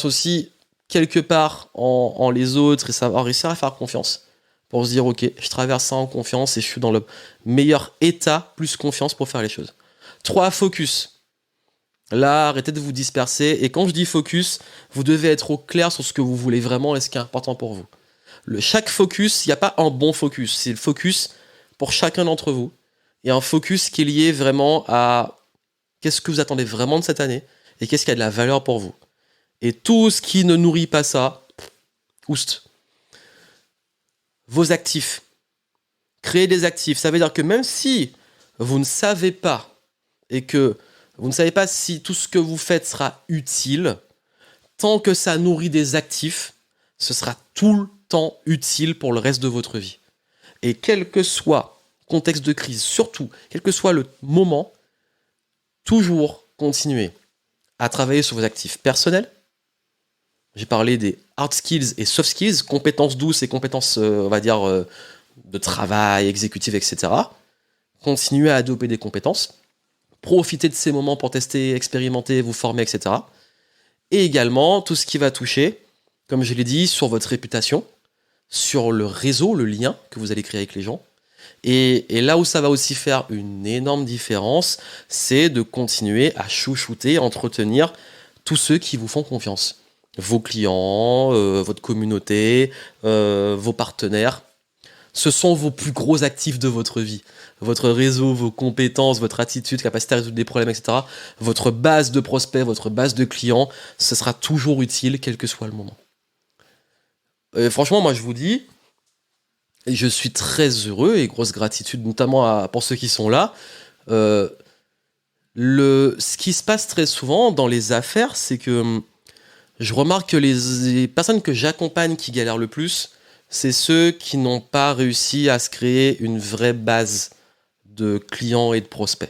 aussi quelque part en les autres et savoir réussir à faire confiance pour se dire ok, je traverse ça en confiance et je suis dans le meilleur état plus confiance pour faire les choses. 3, focus. Là, arrêtez de vous disperser et quand je dis focus, vous devez être au clair sur ce que vous voulez vraiment et ce qui est important pour vous. Chaque focus, il n'y a pas un bon focus, c'est le focus pour chacun d'entre vous et un focus qui est lié vraiment à qu'est-ce que vous attendez vraiment de cette année et qu'est-ce qui a de la valeur pour vous. Et tout ce qui ne nourrit pas ça, oust. Vos actifs. Créer des actifs. Ça veut dire que même si vous ne savez pas et que vous ne savez pas si tout ce que vous faites sera utile, tant que ça nourrit des actifs, ce sera tout le temps utile pour le reste de votre vie. Et quel que soit le contexte de crise, surtout, quel que soit le moment, toujours continuer à travailler sur vos actifs personnels. J'ai parlé des hard skills et soft skills, compétences douces et compétences, on va dire, de travail, exécutive, etc. Continuez à développer des compétences. Profitez de ces moments pour tester, expérimenter, vous former, etc. Et également, tout ce qui va toucher, comme je l'ai dit, sur votre réputation, sur le réseau, le lien que vous allez créer avec les gens. Et là où ça va aussi faire une énorme différence, c'est de continuer à chouchouter, entretenir tous ceux qui vous font confiance. Vos clients, votre communauté, vos partenaires. Ce sont vos plus gros actifs de votre vie. Votre réseau, vos compétences, votre attitude, capacité à résoudre des problèmes, etc. Votre base de prospects, votre base de clients, ce sera toujours utile, quel que soit le moment. Franchement, moi je vous dis, et je suis très heureux et grosse gratitude, notamment pour ceux qui sont là. Ce qui se passe très souvent dans les affaires, c'est que je remarque que les personnes que j'accompagne qui galèrent le plus, c'est ceux qui n'ont pas réussi à se créer une vraie base de clients et de prospects.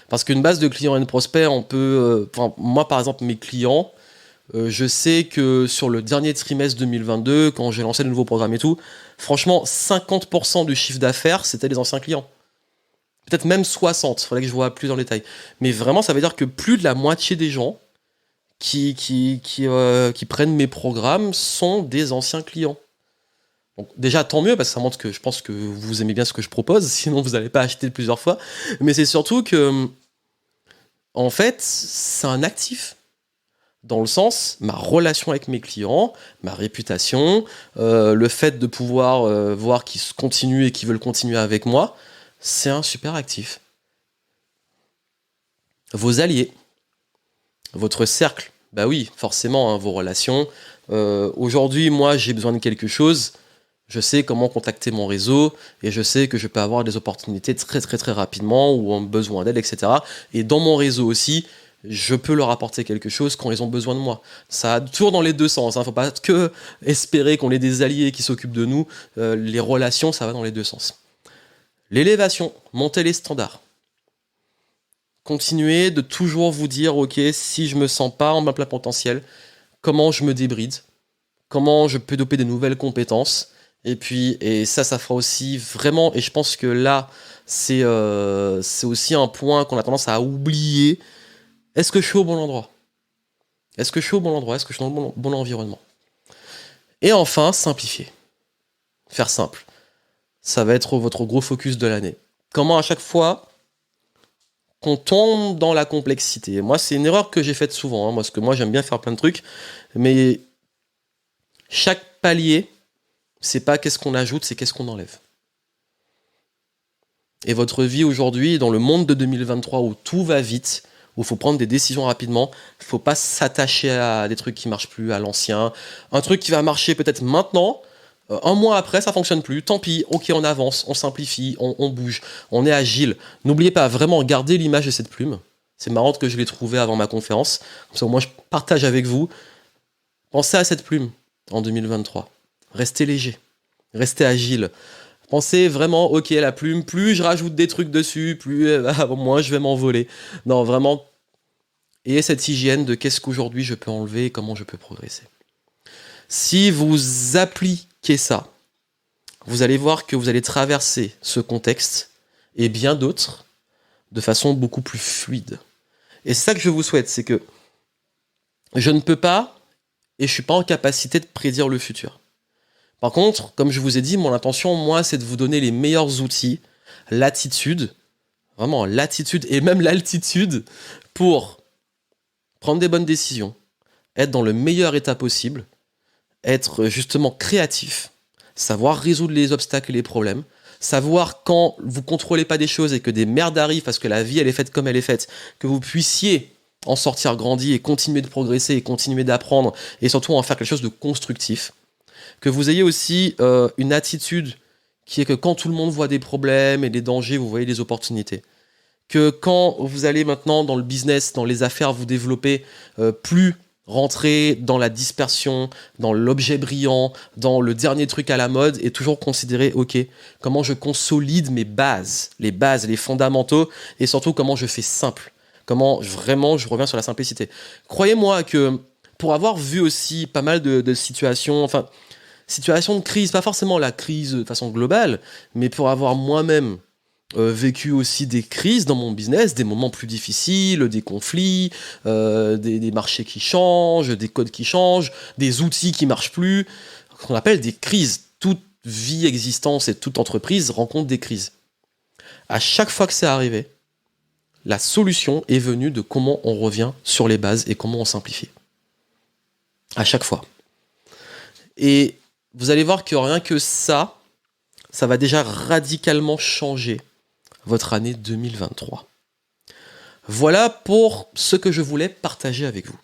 Parce qu'une base de clients et de prospects, on peut... moi, par exemple, mes clients, je sais que sur le dernier trimestre 2022, quand j'ai lancé le nouveau programme et tout, franchement, 50% du chiffre d'affaires, c'était les anciens clients. Peut-être même 60, il faudrait que je vois plus dans le détail. Mais vraiment, ça veut dire que plus de la moitié des gens qui prennent mes programmes sont des anciens clients. Donc déjà, tant mieux, parce que ça montre que je pense que vous aimez bien ce que je propose, sinon vous n'allez pas acheter plusieurs fois. Mais c'est surtout que, en fait, c'est un actif. Dans le sens, ma relation avec mes clients, ma réputation, le fait de pouvoir voir qu'ils continuent et qu'ils veulent continuer avec moi, c'est un super actif. Vos alliés, votre cercle, bah oui, forcément, hein, vos relations. Aujourd'hui, moi, j'ai besoin de quelque chose, je sais comment contacter mon réseau et je sais que je peux avoir des opportunités très très très rapidement ou en besoin d'aide, etc. Et dans mon réseau aussi, je peux leur apporter quelque chose quand ils ont besoin de moi. Ça a toujours dans les deux sens. Faut pas que espérer qu'on ait des alliés qui s'occupent de nous. Les relations, ça va dans les deux sens. L'élévation, monter les standards. Continuez de toujours vous dire, ok, si je me sens pas en ma plein potentiel, comment je me débride, comment je peux développer des nouvelles compétences. Et ça fera aussi vraiment, et je pense que là, c'est aussi un point qu'on a tendance à oublier. Est-ce que je suis au bon endroit ? Est-ce que je suis au bon endroit ? Est-ce que je suis dans le bon environnement ? Et enfin, simplifier. Faire simple. Ça va être votre gros focus de l'année. Comment à chaque fois qu'on tombe dans la complexité. Moi, c'est une erreur que j'ai faite souvent, hein, parce que moi, j'aime bien faire plein de trucs, mais chaque palier, c'est pas qu'est-ce qu'on ajoute, c'est qu'est-ce qu'on enlève. Et votre vie aujourd'hui, dans le monde de 2023 où tout va vite, où il faut prendre des décisions rapidement, il ne faut pas s'attacher à des trucs qui ne marchent plus, à l'ancien. Un truc qui va marcher peut-être maintenant, un mois après, ça ne fonctionne plus. Tant pis, ok, on avance, on simplifie, on bouge, on est agile. N'oubliez pas, vraiment, gardez l'image de cette plume. C'est marrant que je l'ai trouvée avant ma conférence. Comme ça, moi, je partage avec vous. Pensez à cette plume en 2023. Restez léger, restez agile. Pensez vraiment, ok, la plume, plus je rajoute des trucs dessus, plus moins je vais m'envoler. Non, vraiment, ayez cette hygiène de qu'est-ce qu'aujourd'hui je peux enlever et comment je peux progresser. Si vous appliquez ça, vous allez voir que vous allez traverser ce contexte et bien d'autres de façon beaucoup plus fluide. Et c'est ça que je vous souhaite, c'est que je ne peux pas et je ne suis pas en capacité de prédire le futur. Par contre, comme je vous ai dit, mon intention, moi, c'est de vous donner les meilleurs outils, l'attitude, vraiment l'attitude et même l'altitude pour prendre des bonnes décisions, être dans le meilleur état possible, être justement créatif, savoir résoudre les obstacles et les problèmes, savoir quand vous contrôlez pas des choses et que des merdes arrivent parce que la vie, elle est faite comme elle est faite, que vous puissiez en sortir grandi et continuer de progresser et continuer d'apprendre et surtout en faire quelque chose de constructif. Que vous ayez aussi une attitude qui est que quand tout le monde voit des problèmes et des dangers, vous voyez des opportunités. Que quand vous allez maintenant dans le business, dans les affaires, vous développez plus rentrer dans la dispersion, dans l'objet brillant, dans le dernier truc à la mode et toujours considérer, ok, comment je consolide mes bases, les fondamentaux et surtout comment je fais simple. Comment vraiment je reviens sur la simplicité. Croyez-moi que pour avoir vu aussi pas mal de situations, enfin, situations de crise, pas forcément la crise de façon globale, mais pour avoir moi-même vécu aussi des crises dans mon business, des moments plus difficiles, des conflits, des marchés qui changent, des codes qui changent, des outils qui marchent plus, qu'on appelle des crises. Toute vie, existence et toute entreprise rencontre des crises. À chaque fois que c'est arrivé, la solution est venue de comment on revient sur les bases et comment on simplifie. À chaque fois. Et vous allez voir que rien que ça va déjà radicalement changer votre année 2023. Voilà pour ce que je voulais partager avec vous.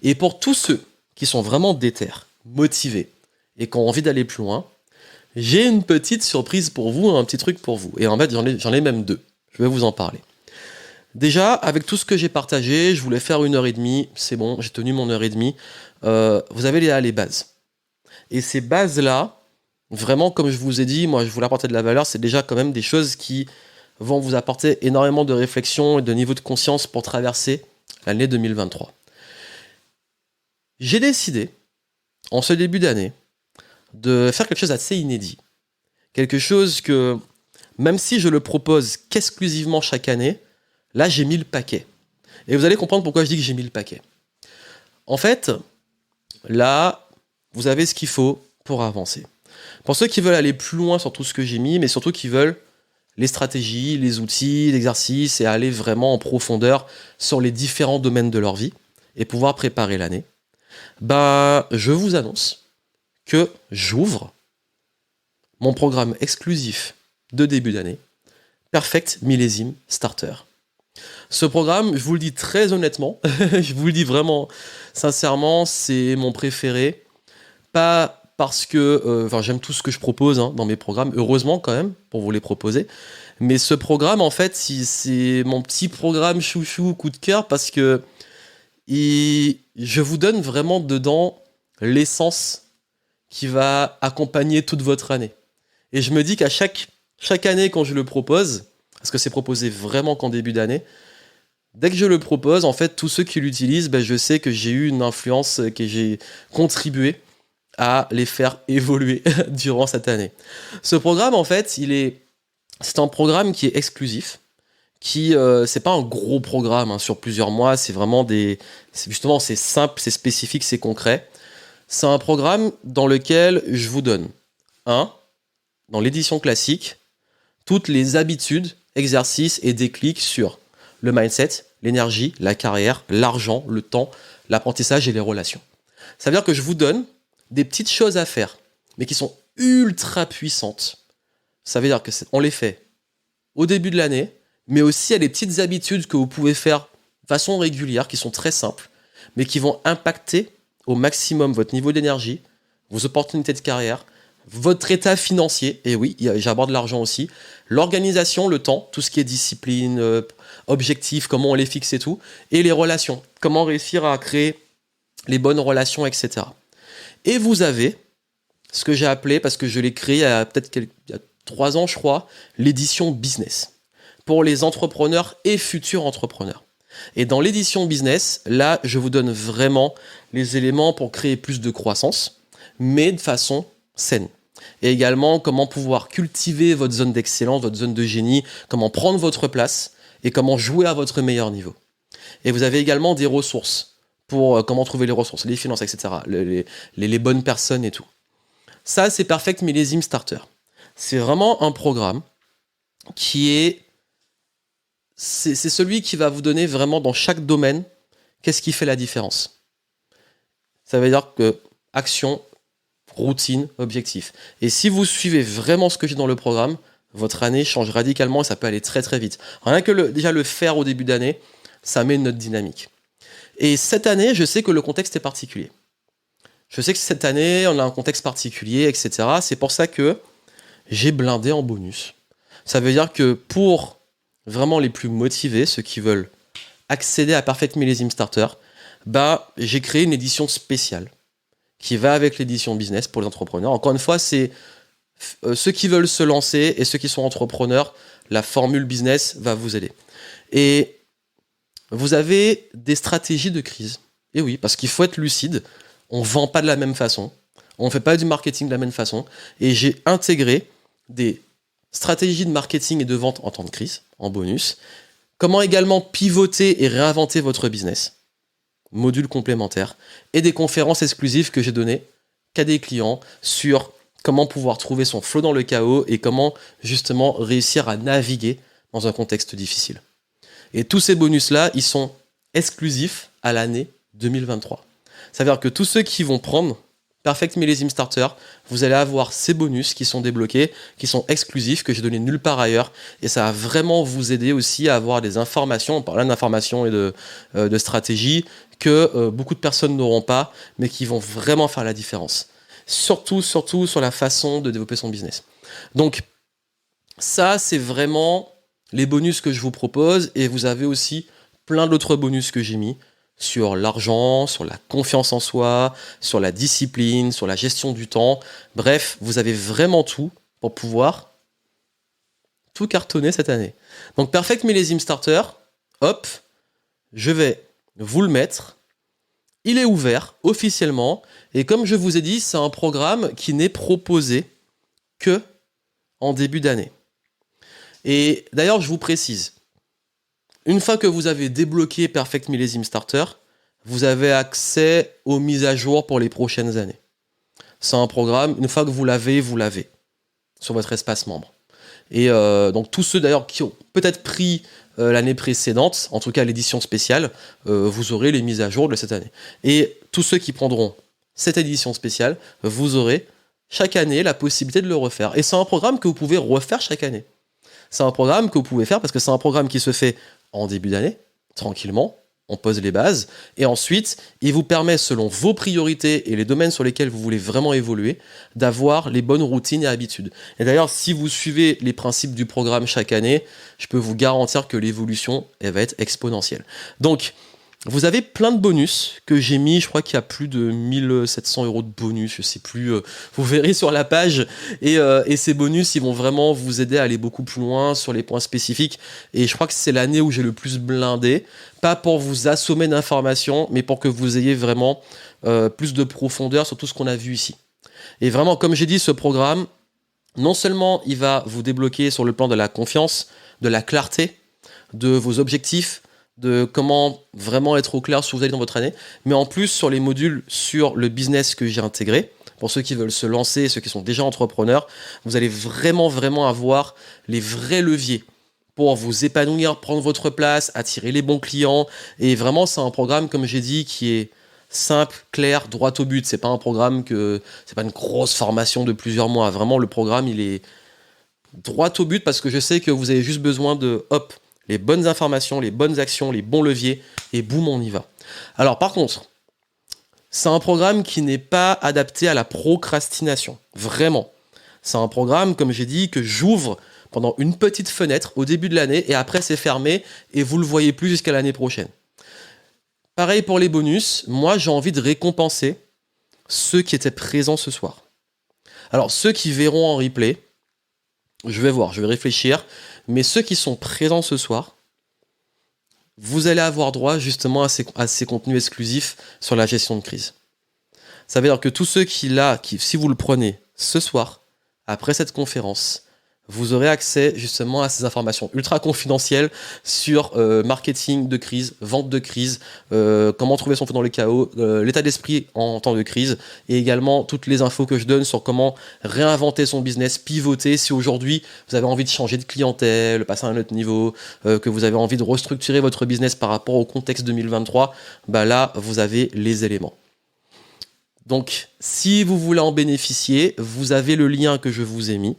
Et pour tous ceux qui sont vraiment déter, motivés et qui ont envie d'aller plus loin, j'ai une petite surprise pour vous, un petit truc pour vous. Et en fait, j'en ai même deux. Je vais vous en parler. Déjà, avec tout ce que j'ai partagé, je voulais faire 1h30. C'est bon, j'ai tenu mon 1h30. Vous avez là les bases. Et ces bases-là, vraiment, comme je vous ai dit, moi, je voulais apporter de la valeur. C'est déjà quand même des choses qui vont vous apporter énormément de réflexion et de niveau de conscience pour traverser l'année 2023. J'ai décidé, en ce début d'année, de faire quelque chose d'assez inédit. Quelque chose que, même si je le propose qu'exclusivement chaque année, là, j'ai mis le paquet. Et vous allez comprendre pourquoi je dis que j'ai mis le paquet. En fait, là, vous avez ce qu'il faut pour avancer. Pour ceux qui veulent aller plus loin sur tout ce que j'ai mis, mais surtout qui veulent les stratégies, les outils, l'exercice et aller vraiment en profondeur sur les différents domaines de leur vie et pouvoir préparer l'année, je vous annonce que j'ouvre mon programme exclusif de début d'année, Perfect Millésime Starter. Ce programme, je vous le dis très honnêtement, je vous le dis vraiment sincèrement, c'est mon préféré. Pas parce que j'aime tout ce que je propose dans mes programmes, heureusement quand même, pour vous les proposer. Mais ce programme, en fait, c'est mon petit programme chouchou, coup de cœur, parce que je vous donne vraiment dedans l'essence qui va accompagner toute votre année. Et je me dis qu'à chaque année, quand je le propose, parce que c'est proposé vraiment qu'en début d'année, dès que je le propose, en fait, tous ceux qui l'utilisent, je sais que j'ai eu une influence, que j'ai contribué à les faire évoluer durant cette année. Ce programme, en fait, c'est un programme qui est exclusif, c'est pas un gros programme sur plusieurs mois, c'est vraiment c'est simple, c'est spécifique, c'est concret. C'est un programme dans lequel je vous donne, dans l'édition classique, toutes les habitudes, exercices et déclics sur le mindset, l'énergie, la carrière, l'argent, le temps, l'apprentissage et les relations. Ça veut dire que je vous donne des petites choses à faire, mais qui sont ultra puissantes. Ça veut dire qu'on les fait au début de l'année, mais aussi à des petites habitudes que vous pouvez faire de façon régulière, qui sont très simples, mais qui vont impacter au maximum votre niveau d'énergie, vos opportunités de carrière, votre état financier, et oui, j'aborde l'argent aussi, l'organisation, le temps, tout ce qui est discipline, objectifs, comment on les fixe et tout, et les relations, comment réussir à créer les bonnes relations, etc. Et vous avez ce que j'ai appelé, parce que je l'ai créé il y a 3 ans, je crois, l'édition business, pour les entrepreneurs et futurs entrepreneurs. Et dans l'édition business, là, je vous donne vraiment les éléments pour créer plus de croissance, mais de façon saine. Et également, comment pouvoir cultiver votre zone d'excellence, votre zone de génie, comment prendre votre place et comment jouer à votre meilleur niveau. Et vous avez également des ressources pour comment trouver les ressources, les finances, etc., les bonnes personnes et tout. Ça, c'est Perfect Millésime Starter. C'est vraiment un programme c'est celui qui va vous donner vraiment dans chaque domaine qu'est-ce qui fait la différence. Ça veut dire que action, routine, objectif. Et si vous suivez vraiment ce que j'ai dans le programme, votre année change radicalement et ça peut aller très très vite. Rien que déjà le faire au début d'année, ça met une autre dynamique. Et cette année, je sais que le contexte est particulier. Je sais que cette année, on a un contexte particulier, etc. C'est pour ça que j'ai blindé en bonus. Ça veut dire que pour vraiment les plus motivés, ceux qui veulent accéder à Perfect Millésime Starter, j'ai créé une édition spéciale qui va avec l'édition business pour les entrepreneurs. Encore une fois, c'est ceux qui veulent se lancer et ceux qui sont entrepreneurs, la formule business va vous aider. Et vous avez des stratégies de crise. Et oui, parce qu'il faut être lucide, on ne vend pas de la même façon, on ne fait pas du marketing de la même façon, et j'ai intégré des stratégies de marketing et de vente en temps de crise, en bonus. Comment également pivoter et réinventer votre business, module complémentaire, et des conférences exclusives que j'ai données qu'à des clients sur comment pouvoir trouver son flow dans le chaos et comment justement réussir à naviguer dans un contexte difficile. Et tous ces bonus-là, ils sont exclusifs à l'année 2023. Ça veut dire que tous ceux qui vont prendre Perfect Millésime Starter, vous allez avoir ces bonus qui sont débloqués, qui sont exclusifs, que j'ai donné nulle part ailleurs. Et ça va vraiment vous aider aussi à avoir des informations, on parle d'informations et de stratégies, que beaucoup de personnes n'auront pas, mais qui vont vraiment faire la différence. Surtout sur la façon de développer son business. Donc, ça, c'est vraiment les bonus que je vous propose. Et vous avez aussi plein d'autres bonus que j'ai mis sur l'argent, sur la confiance en soi, sur la discipline, sur la gestion du temps. Bref, vous avez vraiment tout pour pouvoir tout cartonner cette année. Donc, Perfect Millésime Starter, hop, je vais vous le mettre. Il est ouvert officiellement. Et comme je vous ai dit, c'est un programme qui n'est proposé que en début d'année. Et d'ailleurs, je vous précise, une fois que vous avez débloqué Perfect Millésime Starter, vous avez accès aux mises à jour pour les prochaines années. C'est un programme, une fois que vous l'avez sur votre espace membre. Et donc tous ceux d'ailleurs qui ont peut-être pris l'année précédente, en tout cas l'édition spéciale, vous aurez les mises à jour de cette année. Et tous ceux qui prendront cette édition spéciale, vous aurez chaque année la possibilité de le refaire. Et c'est un programme que vous pouvez refaire chaque année. C'est un programme que vous pouvez faire parce que c'est un programme qui se fait en début d'année, tranquillement, on pose les bases, et ensuite, il vous permet, selon vos priorités et les domaines sur lesquels vous voulez vraiment évoluer, d'avoir les bonnes routines et habitudes. Et d'ailleurs, si vous suivez les principes du programme chaque année, je peux vous garantir que l'évolution, elle va être exponentielle. Donc, vous avez plein de bonus que j'ai mis, je crois qu'il y a plus de 1700 € de bonus, je sais plus, vous verrez sur la page, et ces bonus, ils vont vraiment vous aider à aller beaucoup plus loin sur les points spécifiques, et je crois que c'est l'année où j'ai le plus blindé, pas pour vous assommer d'informations, mais pour que vous ayez vraiment plus de profondeur sur tout ce qu'on a vu ici. Et vraiment, comme j'ai dit, ce programme, non seulement il va vous débloquer sur le plan de la confiance, de la clarté, de vos objectifs, de comment vraiment être au clair sur où vous allez dans votre année, mais en plus sur les modules sur le business que j'ai intégré, pour ceux qui veulent se lancer, ceux qui sont déjà entrepreneurs, vous allez vraiment avoir les vrais leviers pour vous épanouir, prendre votre place, attirer les bons clients, et vraiment c'est un programme, comme j'ai dit, qui est simple, clair, droit au but. C'est pas un programme c'est pas une grosse formation de plusieurs mois. Vraiment, le programme, il est droit au but parce que je sais que vous avez juste besoin de, hop, les bonnes informations, les bonnes actions, les bons leviers, et boum, on y va. Alors par contre, c'est un programme qui n'est pas adapté à la procrastination. Vraiment. C'est un programme, comme j'ai dit, que j'ouvre pendant une petite fenêtre au début de l'année, et après c'est fermé, et vous ne le voyez plus jusqu'à l'année prochaine. Pareil pour les bonus, moi j'ai envie de récompenser ceux qui étaient présents ce soir. Alors ceux qui verront en replay, je vais réfléchir, mais ceux qui sont présents ce soir, vous allez avoir droit justement à ces contenus exclusifs sur la gestion de crise. Ça veut dire que tous ceux qui, si vous le prenez ce soir, après cette conférence, vous aurez accès justement à ces informations ultra confidentielles sur marketing de crise, vente de crise, comment trouver son feu dans le chaos, l'état d'esprit en temps de crise, et également toutes les infos que je donne sur comment réinventer son business, pivoter si aujourd'hui vous avez envie de changer de clientèle, passer à un autre niveau, que vous avez envie de restructurer votre business par rapport au contexte 2023, là vous avez les éléments. Donc si vous voulez en bénéficier, vous avez le lien que je vous ai mis,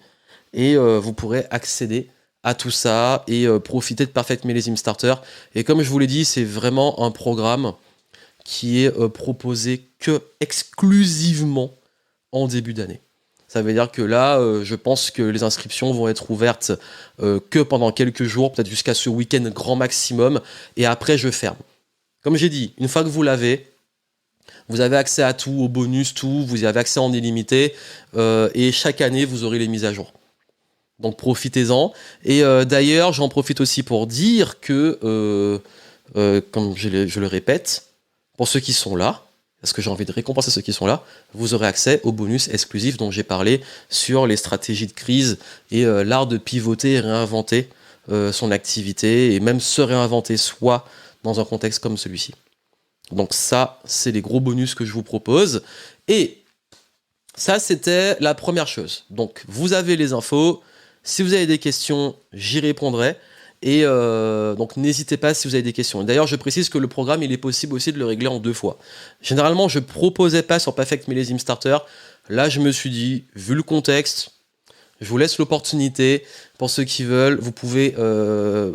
et vous pourrez accéder à tout ça et profiter de Perfect Millésime Starter. Et comme je vous l'ai dit, c'est vraiment un programme qui est proposé que exclusivement en début d'année. Ça veut dire que là, je pense que les inscriptions vont être ouvertes que pendant quelques jours, peut-être jusqu'à ce week-end grand maximum, et après je ferme. Comme j'ai dit, une fois que vous l'avez, vous avez accès à tout, aux bonus, tout, vous y avez accès en illimité, et chaque année, vous aurez les mises à jour. Donc profitez-en. Et d'ailleurs, j'en profite aussi pour dire que, comme je le répète, pour ceux qui sont là, parce que j'ai envie de récompenser ceux qui sont là, vous aurez accès aux bonus exclusifs dont j'ai parlé sur les stratégies de crise et l'art de pivoter et réinventer son activité et même se réinventer soi dans un contexte comme celui-ci. Donc ça, c'est les gros bonus que je vous propose. Et ça, c'était la première chose. Donc vous avez les infos. Si vous avez des questions, j'y répondrai. Et donc n'hésitez pas si vous avez des questions. D'ailleurs, je précise que le programme, il est possible aussi de le régler en 2 fois. Généralement, je ne proposais pas sur Perfect Millésime Starter. Là, je me suis dit, vu le contexte, je vous laisse l'opportunité. Pour ceux qui veulent, vous pouvez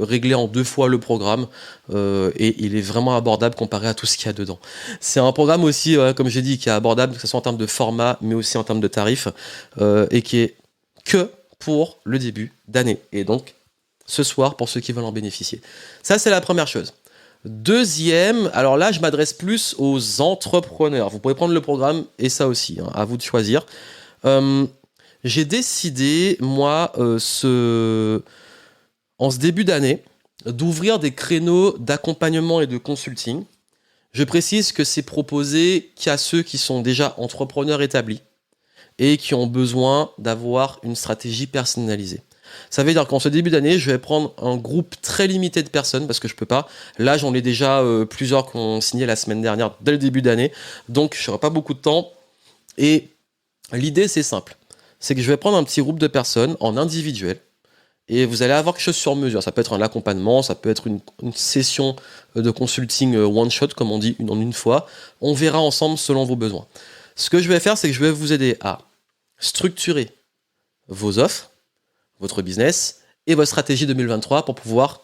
régler en 2 fois le programme. Et il est vraiment abordable comparé à tout ce qu'il y a dedans. C'est un programme aussi, comme j'ai dit, qui est abordable, que ce soit en termes de format, mais aussi en termes de tarifs. Et qui est que pour le début d'année. Et donc, ce soir pour ceux qui veulent en bénéficier. Ça, c'est la première chose. Deuxième, alors là, je m'adresse plus aux entrepreneurs. Vous pouvez prendre le programme et ça aussi, hein, à vous de choisir. J'ai décidé, moi, en ce début d'année, d'ouvrir des créneaux d'accompagnement et de consulting. Je précise que c'est proposé qu'à ceux qui sont déjà entrepreneurs établis et qui ont besoin d'avoir une stratégie personnalisée. Ça veut dire qu'en ce début d'année, je vais prendre un groupe très limité de personnes parce que je peux pas. Là, j'en ai déjà plusieurs qui ont signé la semaine dernière dès le début d'année. Donc, je n'aurai pas beaucoup de temps. Et l'idée, c'est simple. C'est que je vais prendre un petit groupe de personnes en individuel. Et vous allez avoir quelque chose sur mesure. Ça peut être un accompagnement, ça peut être une session de consulting one shot, comme on dit, en une fois. On verra ensemble selon vos besoins. Ce que je vais faire, c'est que je vais vous aider à structurer vos offres, votre business et votre stratégie 2023 pour pouvoir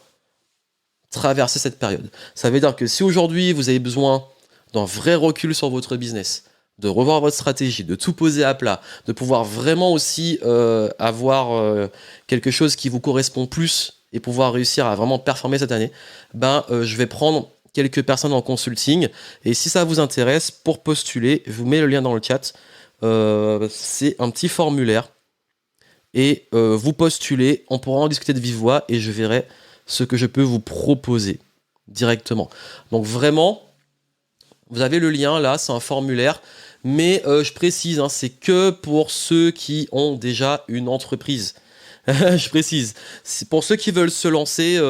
traverser cette période. Ça veut dire que si aujourd'hui vous avez besoin d'un vrai recul sur votre business, de revoir votre stratégie, de tout poser à plat, de pouvoir vraiment aussi avoir quelque chose qui vous correspond plus et pouvoir réussir à vraiment performer cette année, je vais prendre quelques personnes en consulting et si ça vous intéresse, pour postuler, je vous mets le lien dans le chat, c'est un petit formulaire. Et vous postulez, on pourra en discuter de vive voix et je verrai ce que je peux vous proposer directement. Donc vraiment, vous avez le lien là, c'est un formulaire, mais je précise, hein, c'est que pour ceux qui ont déjà une entreprise. Je précise, c'est pour ceux qui veulent se lancer,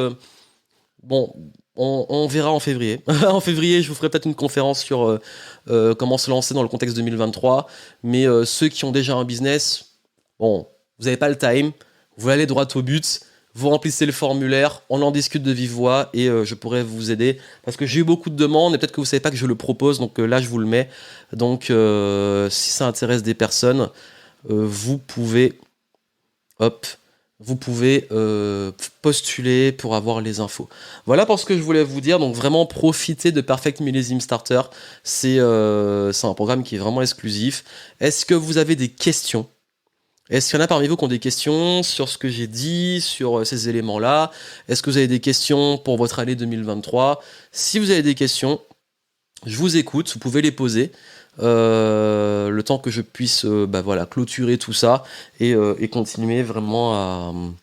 on verra en février. En février, je vous ferai peut-être une conférence sur comment se lancer dans le contexte 2023, mais ceux qui ont déjà un business, bon... Vous n'avez pas le time, vous allez droit au but, vous remplissez le formulaire, on en discute de vive voix et je pourrais vous aider. Parce que j'ai eu beaucoup de demandes et peut-être que vous ne savez pas que je le propose, donc là je vous le mets. Donc si ça intéresse des personnes, vous pouvez postuler pour avoir les infos. Voilà pour ce que je voulais vous dire. Donc vraiment profitez de Perfect Millésime Starter. C'est un programme qui est vraiment exclusif. Est-ce que vous avez des questions ? Est-ce qu'il y en a parmi vous qui ont des questions sur ce que j'ai dit, sur ces éléments-là ? Est-ce que vous avez des questions pour votre année 2023 ? Si vous avez des questions, je vous écoute, vous pouvez les poser. Le temps que je puisse clôturer tout ça et continuer vraiment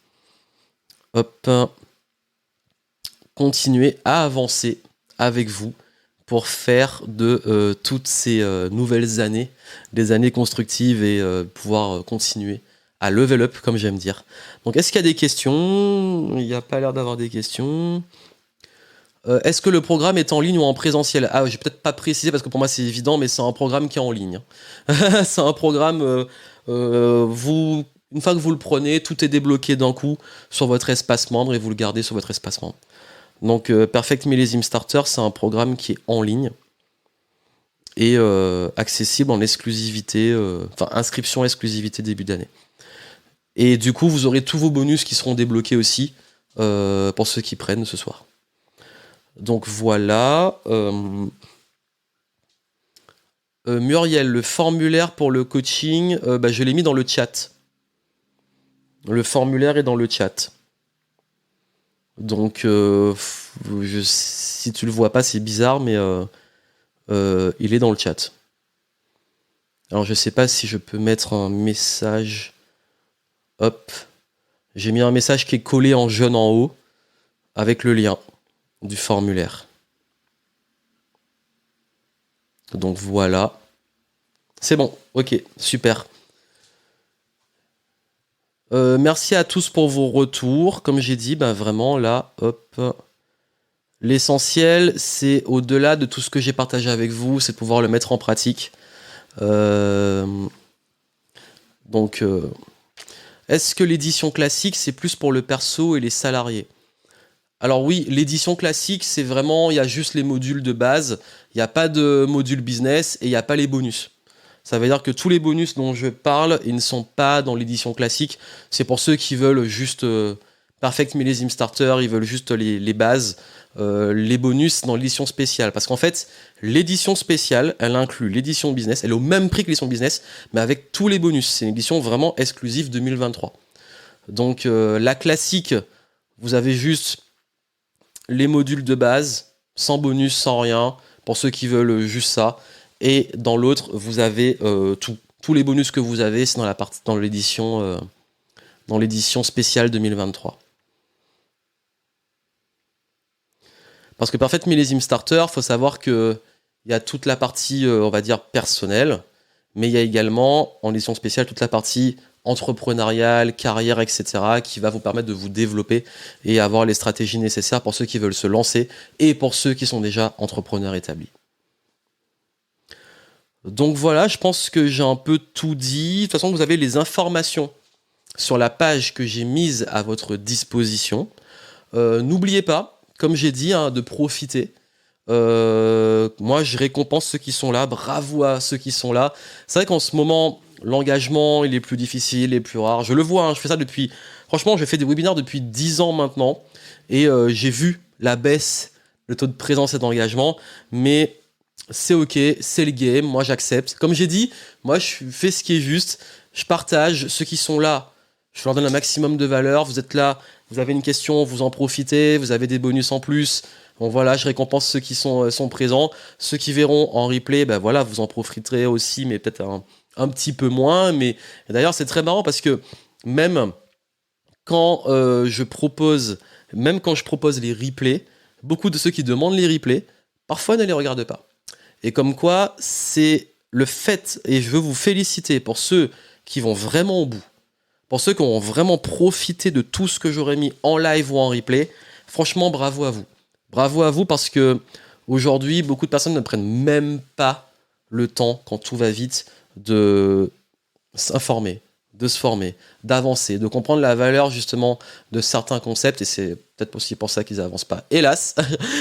continuer à avancer avec vous pour faire de toutes ces nouvelles années, des années constructives et pouvoir continuer à level up, comme j'aime dire. Donc, est-ce qu'il y a des questions ? Il n'y a pas l'air d'avoir des questions. Est-ce que le programme est en ligne ou en présentiel ? Ah, je vais peut-être pas préciser parce que pour moi c'est évident, mais c'est un programme qui est en ligne. C'est un programme, une fois que vous le prenez, tout est débloqué d'un coup sur votre espace membre et vous le gardez sur votre espace membre. Donc Perfect Millésime Starter, c'est un programme qui est en ligne et accessible en exclusivité, inscription exclusivité début d'année. Et du coup, vous aurez tous vos bonus qui seront débloqués aussi pour ceux qui prennent ce soir. Donc voilà. Muriel, le formulaire pour le coaching, je l'ai mis dans le chat. Le formulaire est dans le chat. Donc, si tu le vois pas, c'est bizarre, mais il est dans le chat. Alors, je sais pas si je peux mettre un message. Hop. J'ai mis un message qui est collé en jaune en haut, avec le lien du formulaire. Donc voilà. C'est bon, ok, super. Merci à tous pour vos retours. Comme j'ai dit, vraiment là, hop. L'essentiel, c'est au-delà de tout ce que j'ai partagé avec vous, c'est de pouvoir le mettre en pratique. Donc, est-ce que l'édition classique, c'est plus pour le perso et les salariés ? Alors oui, l'édition classique, c'est vraiment, il y a juste les modules de base, il n'y a pas de module business et il n'y a pas les bonus. Ça veut dire que tous les bonus dont je parle, ils ne sont pas dans l'édition classique. C'est pour ceux qui veulent juste Perfect Millésime Starter, ils veulent juste les bases, les bonus dans l'édition spéciale. Parce qu'en fait, l'édition spéciale, elle inclut l'édition business, elle est au même prix que l'édition business, mais avec tous les bonus. C'est une édition vraiment exclusive 2023. Donc la classique, vous avez juste les modules de base, sans bonus, sans rien, pour ceux qui veulent juste ça. Et dans l'autre, vous avez tous les bonus que vous avez, c'est dans l'édition spéciale 2023. Parce que Perfect Millésime Starter, il faut savoir qu'il y a toute la partie, on va dire, personnelle, mais il y a également, en édition spéciale, toute la partie entrepreneuriale, carrière, etc., qui va vous permettre de vous développer et avoir les stratégies nécessaires pour ceux qui veulent se lancer et pour ceux qui sont déjà entrepreneurs établis. Donc voilà, je pense que j'ai un peu tout dit. De toute façon, vous avez les informations sur la page que j'ai mise à votre disposition. N'oubliez pas, comme j'ai dit, de profiter. Moi, je récompense ceux qui sont là. Bravo à ceux qui sont là. C'est vrai qu'en ce moment, l'engagement, il est plus difficile, il est plus rare. Je le vois, je fais ça depuis... Franchement, j'ai fait des webinaires depuis 10 ans maintenant. Et j'ai vu la baisse, le taux de présence et d'engagement. Mais c'est ok, c'est le game, moi j'accepte. Comme j'ai dit, moi je fais ce qui est juste. Je partage ceux qui sont là. Je leur donne un maximum de valeur. Vous êtes là, vous avez une question, vous en profitez, vous avez des bonus en plus. Bon voilà, je récompense ceux qui sont présents. Ceux qui verront en replay, voilà, vous en profiterez aussi, mais peut-être un petit peu moins. Mais d'ailleurs, c'est très marrant parce que même quand je propose les replays, beaucoup de ceux qui demandent les replays, parfois ne les regardent pas. Et comme quoi, c'est le fait, et je veux vous féliciter pour ceux qui vont vraiment au bout, pour ceux qui ont vraiment profité de tout ce que j'aurais mis en live ou en replay. Franchement, bravo à vous. Bravo à vous parce que aujourd'hui, beaucoup de personnes ne prennent même pas le temps, quand tout va vite, de s'informer, de se former, d'avancer, de comprendre la valeur justement de certains concepts, et c'est peut-être aussi pour ça qu'ils n'avancent pas. Hélas,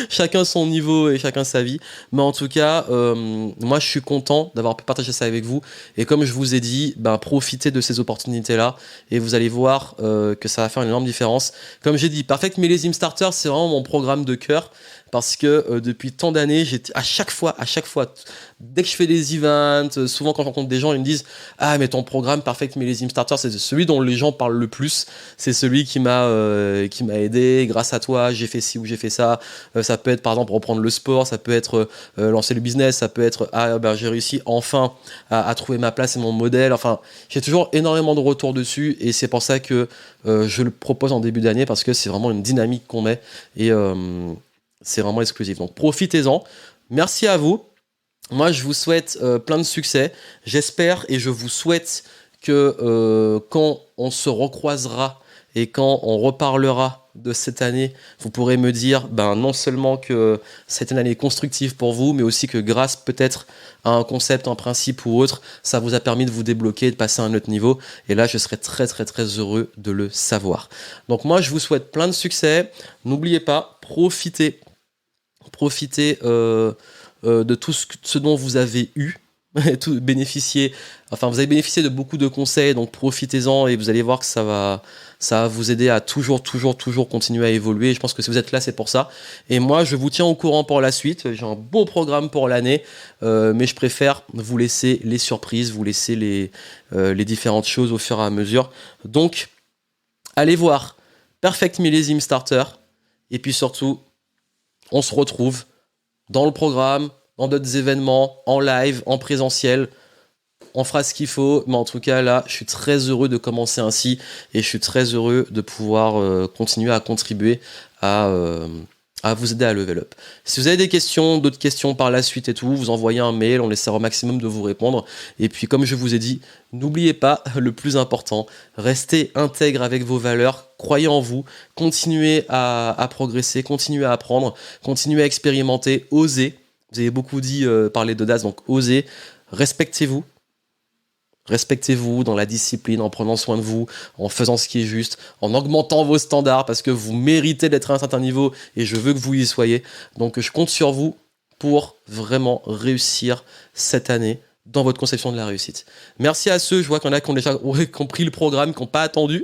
chacun son niveau et chacun sa vie, mais en tout cas, moi je suis content d'avoir pu partager ça avec vous, et comme je vous ai dit, profitez de ces opportunités-là, et vous allez voir que ça va faire une énorme différence. Comme j'ai dit, Perfect Millésime Starter, c'est vraiment mon programme de cœur, parce que depuis tant d'années, à chaque fois, dès que je fais des events, souvent quand je rencontre des gens, ils me disent « Ah, mais ton programme Perfect Millésime Starter, c'est celui dont les gens parlent le plus, c'est celui qui m'a aidé, grâce à toi, j'ai fait ci ou j'ai fait ça. » Ça peut être, par exemple, reprendre le sport, ça peut être lancer le business, ça peut être « Ah, j'ai réussi enfin à trouver ma place et mon modèle. » Enfin, j'ai toujours énormément de retours dessus, et c'est pour ça que je le propose en début d'année, parce que c'est vraiment une dynamique qu'on met, et c'est vraiment exclusif. Donc profitez-en. Merci à vous. Moi, je vous souhaite plein de succès. J'espère et je vous souhaite que quand on se recroisera et quand on reparlera de cette année, vous pourrez me dire non seulement que c'est une année constructive pour vous, mais aussi que grâce peut-être à un concept, un principe ou autre, ça vous a permis de vous débloquer, de passer à un autre niveau. Et là, je serai très très très heureux de le savoir. Donc moi, je vous souhaite plein de succès. N'oubliez pas, profitez de tout ce dont vous avez eu. vous allez bénéficier de beaucoup de conseils, donc profitez-en et vous allez voir que ça va vous aider à toujours continuer à évoluer. Je pense que si vous êtes là, c'est pour ça. Et moi, je vous tiens au courant pour la suite. J'ai un beau programme pour l'année, mais je préfère vous laisser les surprises, vous laisser les différentes choses au fur et à mesure. Donc, allez voir Perfect Millésime Starter. Et puis surtout, on se retrouve dans le programme, dans d'autres événements, en live, en présentiel. On fera ce qu'il faut, mais en tout cas là, je suis très heureux de commencer ainsi et je suis très heureux de pouvoir continuer à contribuer à vous aider à level up. Si vous avez des questions, d'autres questions par la suite et tout, vous envoyez un mail, on essaiera au maximum de vous répondre. Et puis comme je vous ai dit, n'oubliez pas le plus important, restez intègre avec vos valeurs, croyez en vous, continuez à progresser, continuez à apprendre, continuez à expérimenter, osez. Vous avez beaucoup dit parler d'audace, donc osez, respectez-vous. Respectez-vous dans la discipline, en prenant soin de vous, en faisant ce qui est juste, en augmentant vos standards parce que vous méritez d'être à un certain niveau et je veux que vous y soyez. Donc je compte sur vous pour vraiment réussir cette année dans votre conception de la réussite. Merci à ceux, je vois qu'il y en a qui ont déjà compris le programme, qui n'ont pas attendu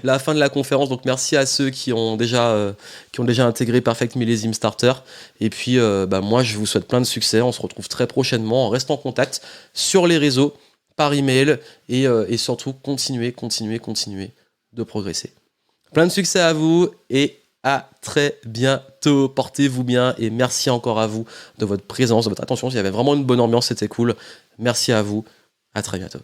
la fin de la conférence. Donc merci à ceux qui ont déjà intégré Perfect Millésime Starter. Et puis moi je vous souhaite plein de succès. On se retrouve très prochainement. On reste en contact sur les réseaux, par email et surtout continuez de progresser. Plein de succès à vous et à très bientôt. Portez-vous bien et merci encore à vous de votre présence, de votre attention. Il y avait vraiment une bonne ambiance, c'était cool. Merci à vous. À très bientôt.